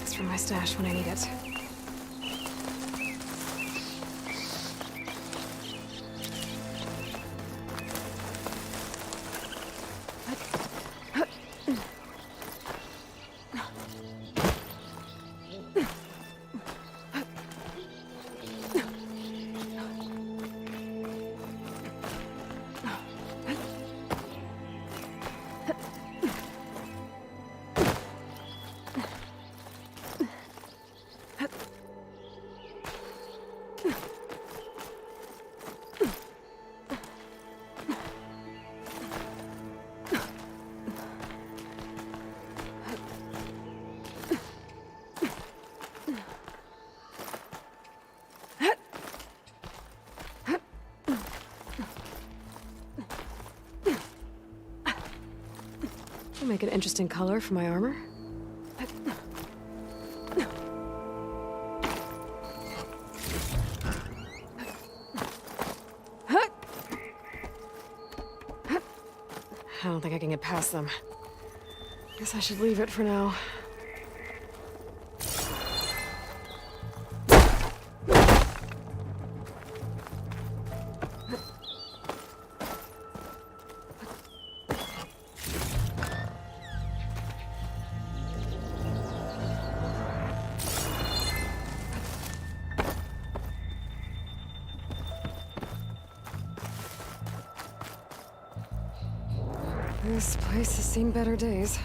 Just for my stash when I need it. Make an interesting color for my armor. I don't think I can get past them. Guess I should leave it for now. This place has seen better days.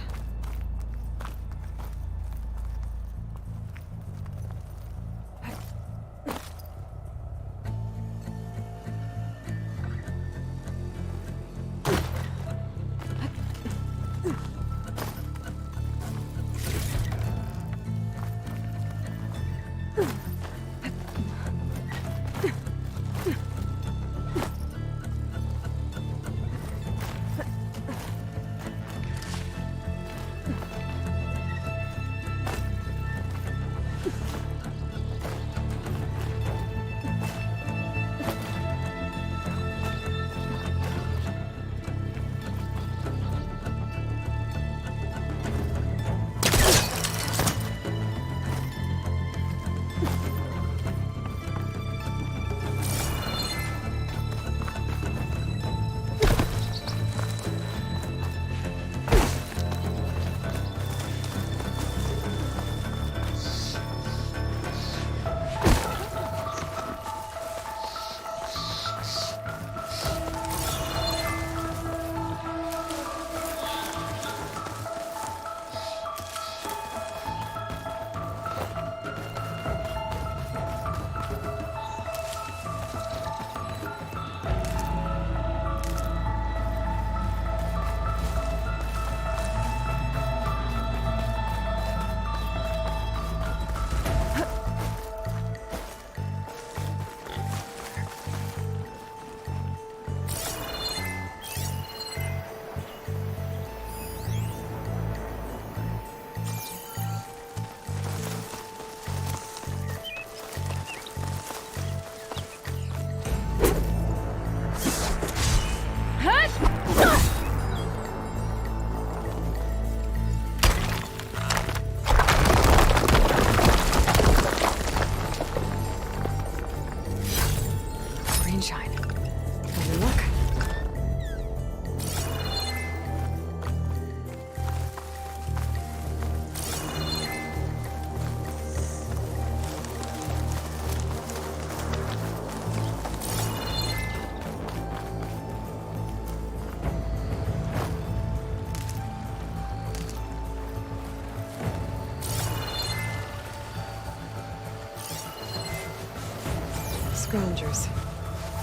Scroungers.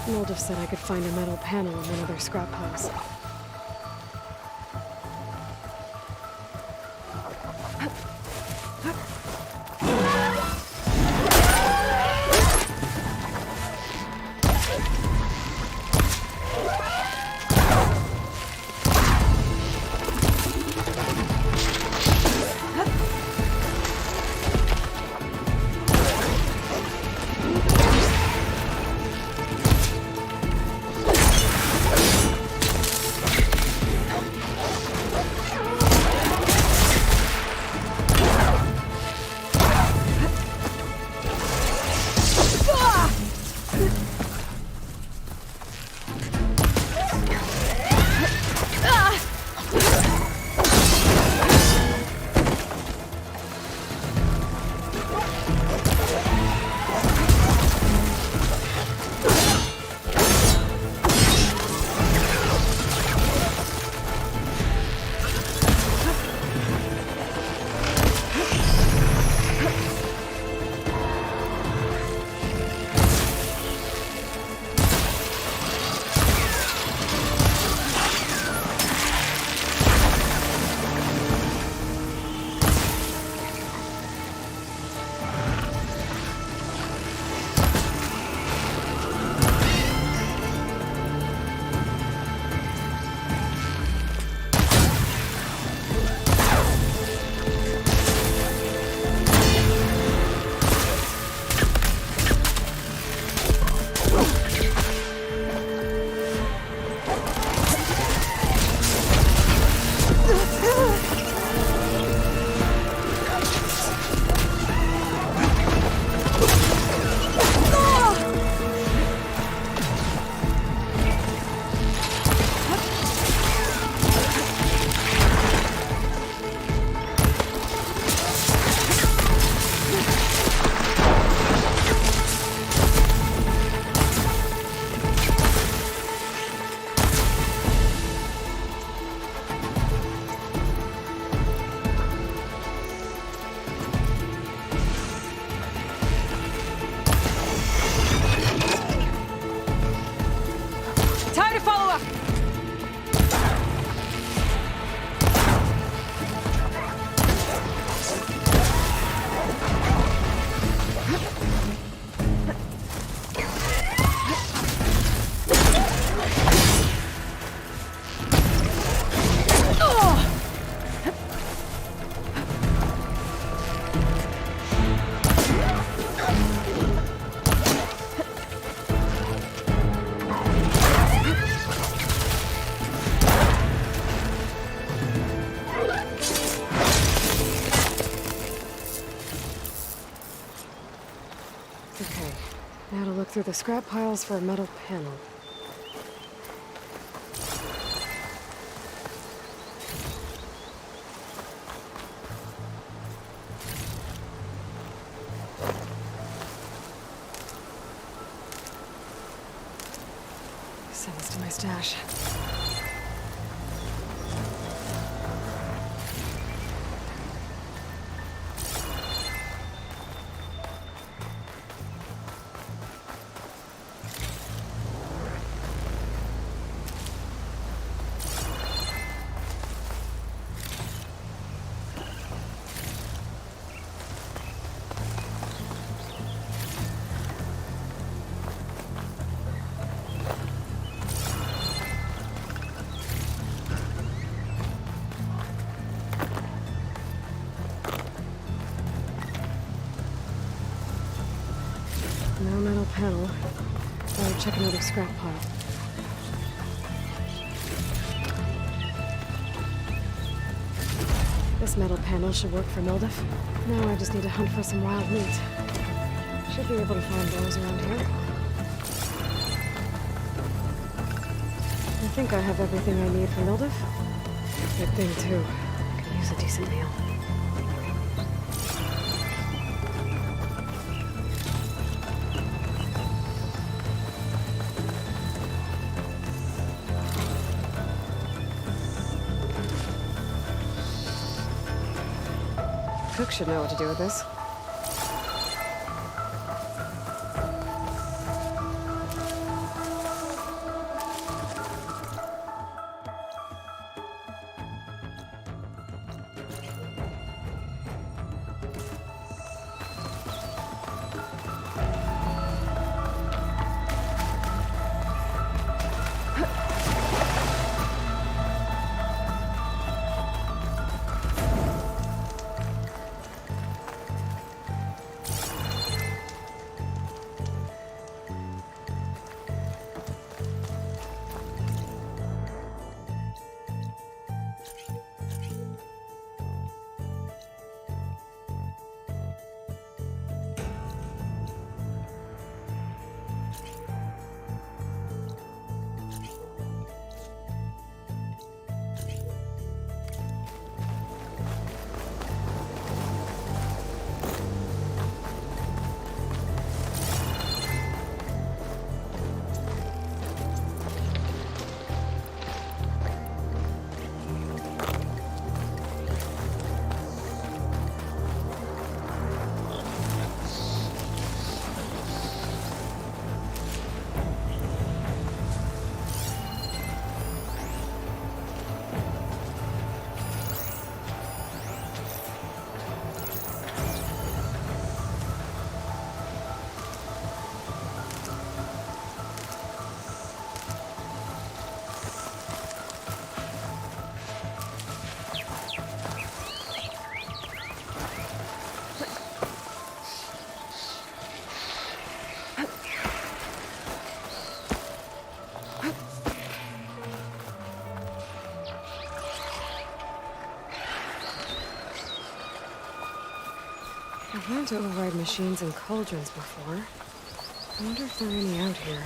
Moldov said I could find a metal panel in one of their scrap piles. Okay, now to look through the scrap piles for a metal panel. Send this to my stash. No metal panel. Better check another scrap pile. This metal panel should work for Mildif. Now I just need to hunt for some wild meat. Should be able to find those around here. I think I have everything I need for Mildif. Good thing, too. Could use a decent meal. Cook should know what to do with this. I've learned to override machines and cauldrons before. I wonder if there are any out here.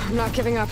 I'm not giving up.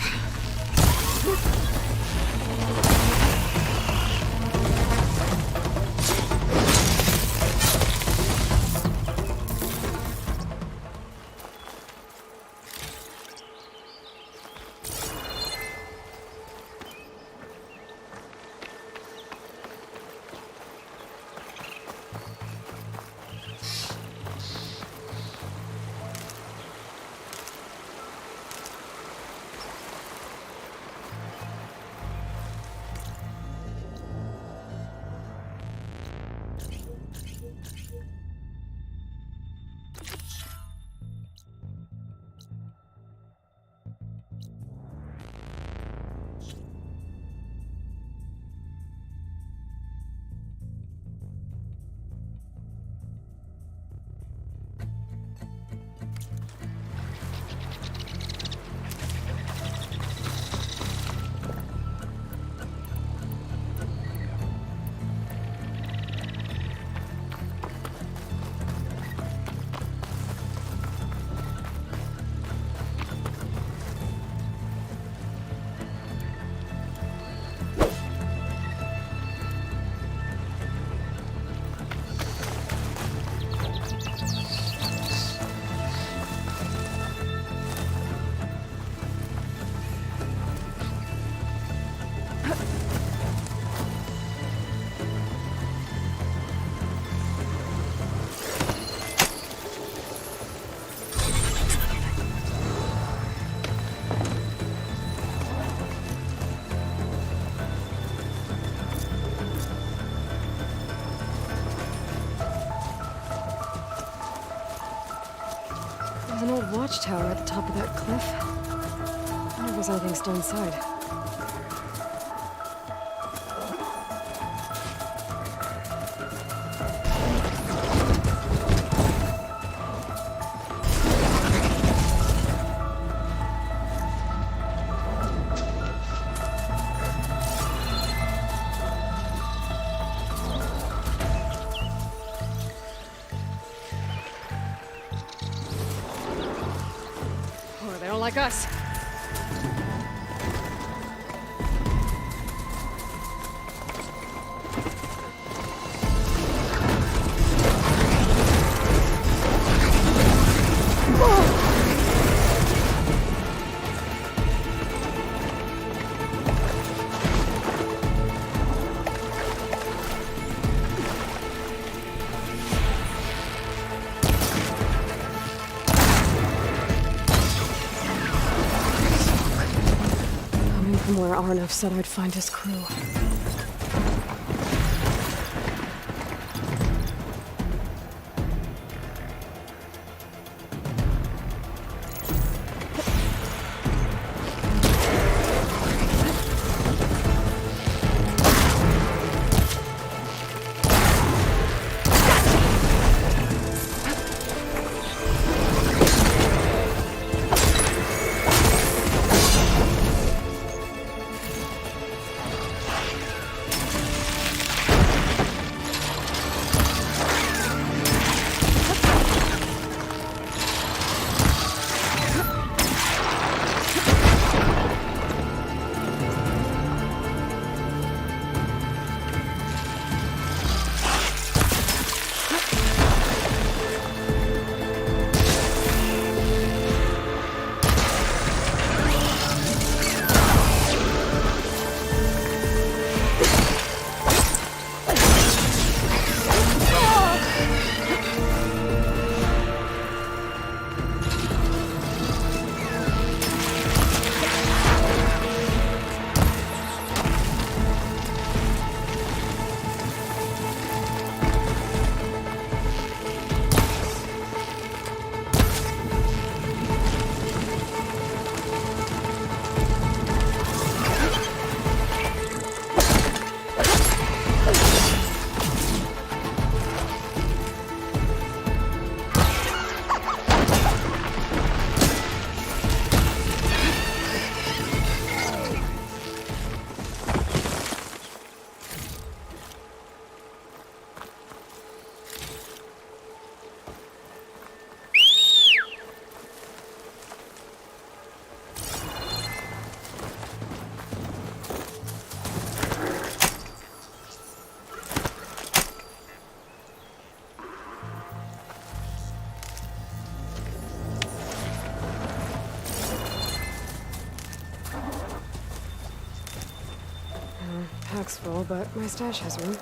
There's an old watchtower at the top of that cliff. I wonder if there's anything still inside. Oh, they don't like us. From where Arnav said I'd find his crew. looks full, but my stash has room.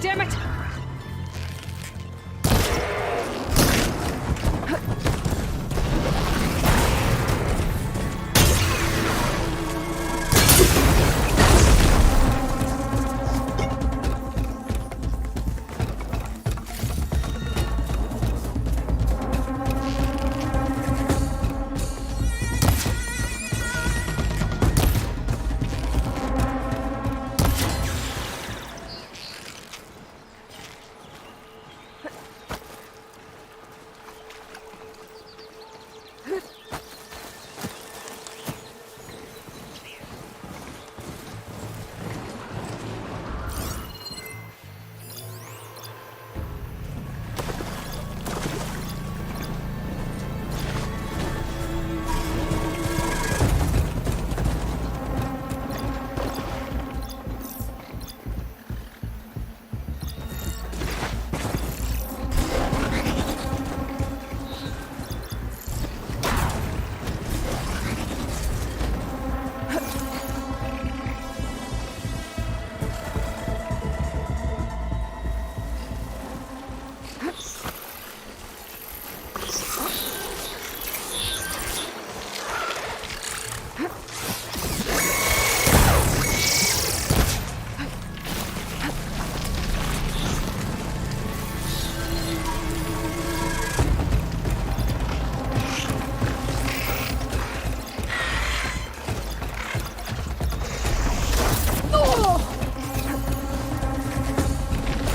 Damn it!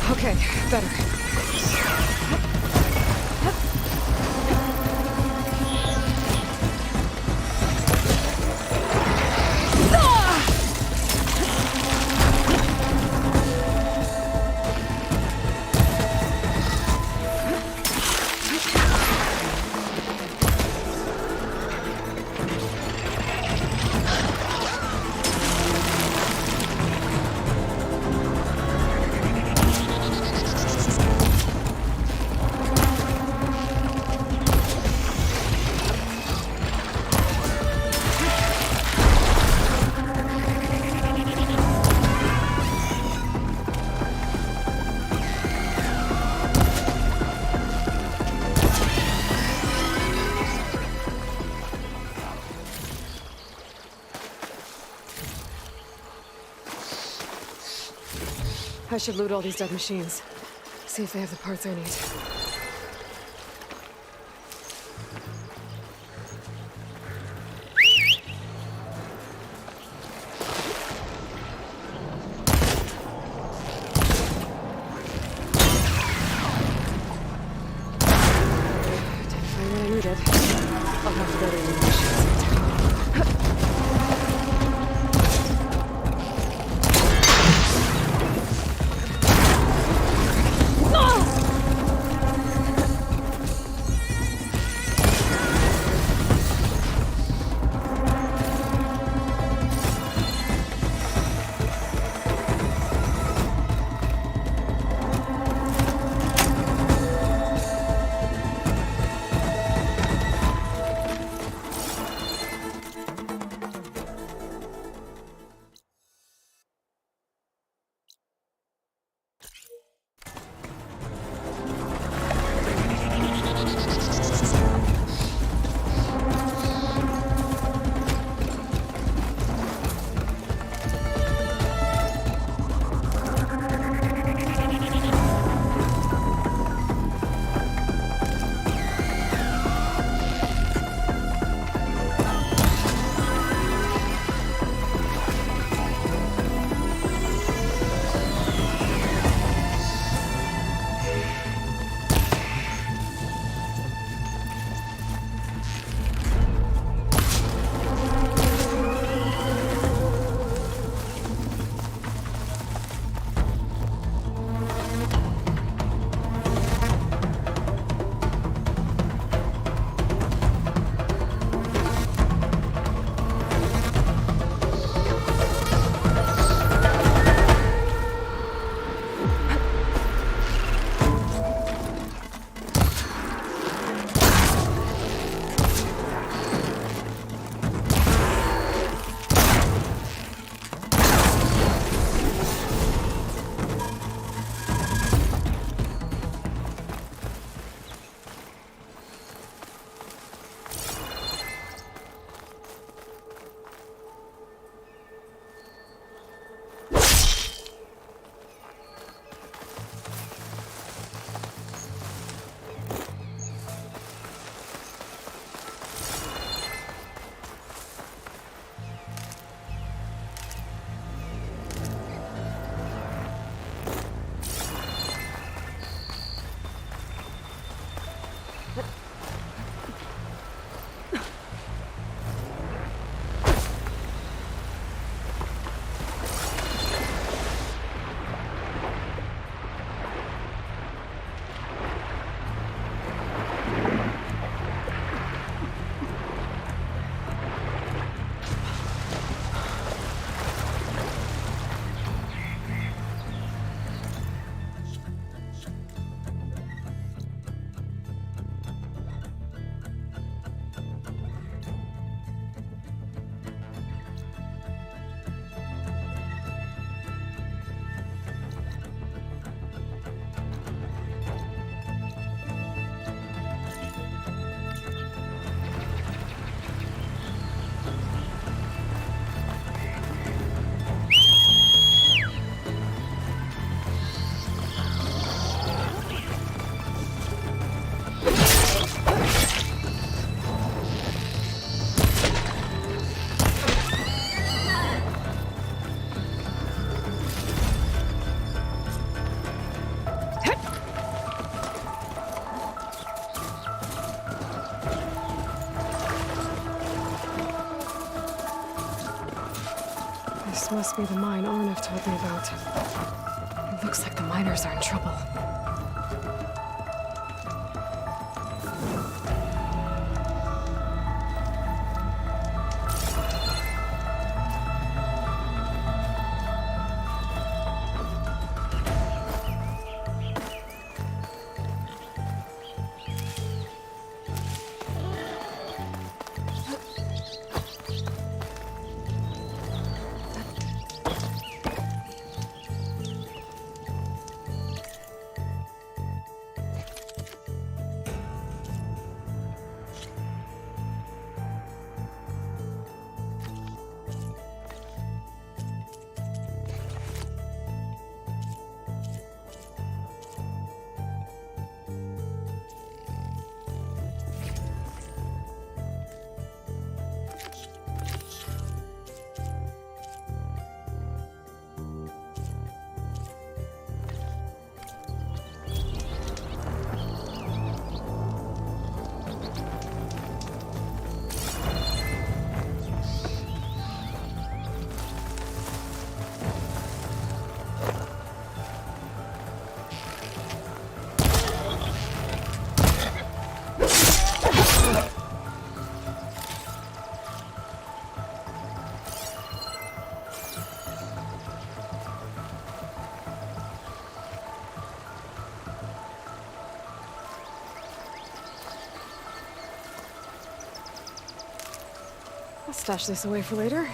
Okay, better. I should loot all these dead machines. See if they have the parts I need. Didn't find what I needed. I'll have to go to the machines. must be the mine Arnav told me about. It looks like the miners are in trouble. I'll stash this away for later.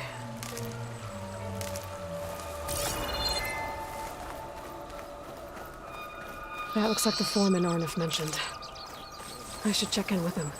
That looks like the foreman Arnav mentioned. I should check in with him.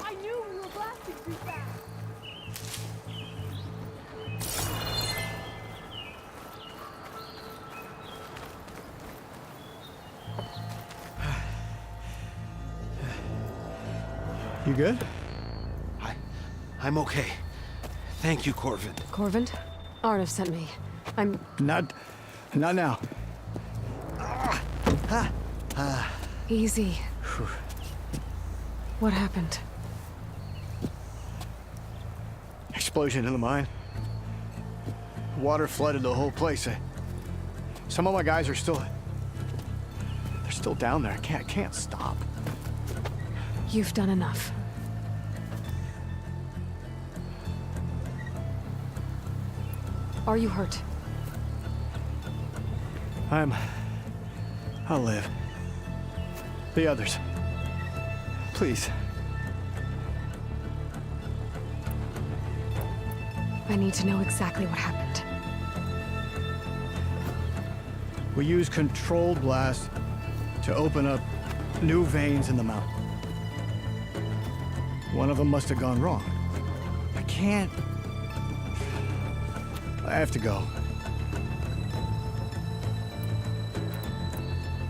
I knew we were blasting too fast. You good? I'm okay. Thank you, Corvin. Corvin? Arnav sent me. I'm... Not now. Easy. What happened? Explosion in the mine. Water flooded the whole place. Some of my guys are still... They're still down there. I can't stop. You've done enough. Are you hurt? I'll live. The others. Please. I need to know exactly what happened. We used controlled blast to open up new veins in the mountain. One of them must have gone wrong. I can't... I have to go.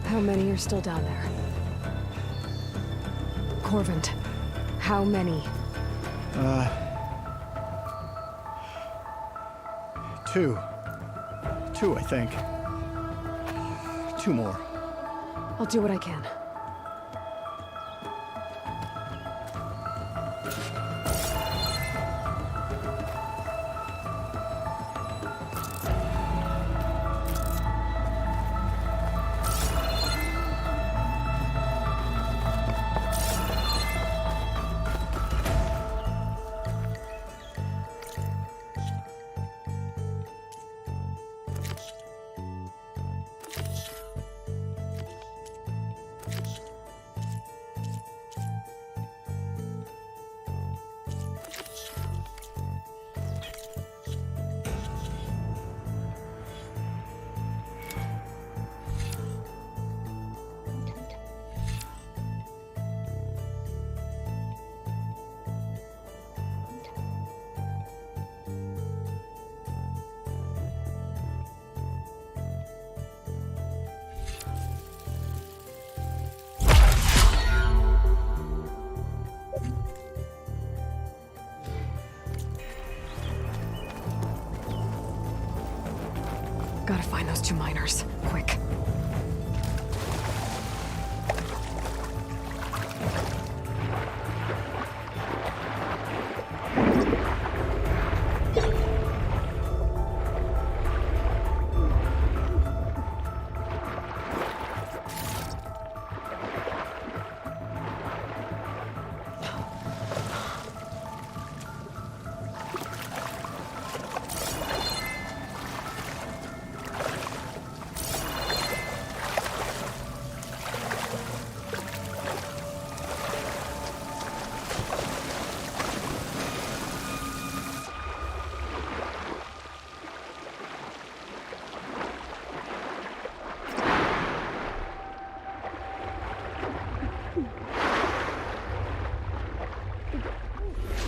How many are still down there? Corvin, how many? Two. Two, I think. Two more. I'll do what I can. Gotta find those 2 miners. Quick.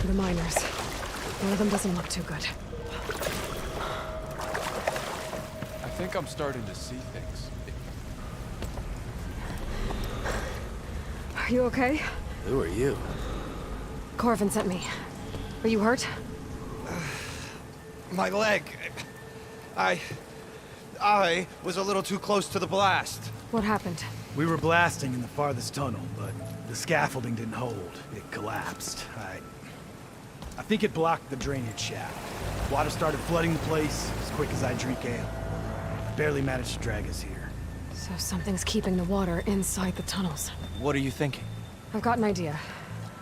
The miners. One of them doesn't look too good. I think I'm starting to see things. Are you okay? Who are you? Corvin sent me. Are you hurt? My leg. I was a little too close to the blast. What happened? We were blasting in the farthest tunnel, but the scaffolding didn't hold. It collapsed. I think it blocked the drainage shaft. Water started flooding the place as quick as I drink ale. Barely managed to drag us here. So something's keeping the water inside the tunnels. What are you thinking? I've got an idea.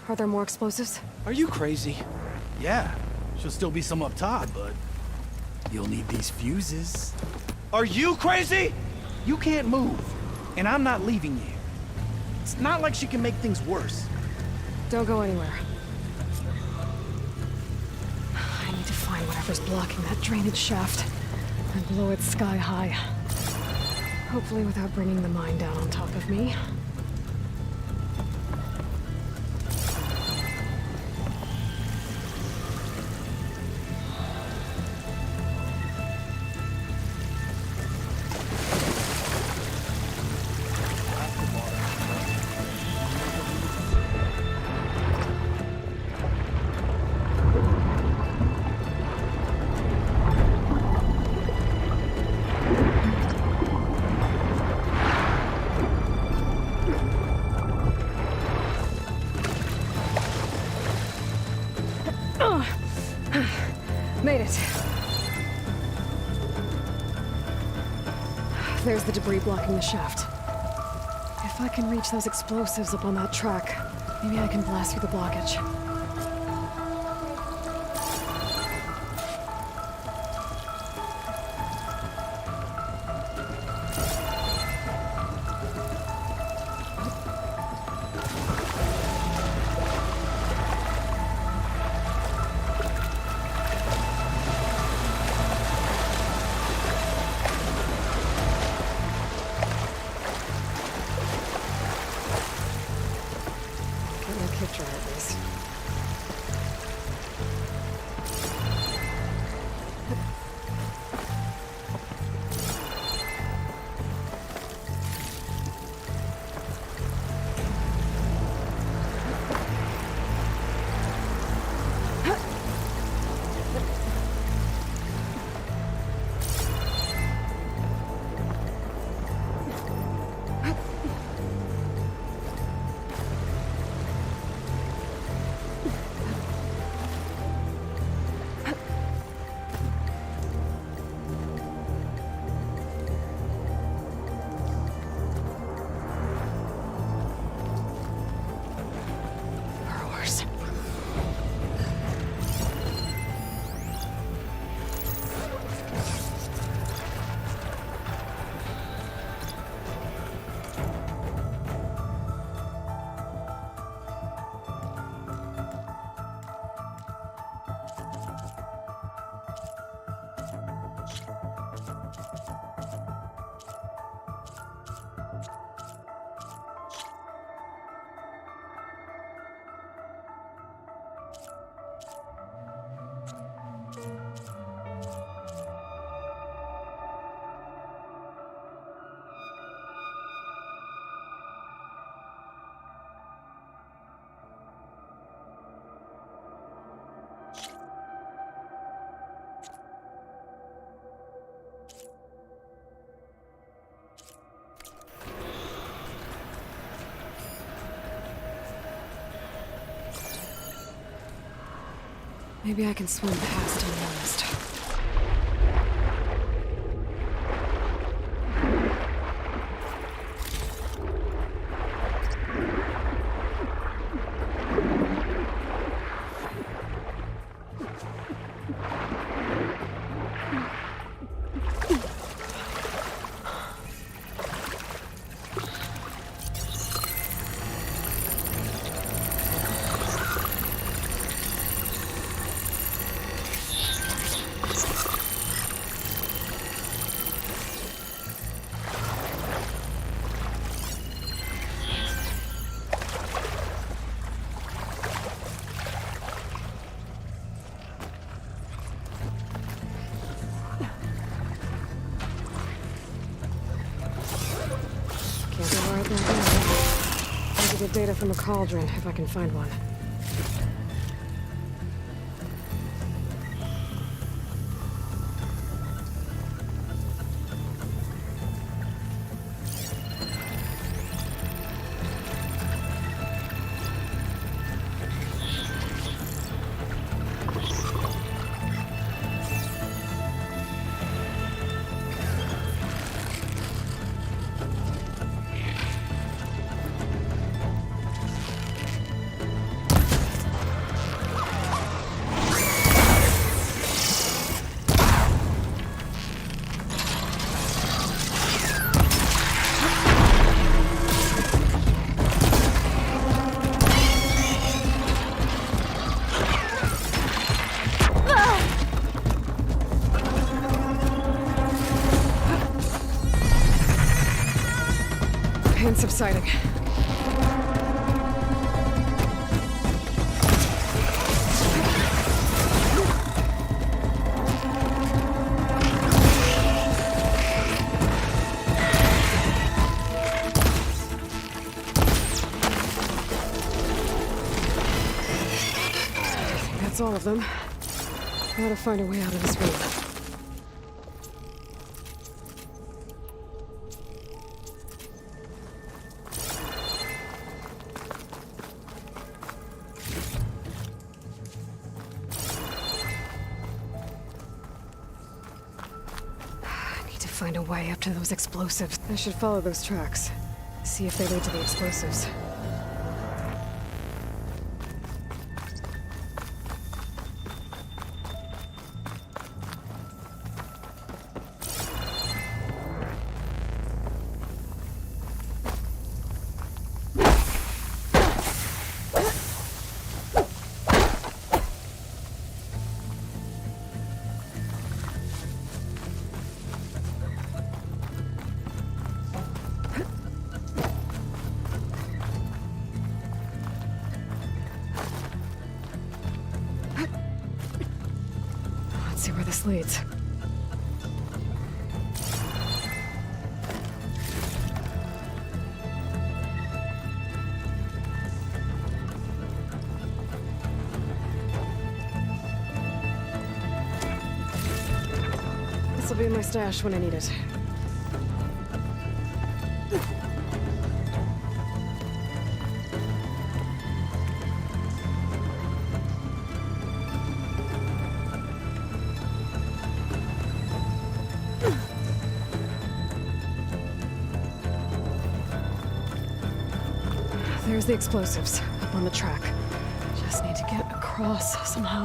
Are there more explosives? Are you crazy? Yeah, should still be some up top, but you'll need these fuses. Are you crazy? You can't move, and I'm not leaving you. It's not like she can make things worse. Don't go anywhere. I need to find whatever's blocking that drainage shaft and blow it sky high. Hopefully without bringing the mine down on top of me. Made it. There's the debris blocking the shaft. If I can reach those explosives up on that track, maybe I can blast through the blockage. Get my picture at least. Maybe I can swim past unnoticed. Get data from a cauldron, if I can find one. Subsiding. That's all of them. Gotta find a way out of this room. Find a way up to those explosives. I should follow those tracks. See if they lead to the explosives. See where this leads. This will be in my stash when I need it. There's the explosives, up on the track. Just need to get across somehow.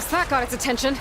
Guess that got its attention.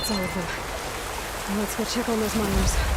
It's over. Now let's go check on those miners.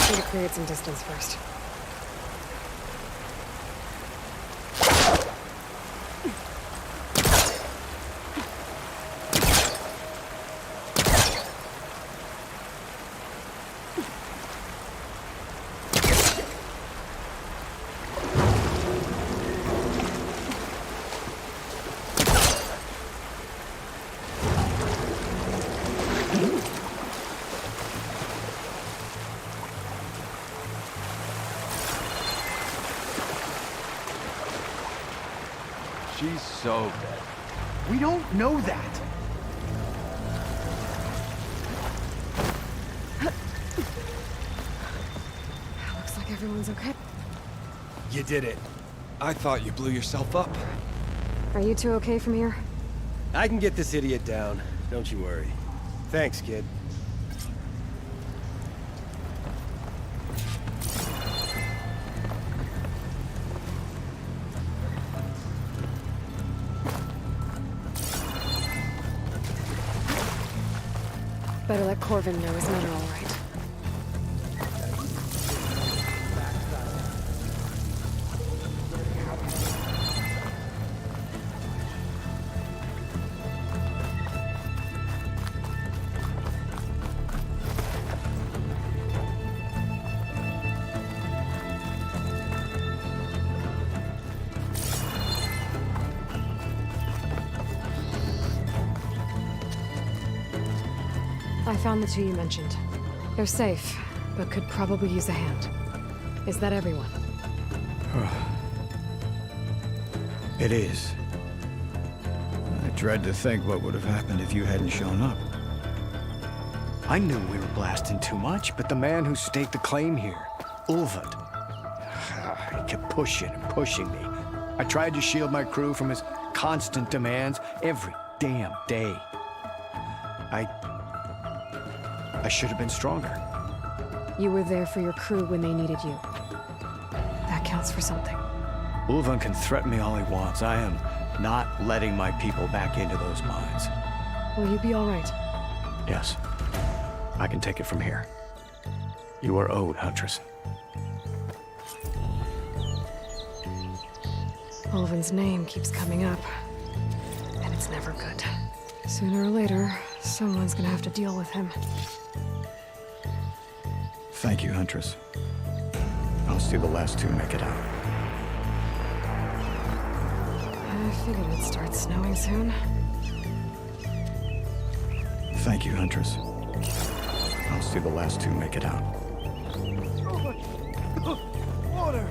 Need to create some distance first. She's so dead. We don't know that. Looks like everyone's okay. You did it. I thought you blew yourself up. Are you two okay from here? I can get this idiot down. Don't you worry. Thanks, kid. Better let Corvin know his men are all right. I found the two you mentioned. They're safe, but could probably use a hand. Is that everyone? It is. I dread to think what would have happened if you hadn't shown up. I knew we were blasting too much, but the man who staked the claim here, Ulvund, he kept pushing and pushing me. I tried to shield my crew from his constant demands every damn day. I should have been stronger. You were there for your crew when they needed you. That counts for something. Ulvund can threaten me all he wants. I am not letting my people back into those mines. Will you be all right? Yes. I can take it from here. You are owed, Huntress. Ulvund's name keeps coming up, and it's never good. Sooner or later, someone's gonna have to deal with him. Thank you, Huntress. I'll see the last two make it out. I figured it'd start snowing soon. Thank you, Huntress. I'll see the last two make it out. Water!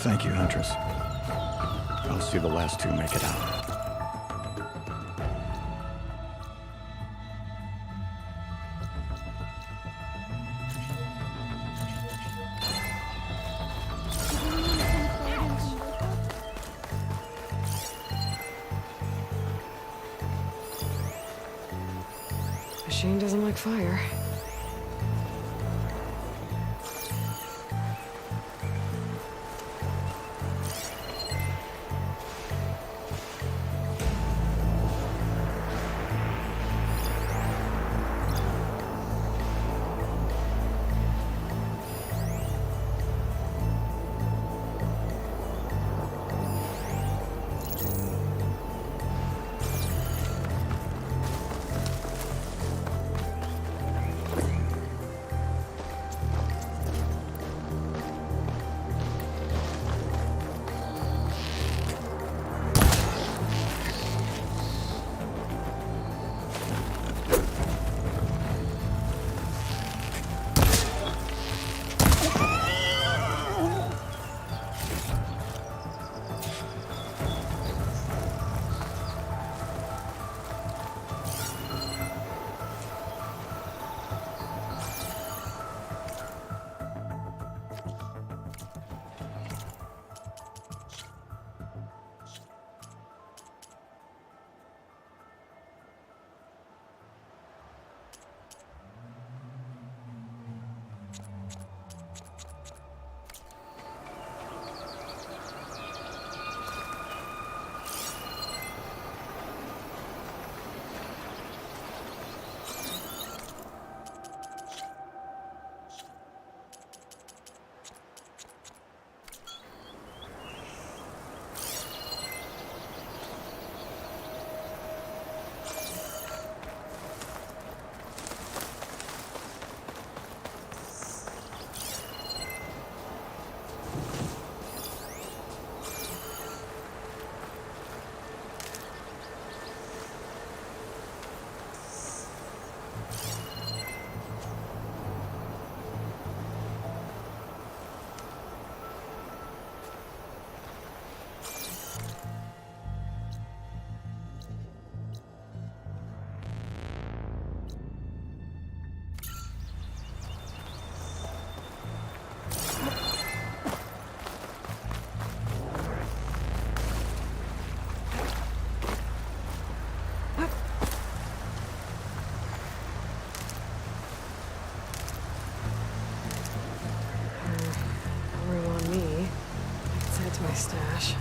Thank you, Huntress. I'll see the last two make it out. Machine doesn't like fire. My stash.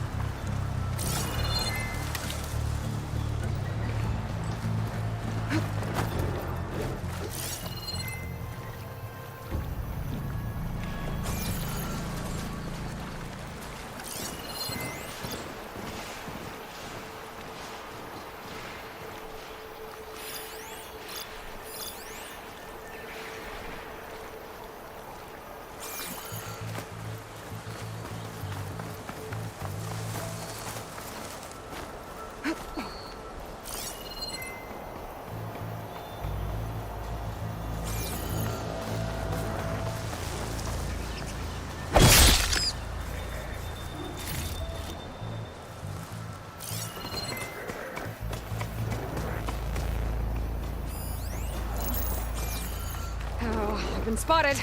I've been spotted.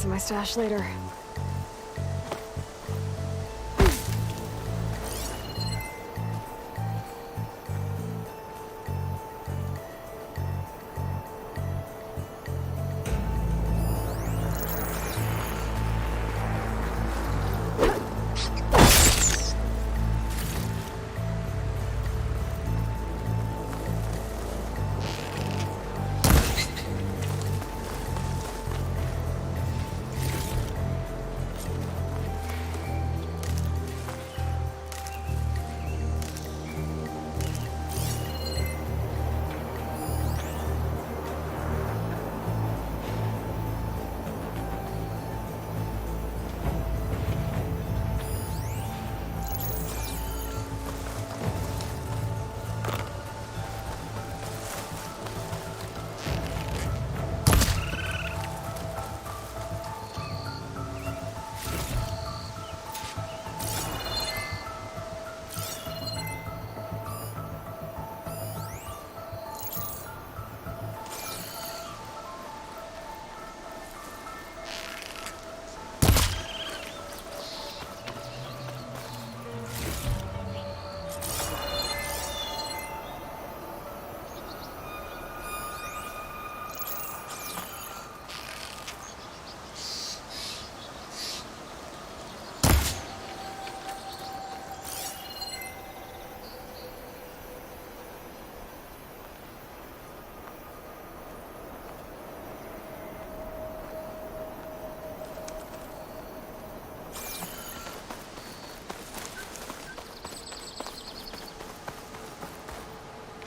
this in my stash later.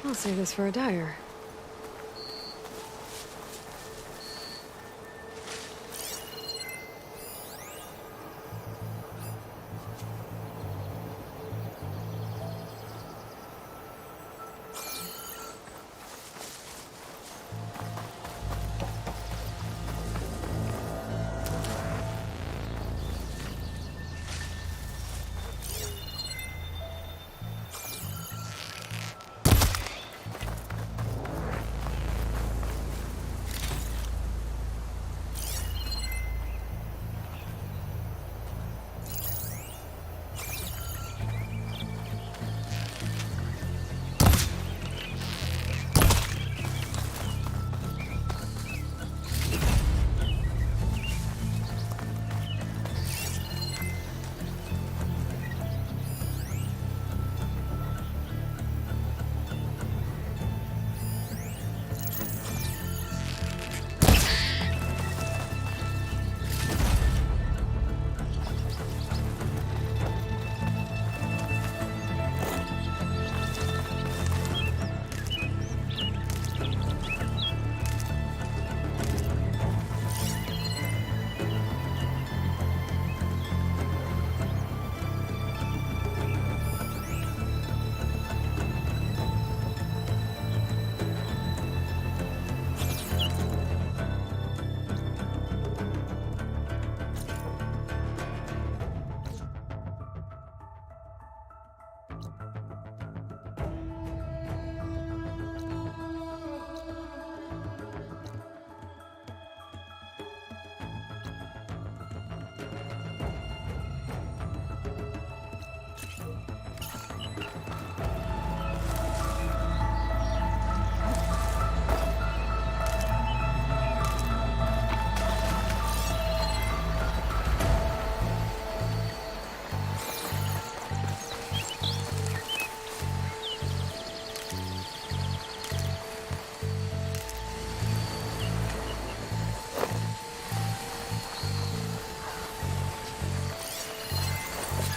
I'll save this for a dyer.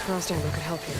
Frost ammo could help you.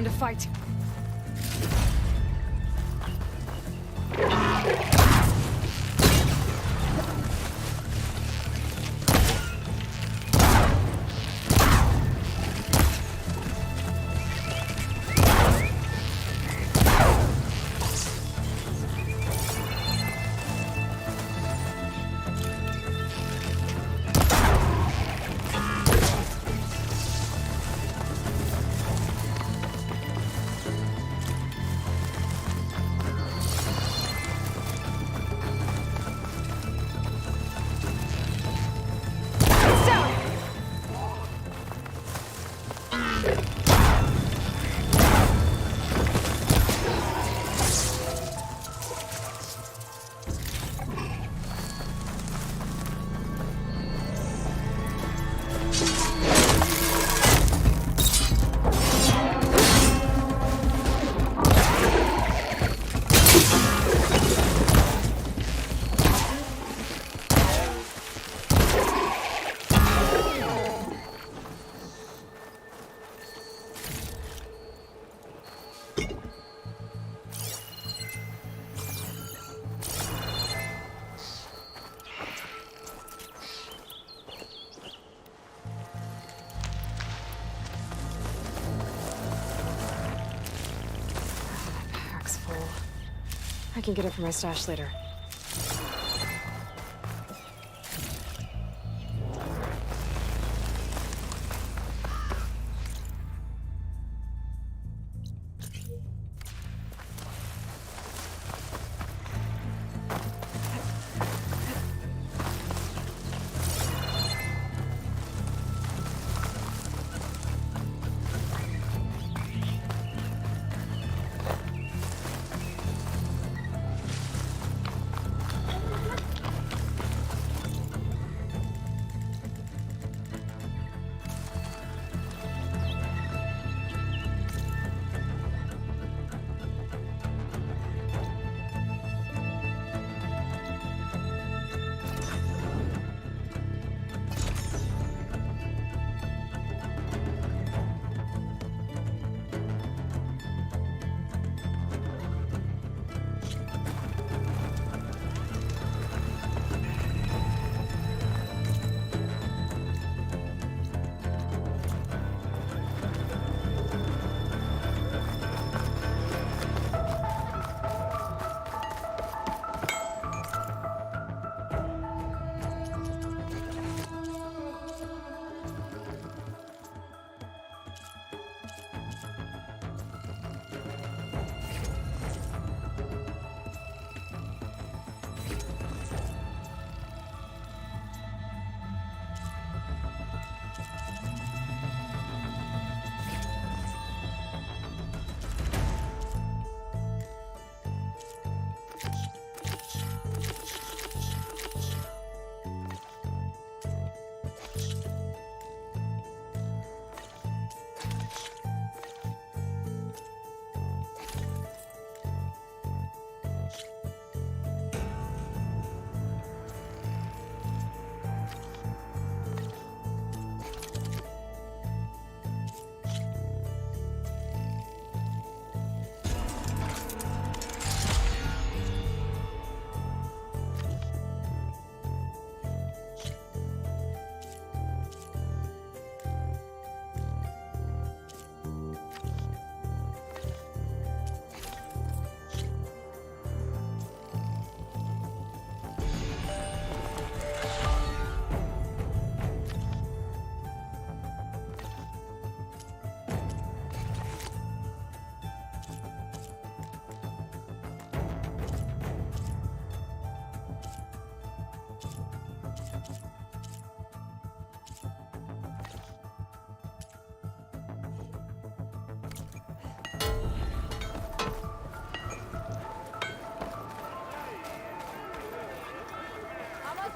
time to fight. I can get it from my stash later.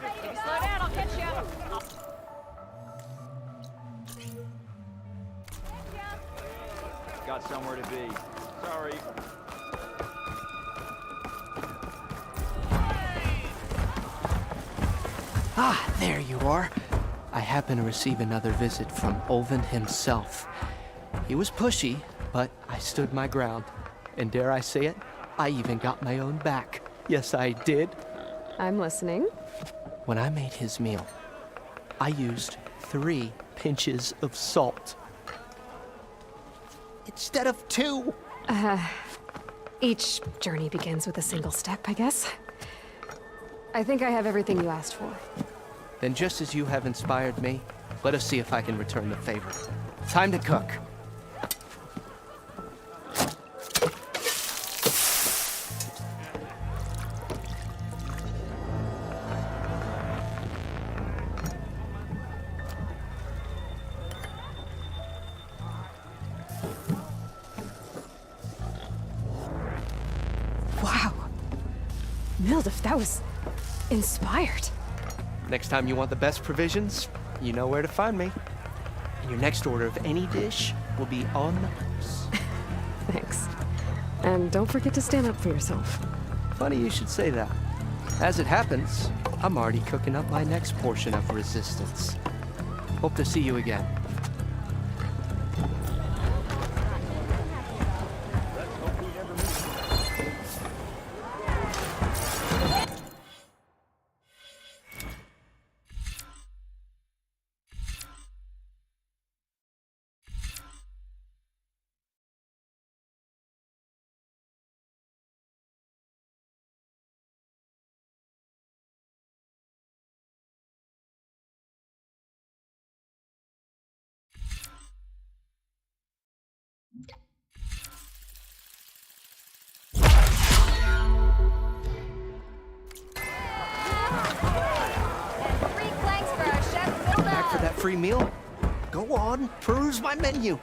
If you slow down, I'll catch you. Got somewhere to be. Sorry. Ah, there you are. I happen to receive another visit from Olvin himself. He was pushy, But I stood my ground. And dare I say it, I even got my own back. Yes, I did. I'm listening. When I made his meal, I used 3 pinches of salt. Instead of 2. Each journey begins with a single step, I guess. I think I have everything you asked for. Then just as you have inspired me, let us see if I can return the favor. Time to cook. Wow. Mildef, that was inspired. Next time you want the best provisions, you know where to find me. And your next order of any dish will be on the house. Thanks. And don't forget to stand up for yourself. Funny you should say that. As it happens, I'm already cooking up my next portion of resistance. Hope to see you again. Back for that free meal? Go on, peruse my menu.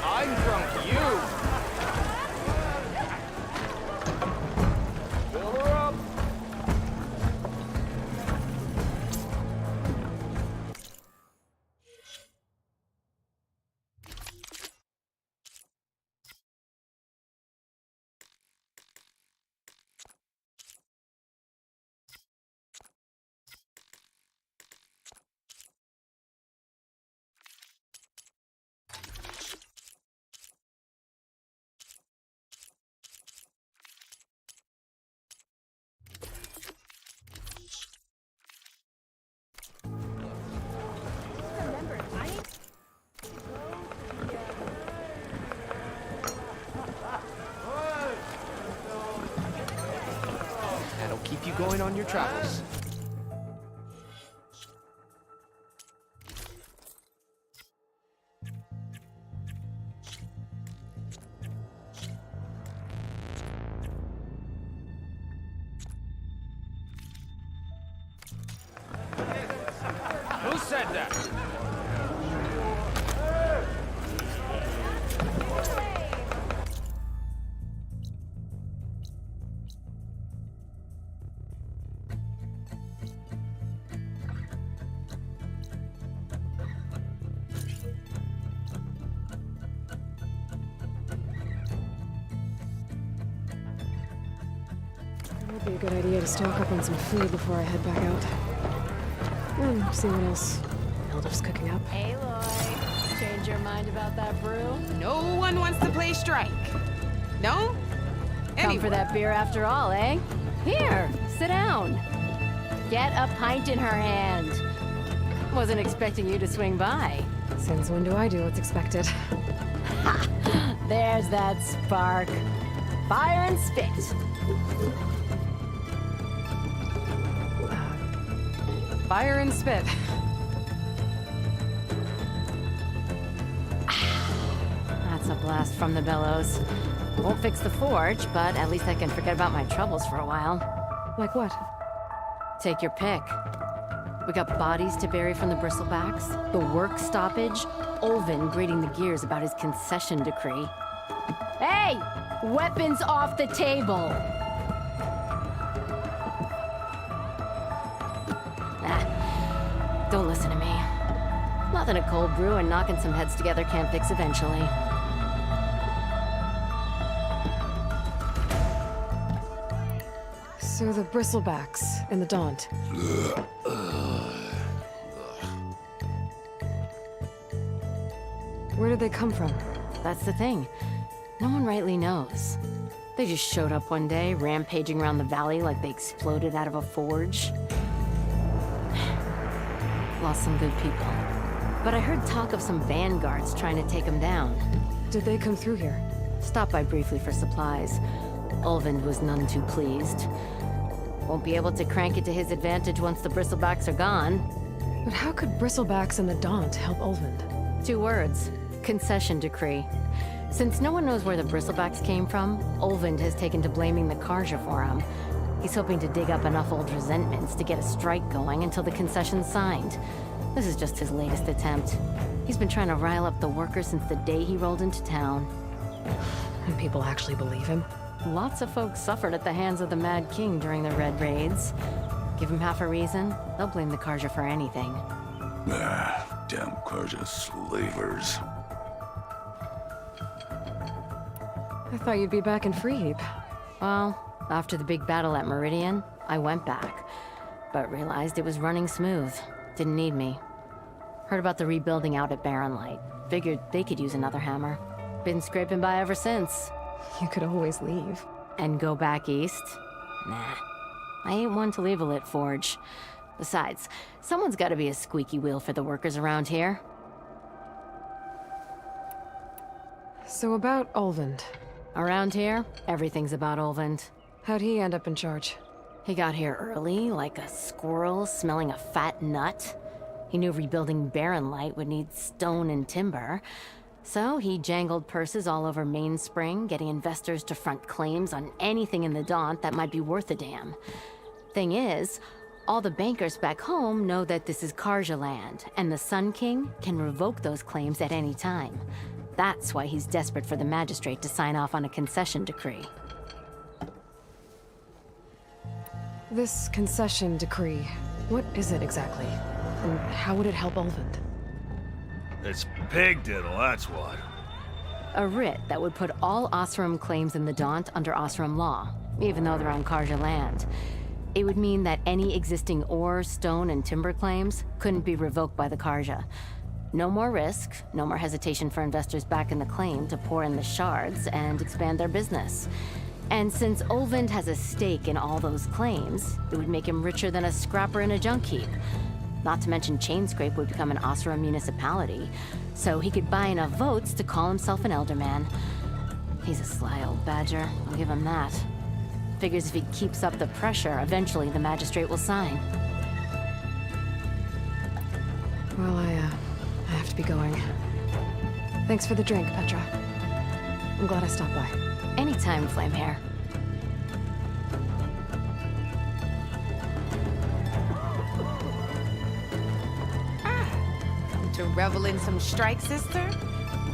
I'm drunk, you! Fill her up! That'll keep you going on your travels. Who said that? It would be a good idea to stock up on some food before I head back out. And see what else Mildef's cooking up. Aloy, change your mind about that brew? No one wants to play strike. No? Come for that beer after all, eh? Here, sit down. Get a pint in her hand. Wasn't expecting you to swing by. Since when do I do what's expected? Ha! There's that spark. Fire and spit. Fire and spit. That's a blast from the bellows. Won't fix the forge, but at least I can forget about my troubles for a while. Like what? Take your pick. We got bodies to bury from the bristlebacks, the work stoppage, Olvin grating the gears about his concession decree. Hey! Weapons off the table! Don't listen to me. Nothing a cold brew and knocking some heads together can't fix eventually. So the bristlebacks in the Daunt. Where did they come from? That's the thing. No one rightly knows. They just showed up one day, rampaging around the valley like they exploded out of a forge. Lost some good people. But I heard talk of some vanguards trying to take them down. Did they come through here? Stopped by briefly for supplies. Olvind was none too pleased. Won't be able to crank it to his advantage once the bristlebacks are gone. But how could bristlebacks and the Daunt help Olvind? 2 words. Concession decree. Since no one knows where the bristlebacks came from, Olvind has taken to blaming the Karja for them. He's hoping to dig up enough old resentments to get a strike going until the concession's signed. This is just his latest attempt. He's been trying to rile up the workers since the day he rolled into town. And people actually believe him? Lots of folks suffered at the hands of the Mad King during the Red Raids. Give him half a reason, they'll blame the Karja for anything. Damn Karja slavers. I thought you'd be back in Freeheap. Well, after the big battle at Meridian, I went back, but realized it was running smooth. Didn't need me. Heard about the rebuilding out at Barren Light. Figured they could use another hammer. Been scraping by ever since. You could always leave. And go back east? Nah. I ain't one to leave a lit forge. Besides, someone's gotta be a squeaky wheel for the workers around here. So about Olvind. Around here, everything's about Olvind. How'd he end up in charge? He got here early, like a squirrel smelling a fat nut. He knew rebuilding Barren Light would need stone and timber. So he jangled purses all over Mainspring, getting investors to front claims on anything in the Daunt that might be worth a damn. Thing is, all the bankers back home know that this is Karja land, and the Sun King can revoke those claims at any time. That's why he's desperate for the magistrate to sign off on a concession decree. This concession decree, what is it exactly? And how would it help Olvind? It's pig diddle, that's what. A writ that would put all Osram claims in the Daunt under Osram law, even though they're on Karja land. It would mean that any existing ore, stone, and timber claims couldn't be revoked by the Karja. No more risk, no more hesitation for investors back in the claim to pour in the shards and expand their business. And since Olvind has a stake in all those claims, it would make him richer than a scrapper in a junk heap. Not to mention Chainscrape would become an Osram municipality, so he could buy enough votes to call himself an elderman. He's a sly old badger, I'll give him that. Figures if he keeps up the pressure, eventually the magistrate will sign. Well, I have to be going. Thanks for the drink, Petra. I'm glad I stopped by. Anytime, Flamehair. Come to revel in some strike, sister?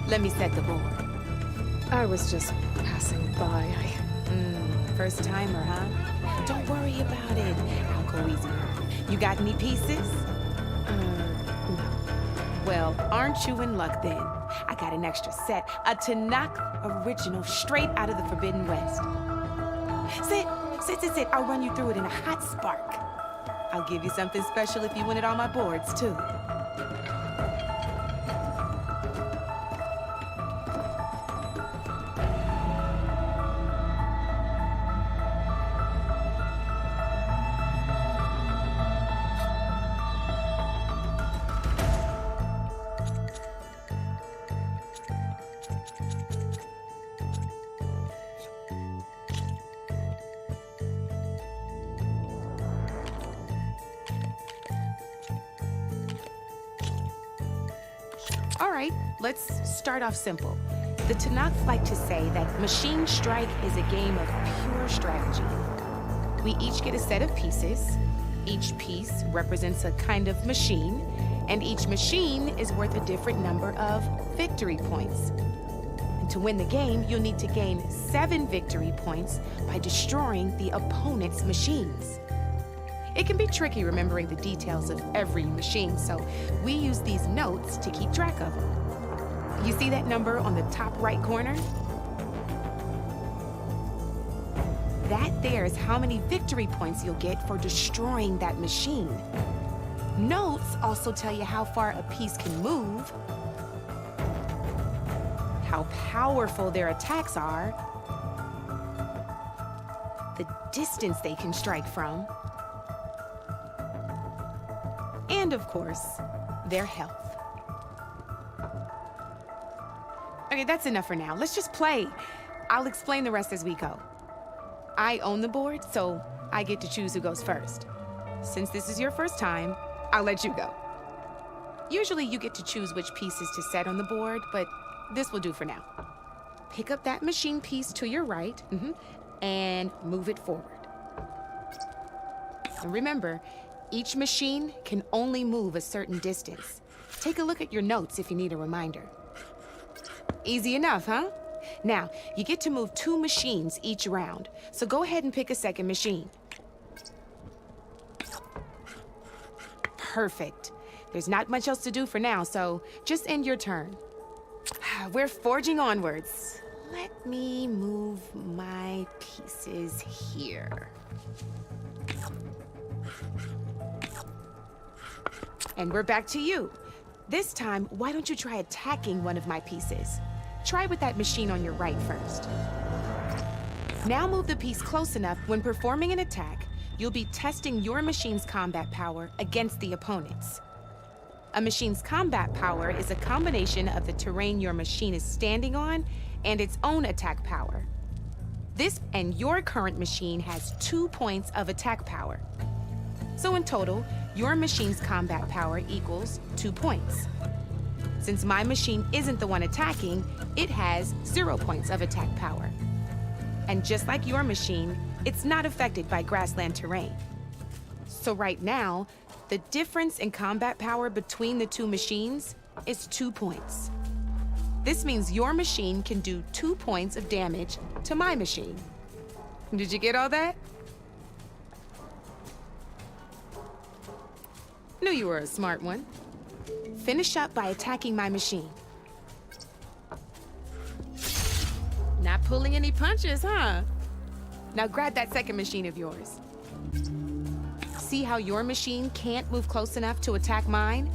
Let me set the board. I was just passing by. First timer, huh? Don't worry about it. I'll go easy. You got any pieces? No. Well, aren't you in luck then? I got an extra set, a Tanakh original, straight out of the Forbidden West. Sit. I'll run you through it in a hot spark. I'll give you something special if you win it on my boards, too. All right, let's start off simple. The Tanakh like to say that Machine Strike is a game of pure strategy. We each get a set of pieces. Each piece represents a kind of machine, and each machine is worth a different number of victory points. And to win the game, you'll need to gain 7 victory points by destroying the opponent's machines. It can be tricky remembering the details of every machine, so we use these notes to keep track of them. You see that number on the top right corner? That there is how many victory points you'll get for destroying that machine. Notes also tell you how far a piece can move, how powerful their attacks are, the distance they can strike from, and of course, their health. Okay, that's enough for now. Let's just play. I'll explain the rest as we go. I own the board, so I get to choose who goes first. Since this is your first time, I'll let you go. Usually you get to choose which pieces to set on the board, but this will do for now. Pick up that machine piece to your right, and move it forward. And remember, each machine can only move a certain distance. Take a look at your notes if you need a reminder. Easy enough, huh? Now, you get to move 2 machines each round, so go ahead and pick a second machine. Perfect. There's not much else to do for now, so just end your turn. We're forging onwards. Let me move my pieces here. And we're back to you. This time, why don't you try attacking one of my pieces? Try with that machine on your right first. Now move the piece close enough. When performing an attack, you'll be testing your machine's combat power against the opponent's. A machine's combat power is a combination of the terrain your machine is standing on and its own attack power. This and your current machine has 2 points of attack power. So in total, your machine's combat power equals 2 points. Since my machine isn't the one attacking, it has 0 points of attack power. And just like your machine, it's not affected by grassland terrain. So right now, the difference in combat power between the 2 machines is 2 points. This means your machine can do 2 points of damage to my machine. Did you get all that? Knew you were a smart one. Finish up by attacking my machine. Not pulling any punches, huh? Now grab that second machine of yours. See how your machine can't move close enough to attack mine?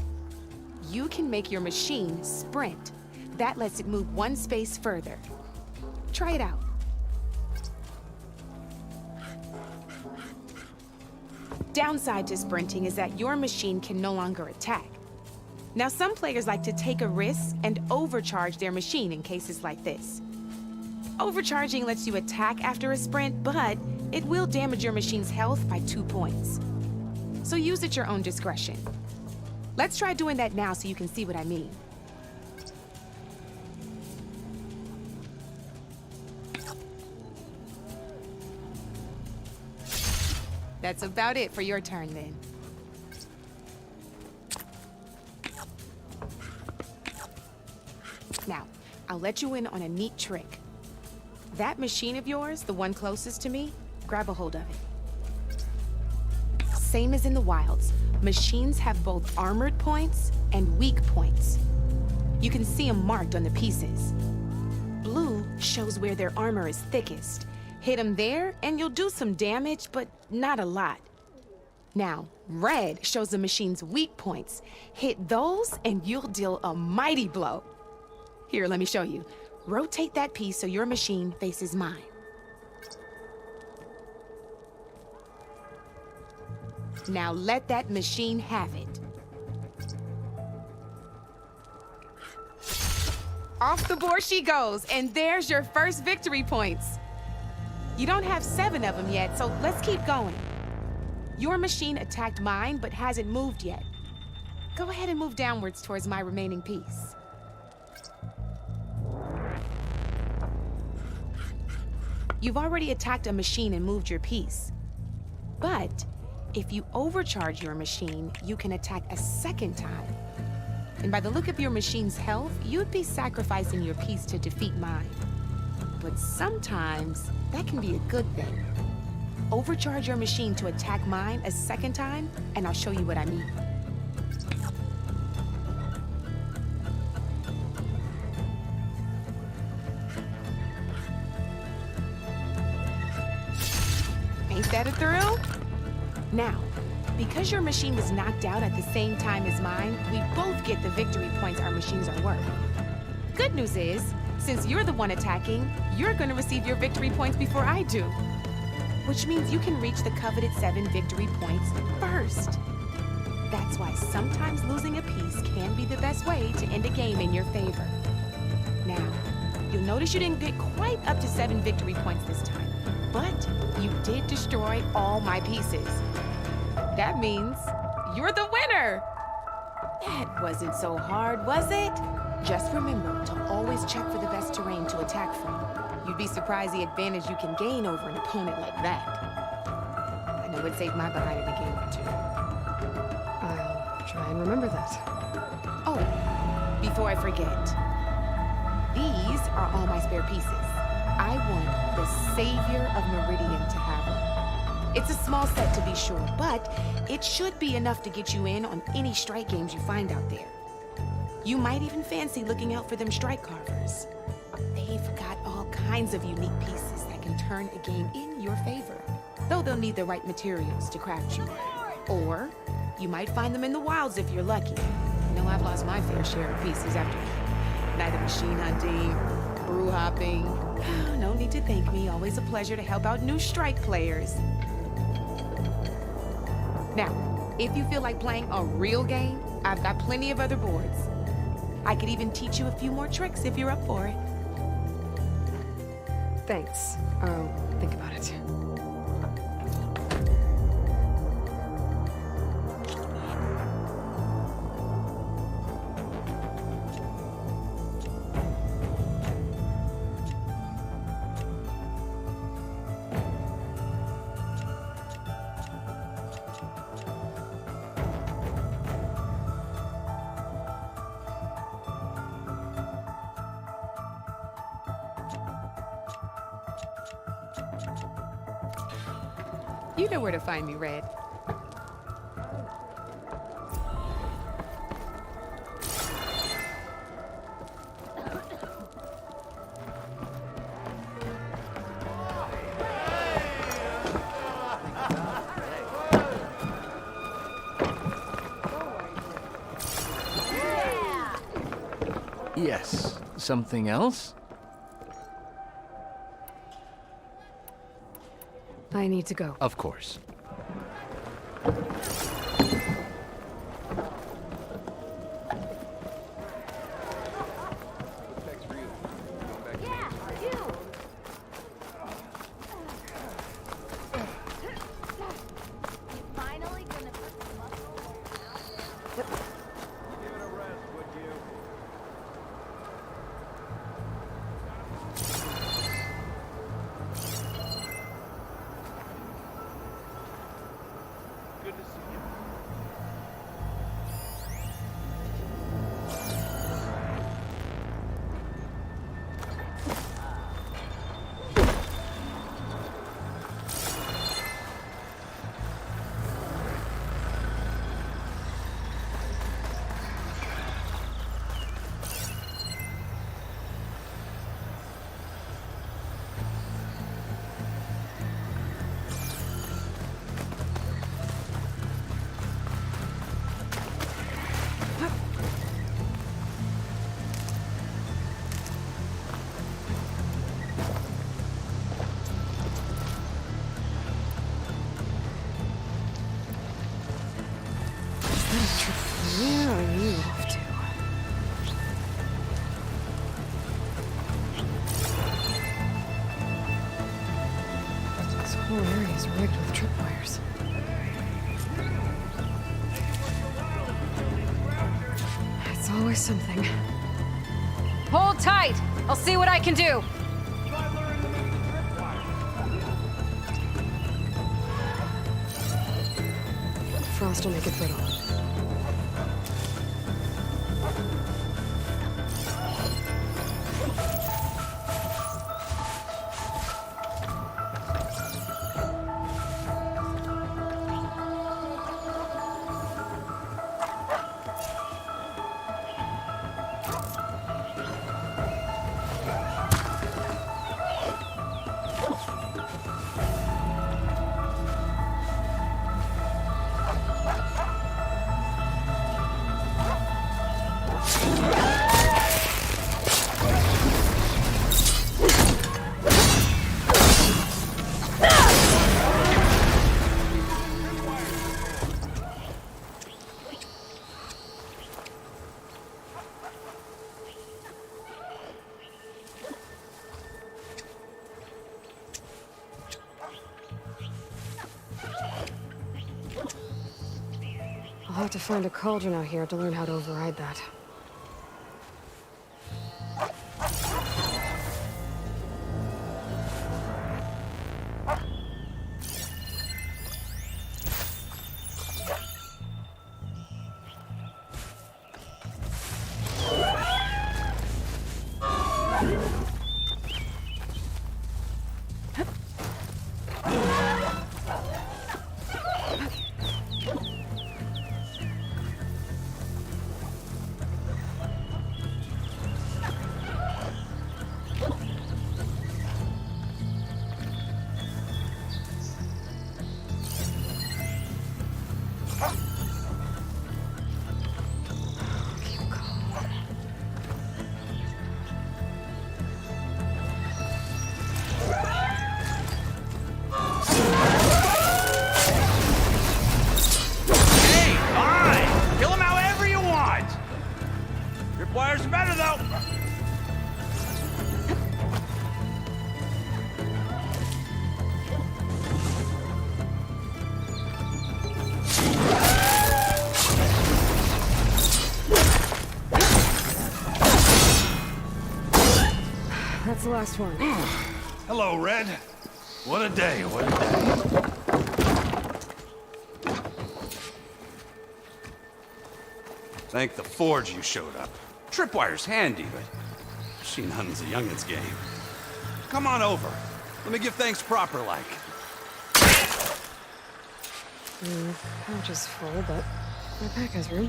You can make your machine sprint. That lets it move 1 space further. Try it out. Downside to sprinting is that your machine can no longer attack. Now, some players like to take a risk and overcharge their machine in cases like this. Overcharging lets you attack after a sprint, but it will damage your machine's health by 2 points. So use at your own discretion. Let's try doing that now so you can see what I mean. That's about it for your turn, then. Now, I'll let you in on a neat trick. That machine of yours, the one closest to me, grab a hold of it. Same as in the wilds, machines have both armored points and weak points. You can see them marked on the pieces. Blue shows where their armor is thickest. Hit them there, and you'll do some damage, but not a lot. Now, red shows the machine's weak points. Hit those, and you'll deal a mighty blow. Here, let me show you. Rotate that piece so your machine faces mine. Now let that machine have it. Off the board she goes, and there's your first victory points. You don't have 7 of them yet, so let's keep going. Your machine attacked mine, but hasn't moved yet. Go ahead and move downwards towards my remaining piece. You've already attacked a machine and moved your piece. But If you overcharge your machine, you can attack a second time. And by the look of your machine's health, you'd be sacrificing your piece to defeat mine. But sometimes, that can be a good thing. Overcharge your machine to attack mine a second time, and I'll show you what I mean. Ain't that a thrill? Now, because your machine was knocked out at the same time as mine, we both get the victory points our machines are worth. Good news is, since you're the one attacking, you're gonna receive your victory points before I do. Which means you can reach the coveted 7 victory points first. That's why sometimes losing a piece can be the best way to end a game in your favor. Now, you'll notice you didn't get quite up to 7 victory points this time, but you did destroy all my pieces. That means you're the winner! That wasn't so hard, was it? Just remember to always check for the best terrain to attack from. You'd be surprised the advantage you can gain over an opponent like that. I know it saved my behind in a game or two. I'll try and remember that. Oh, before I forget, these are all my spare pieces. I want the Savior of Meridian to have them. It's a small set to be sure, but it should be enough to get you in on any strike games you find out there. You might even fancy looking out for them strike carvers. They've got all kinds of unique pieces that can turn a game in your favor, though they'll need the right materials to craft you. Or you might find them in the wilds if you're lucky. You know, I've lost my fair share of pieces after night of machine hunting, brew hopping. No need to thank me. Always a pleasure to help out new strike players. Now, if you feel like playing a real game, I've got plenty of other boards. I could even teach you a few more tricks if you're up for it. Thanks. I'll think about it. You know where to find me, Red. Yes. Something else? I need to go. Of course. Where are you off to? This whole area is rigged with tripwires. It's always something. Hold tight! I'll see what I can do! frost will make it brittle. I'll have to find a cauldron out here to learn how to override that. Wires better, though. That's the last one. Hello, Red. What a day, what a day. Thank the Forge you showed up. Tripwire's handy, but machine hunting's a youngin's game. Come on over. Let me give thanks proper like. Pouch is full, but my pack has room.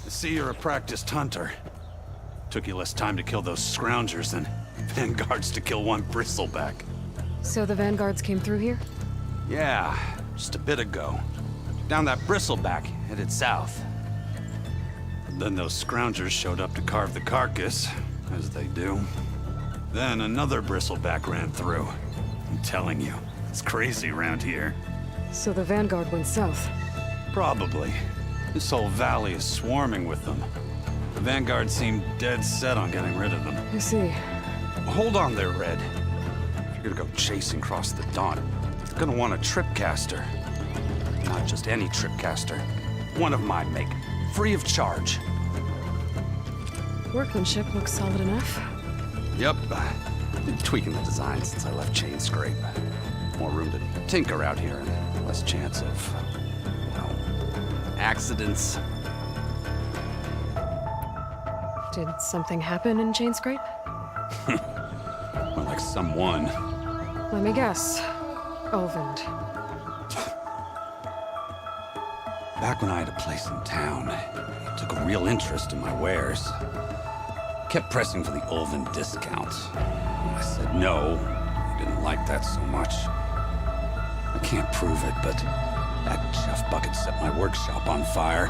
I see you're a practiced hunter. Took you less time to kill those scroungers than vanguards to kill one bristleback. So the vanguards came through here? Yeah, just a bit ago. Down that bristleback, headed south. Then those scroungers showed up to carve the carcass, as they do. Then another bristleback ran through. I'm telling you, it's crazy around here. So the vanguard went south? Probably. This whole valley is swarming with them. The vanguard seemed dead set on getting rid of them. I see. Hold on there, Red. If you're gonna go chasing across the Daunt, you're gonna want a tripcaster. Not just any tripcaster. One of my make, free of charge. Workmanship looks solid enough. Yep. Been tweaking the design since I left Chain Scrape. More room to tinker out here and less chance of, accidents. Did something happen in Chain Scrape? More like someone. Let me guess. Olvind. Back when I had a place in town, he took a real interest in my wares. Kept pressing for the Olvind discount. I said no. He didn't like that so much. I can't prove it, but that Jeff Bucket set my workshop on fire.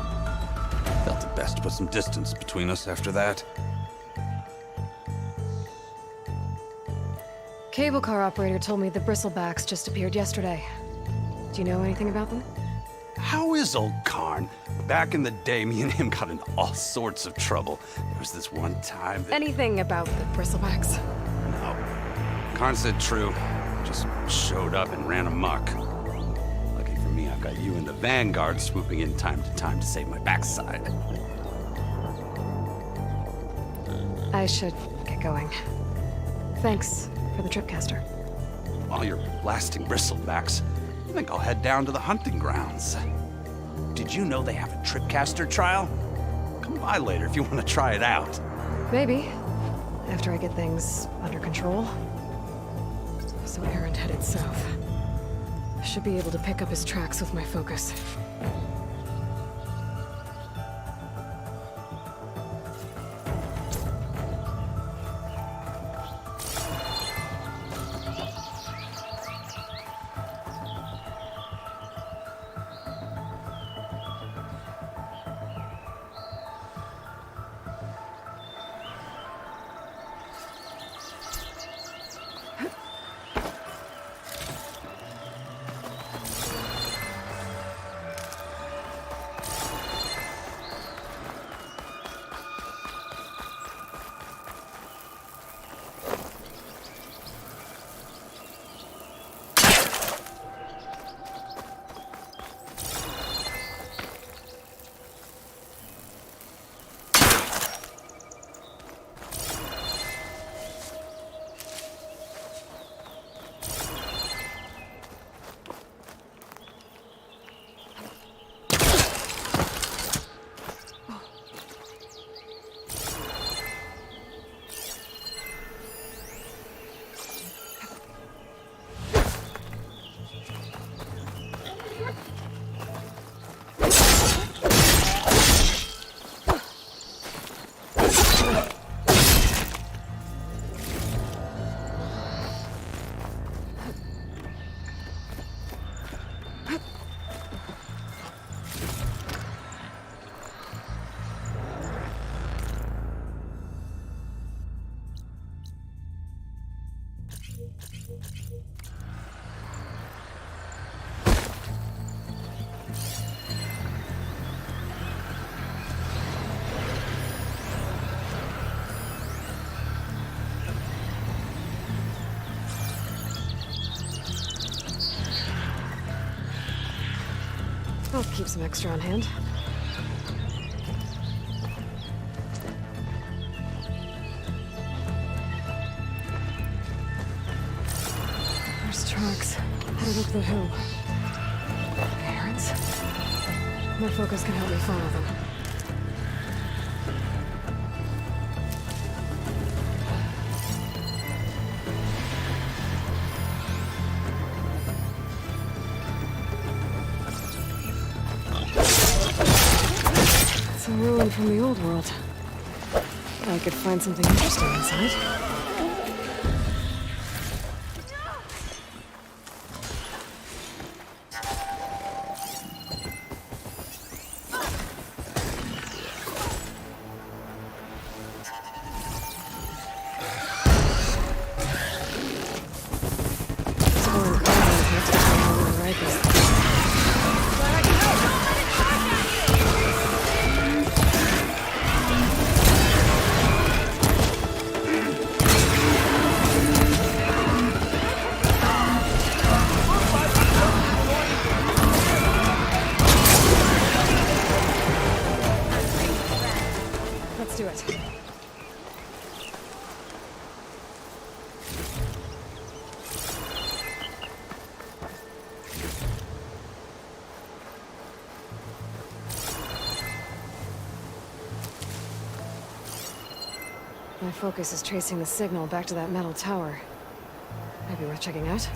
Felt it best to put some distance between us after that. Cable car operator told me the bristlebacks just appeared yesterday. Do you know anything about them? How is old Karn? Back in the day, me and him got into all sorts of trouble. There was this one time that... Anything about the bristlebacks? No. Karn said true. Just showed up and ran amok. Got you and the Vanguard swooping in time to save my backside. I should get going. Thanks for the tripcaster. While you're blasting bristlebacks, I think I'll head down to the hunting grounds. Did you know they have a tripcaster trial? Come by later if you want to try it out. Maybe. After I get things under control. So Aaron headed south. I should be able to pick up his tracks with my focus. I'll keep some extra on hand. There's tracks headed up the hill. Aaron's? My focus can help me follow them. It's a ruin from the old world. I could find something interesting inside. Let's do it. My focus is tracing the signal back to that metal tower. Might be worth checking out.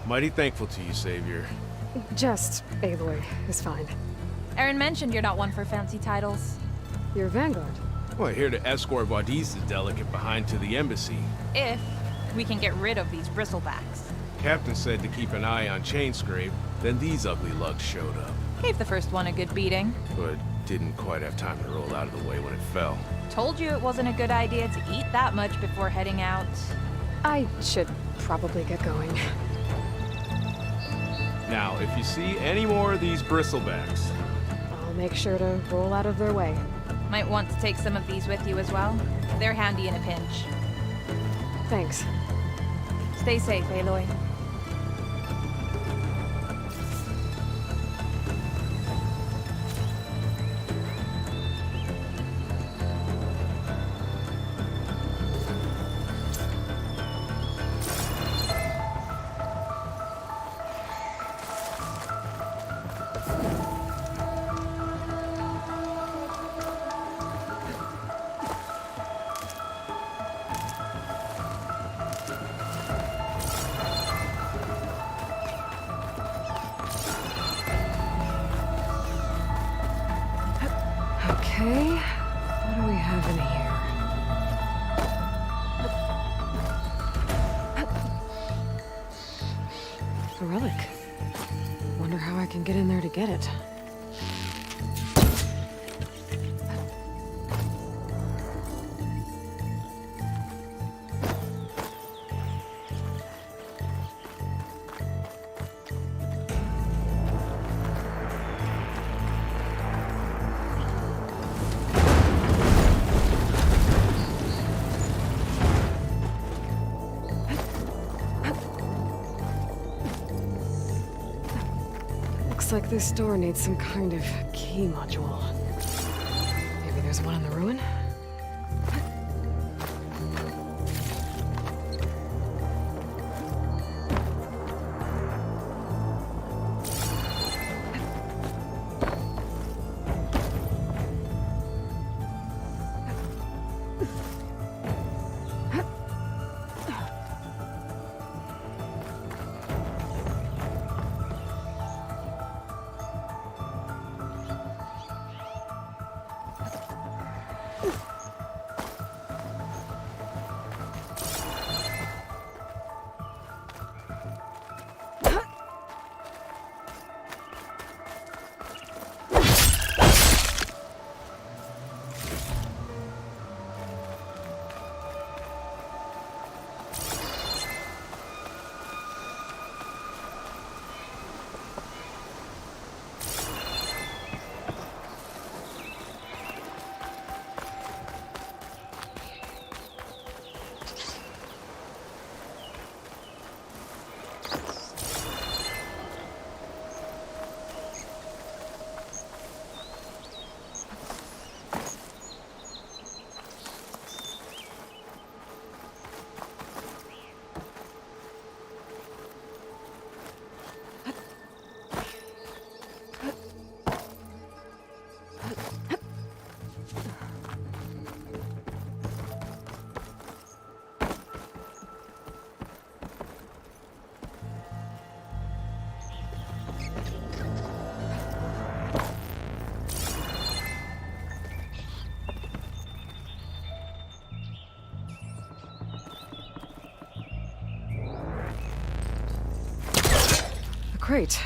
Mighty thankful to you, Savior. Just Aloy is fine. Aaron mentioned you're not one for fancy titles. You're Vanguard. Well, here to escort Wadis the delegate behind to the embassy. If we can get rid of these bristlebacks. Captain said to keep an eye on Chainscrape, then these ugly lugs showed up. Gave the first one a good beating. But didn't quite have time to roll out of the way when it fell. Told you it wasn't a good idea to eat that much before heading out. I should probably get going. Now, if you see any more of these bristlebacks... I'll make sure to roll out of their way. Might want to take some of these with you as well. They're handy in a pinch. Thanks. Stay safe, Aloy. Okay, what do we have in here? A relic. Wonder how I can get in there to get it. Looks like this door needs some kind of key module. Maybe there's one in the ruin? Great.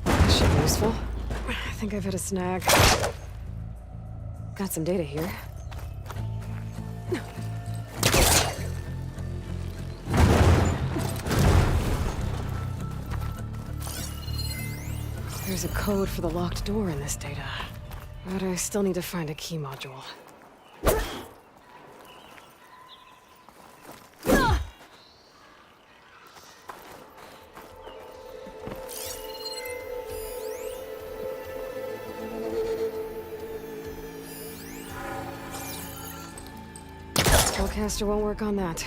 This should be useful. I think I've hit a snag. Got some data here. There's a code for the locked door in this data. But I still need to find a key module. Spellcaster won't work on that.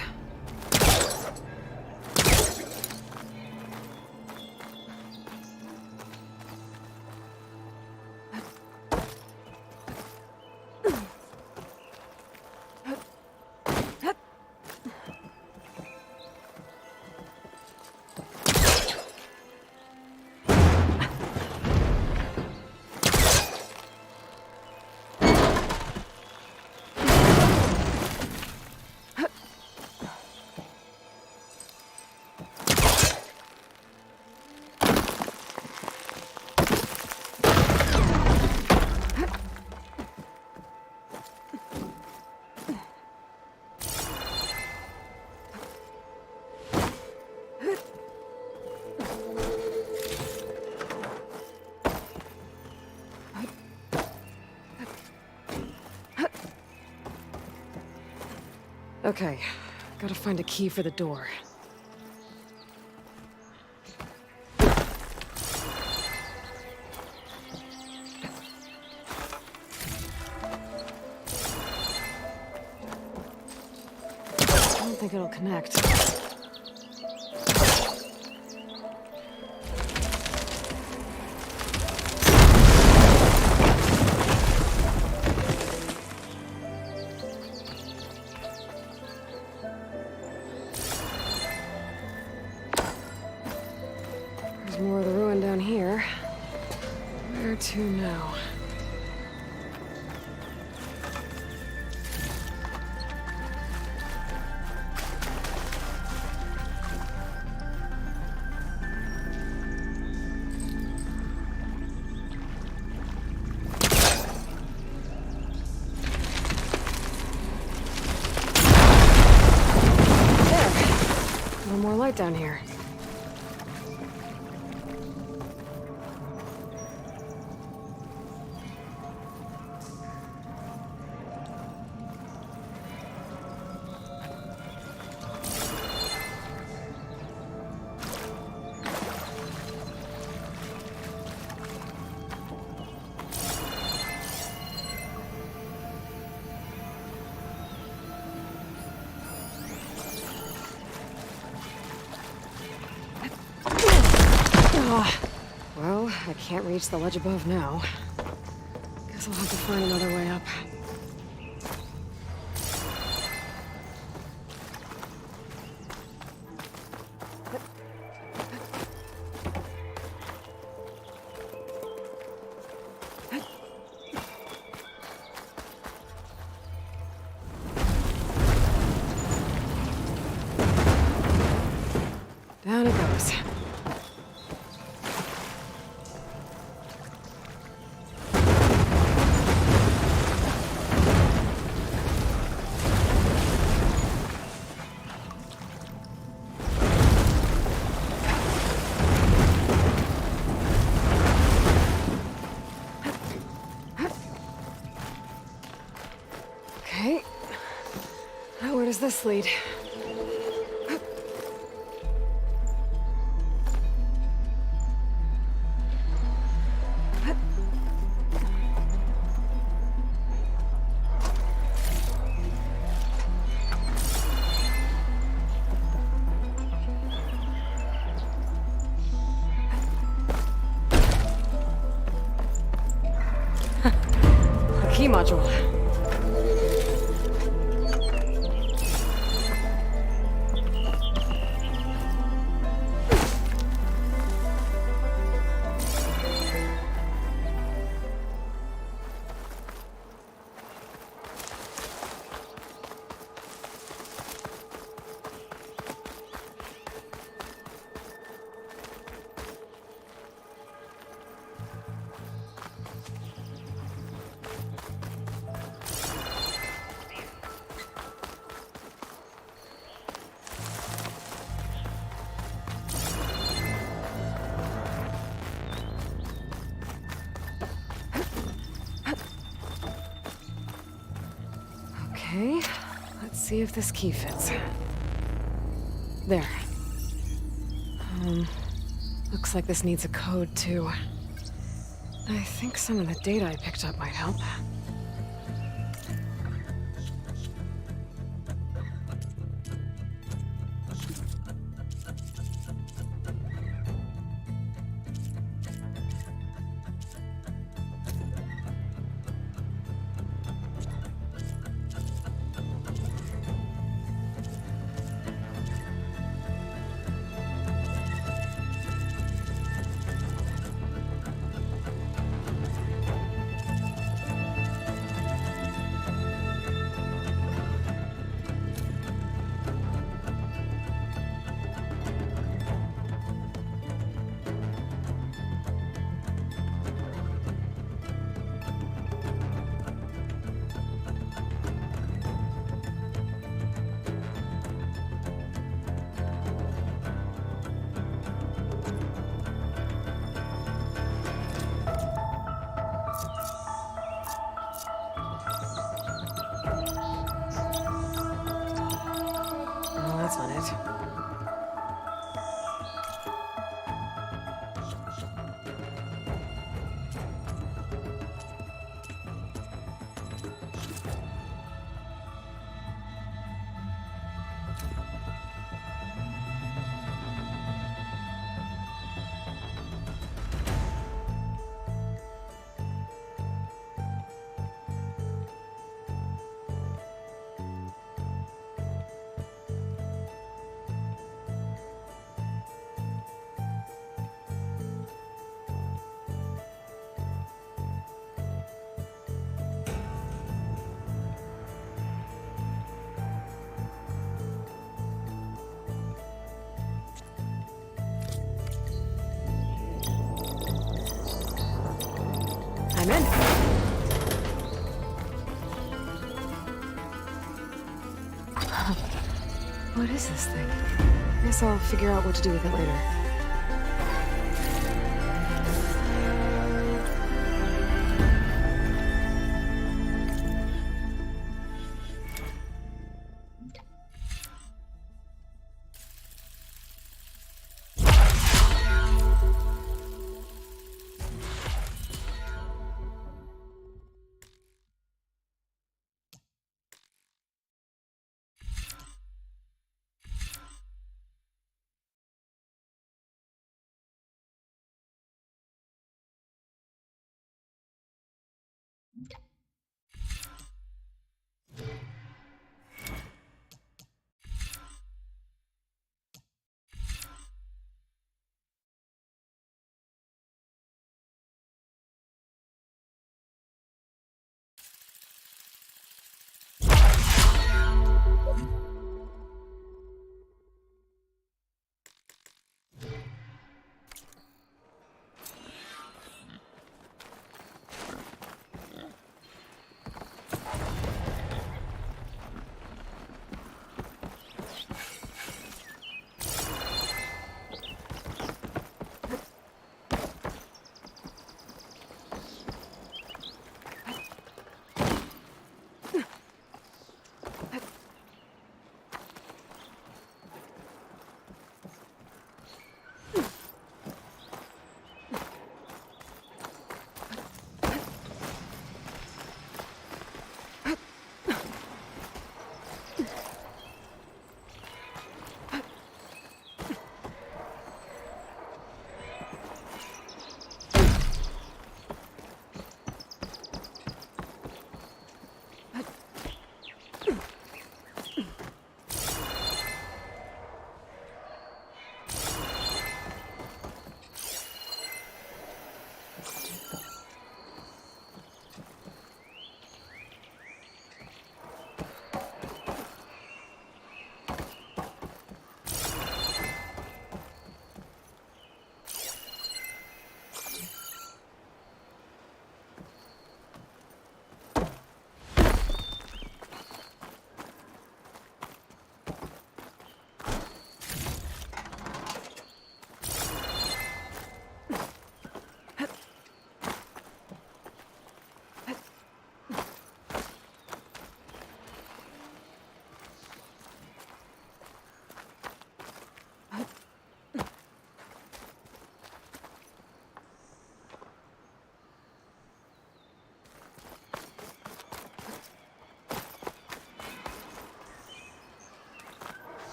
Okay, gotta find a key for the door. I don't think it'll connect. There's more of the ruin down here. Where to now? A little more light down here. Well, I can't reach the ledge above now. Guess I'll have to find another way up. Down it goes. Okay. Now where does this lead? A key module. Okay, let's see if this key fits. There. Looks like this needs a code too. I think some of the data I picked up might help. I'm in. What is this thing? Guess I'll figure out what to do with it later.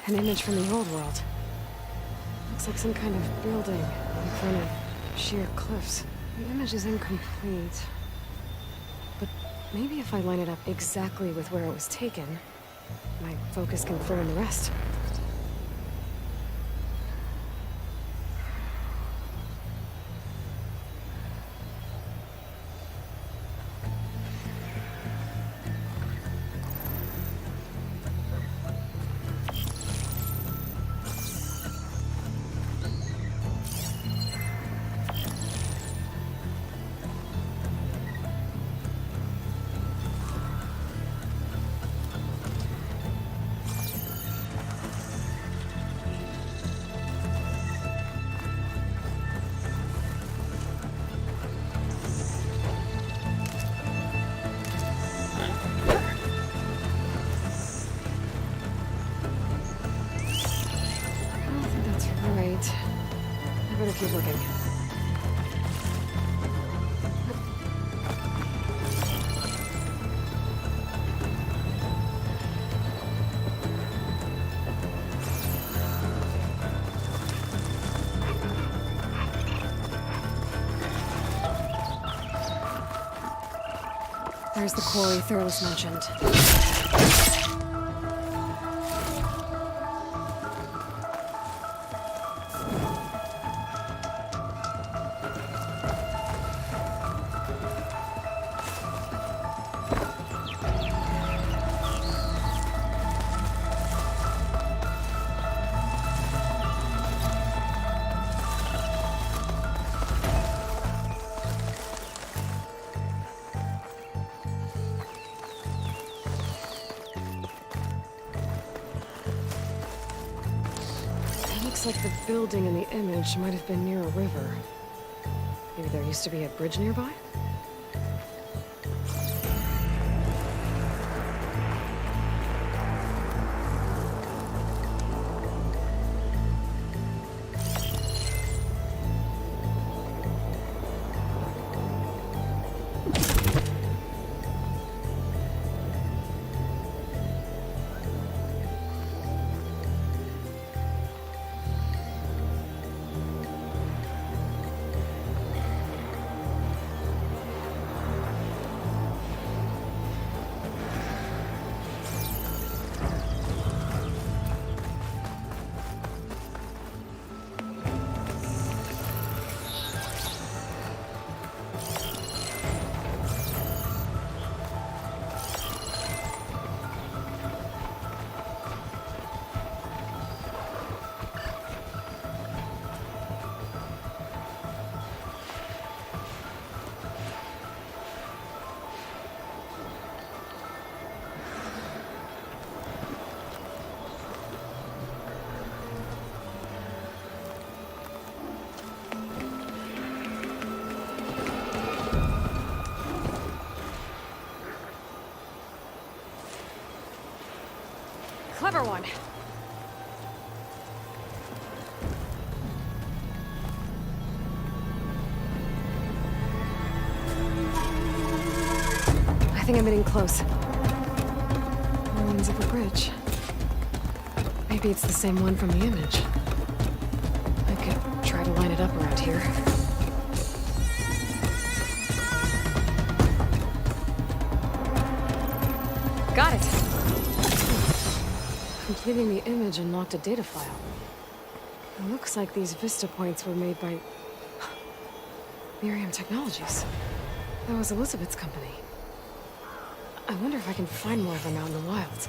An image from the old world. Looks like some kind of building in front of sheer cliffs. The image is incomplete. But maybe if I line it up exactly with where it was taken, my focus can fill in the rest. We'll keep looking. There's the quarry Thurles mentioned. Looks like the building in the image might have been near a river. Maybe there used to be a bridge nearby? Clever one. I think I'm getting close. Ruins of a bridge. Maybe it's the same one from the image. I could try to line it up around here. Got it! Completing the image unlocked a data file. It looks like these vista points were made by Miriam Technologies. That was Elizabeth's company. I wonder if I can find more of them out in the wild.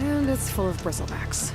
And it's full of bristlebacks.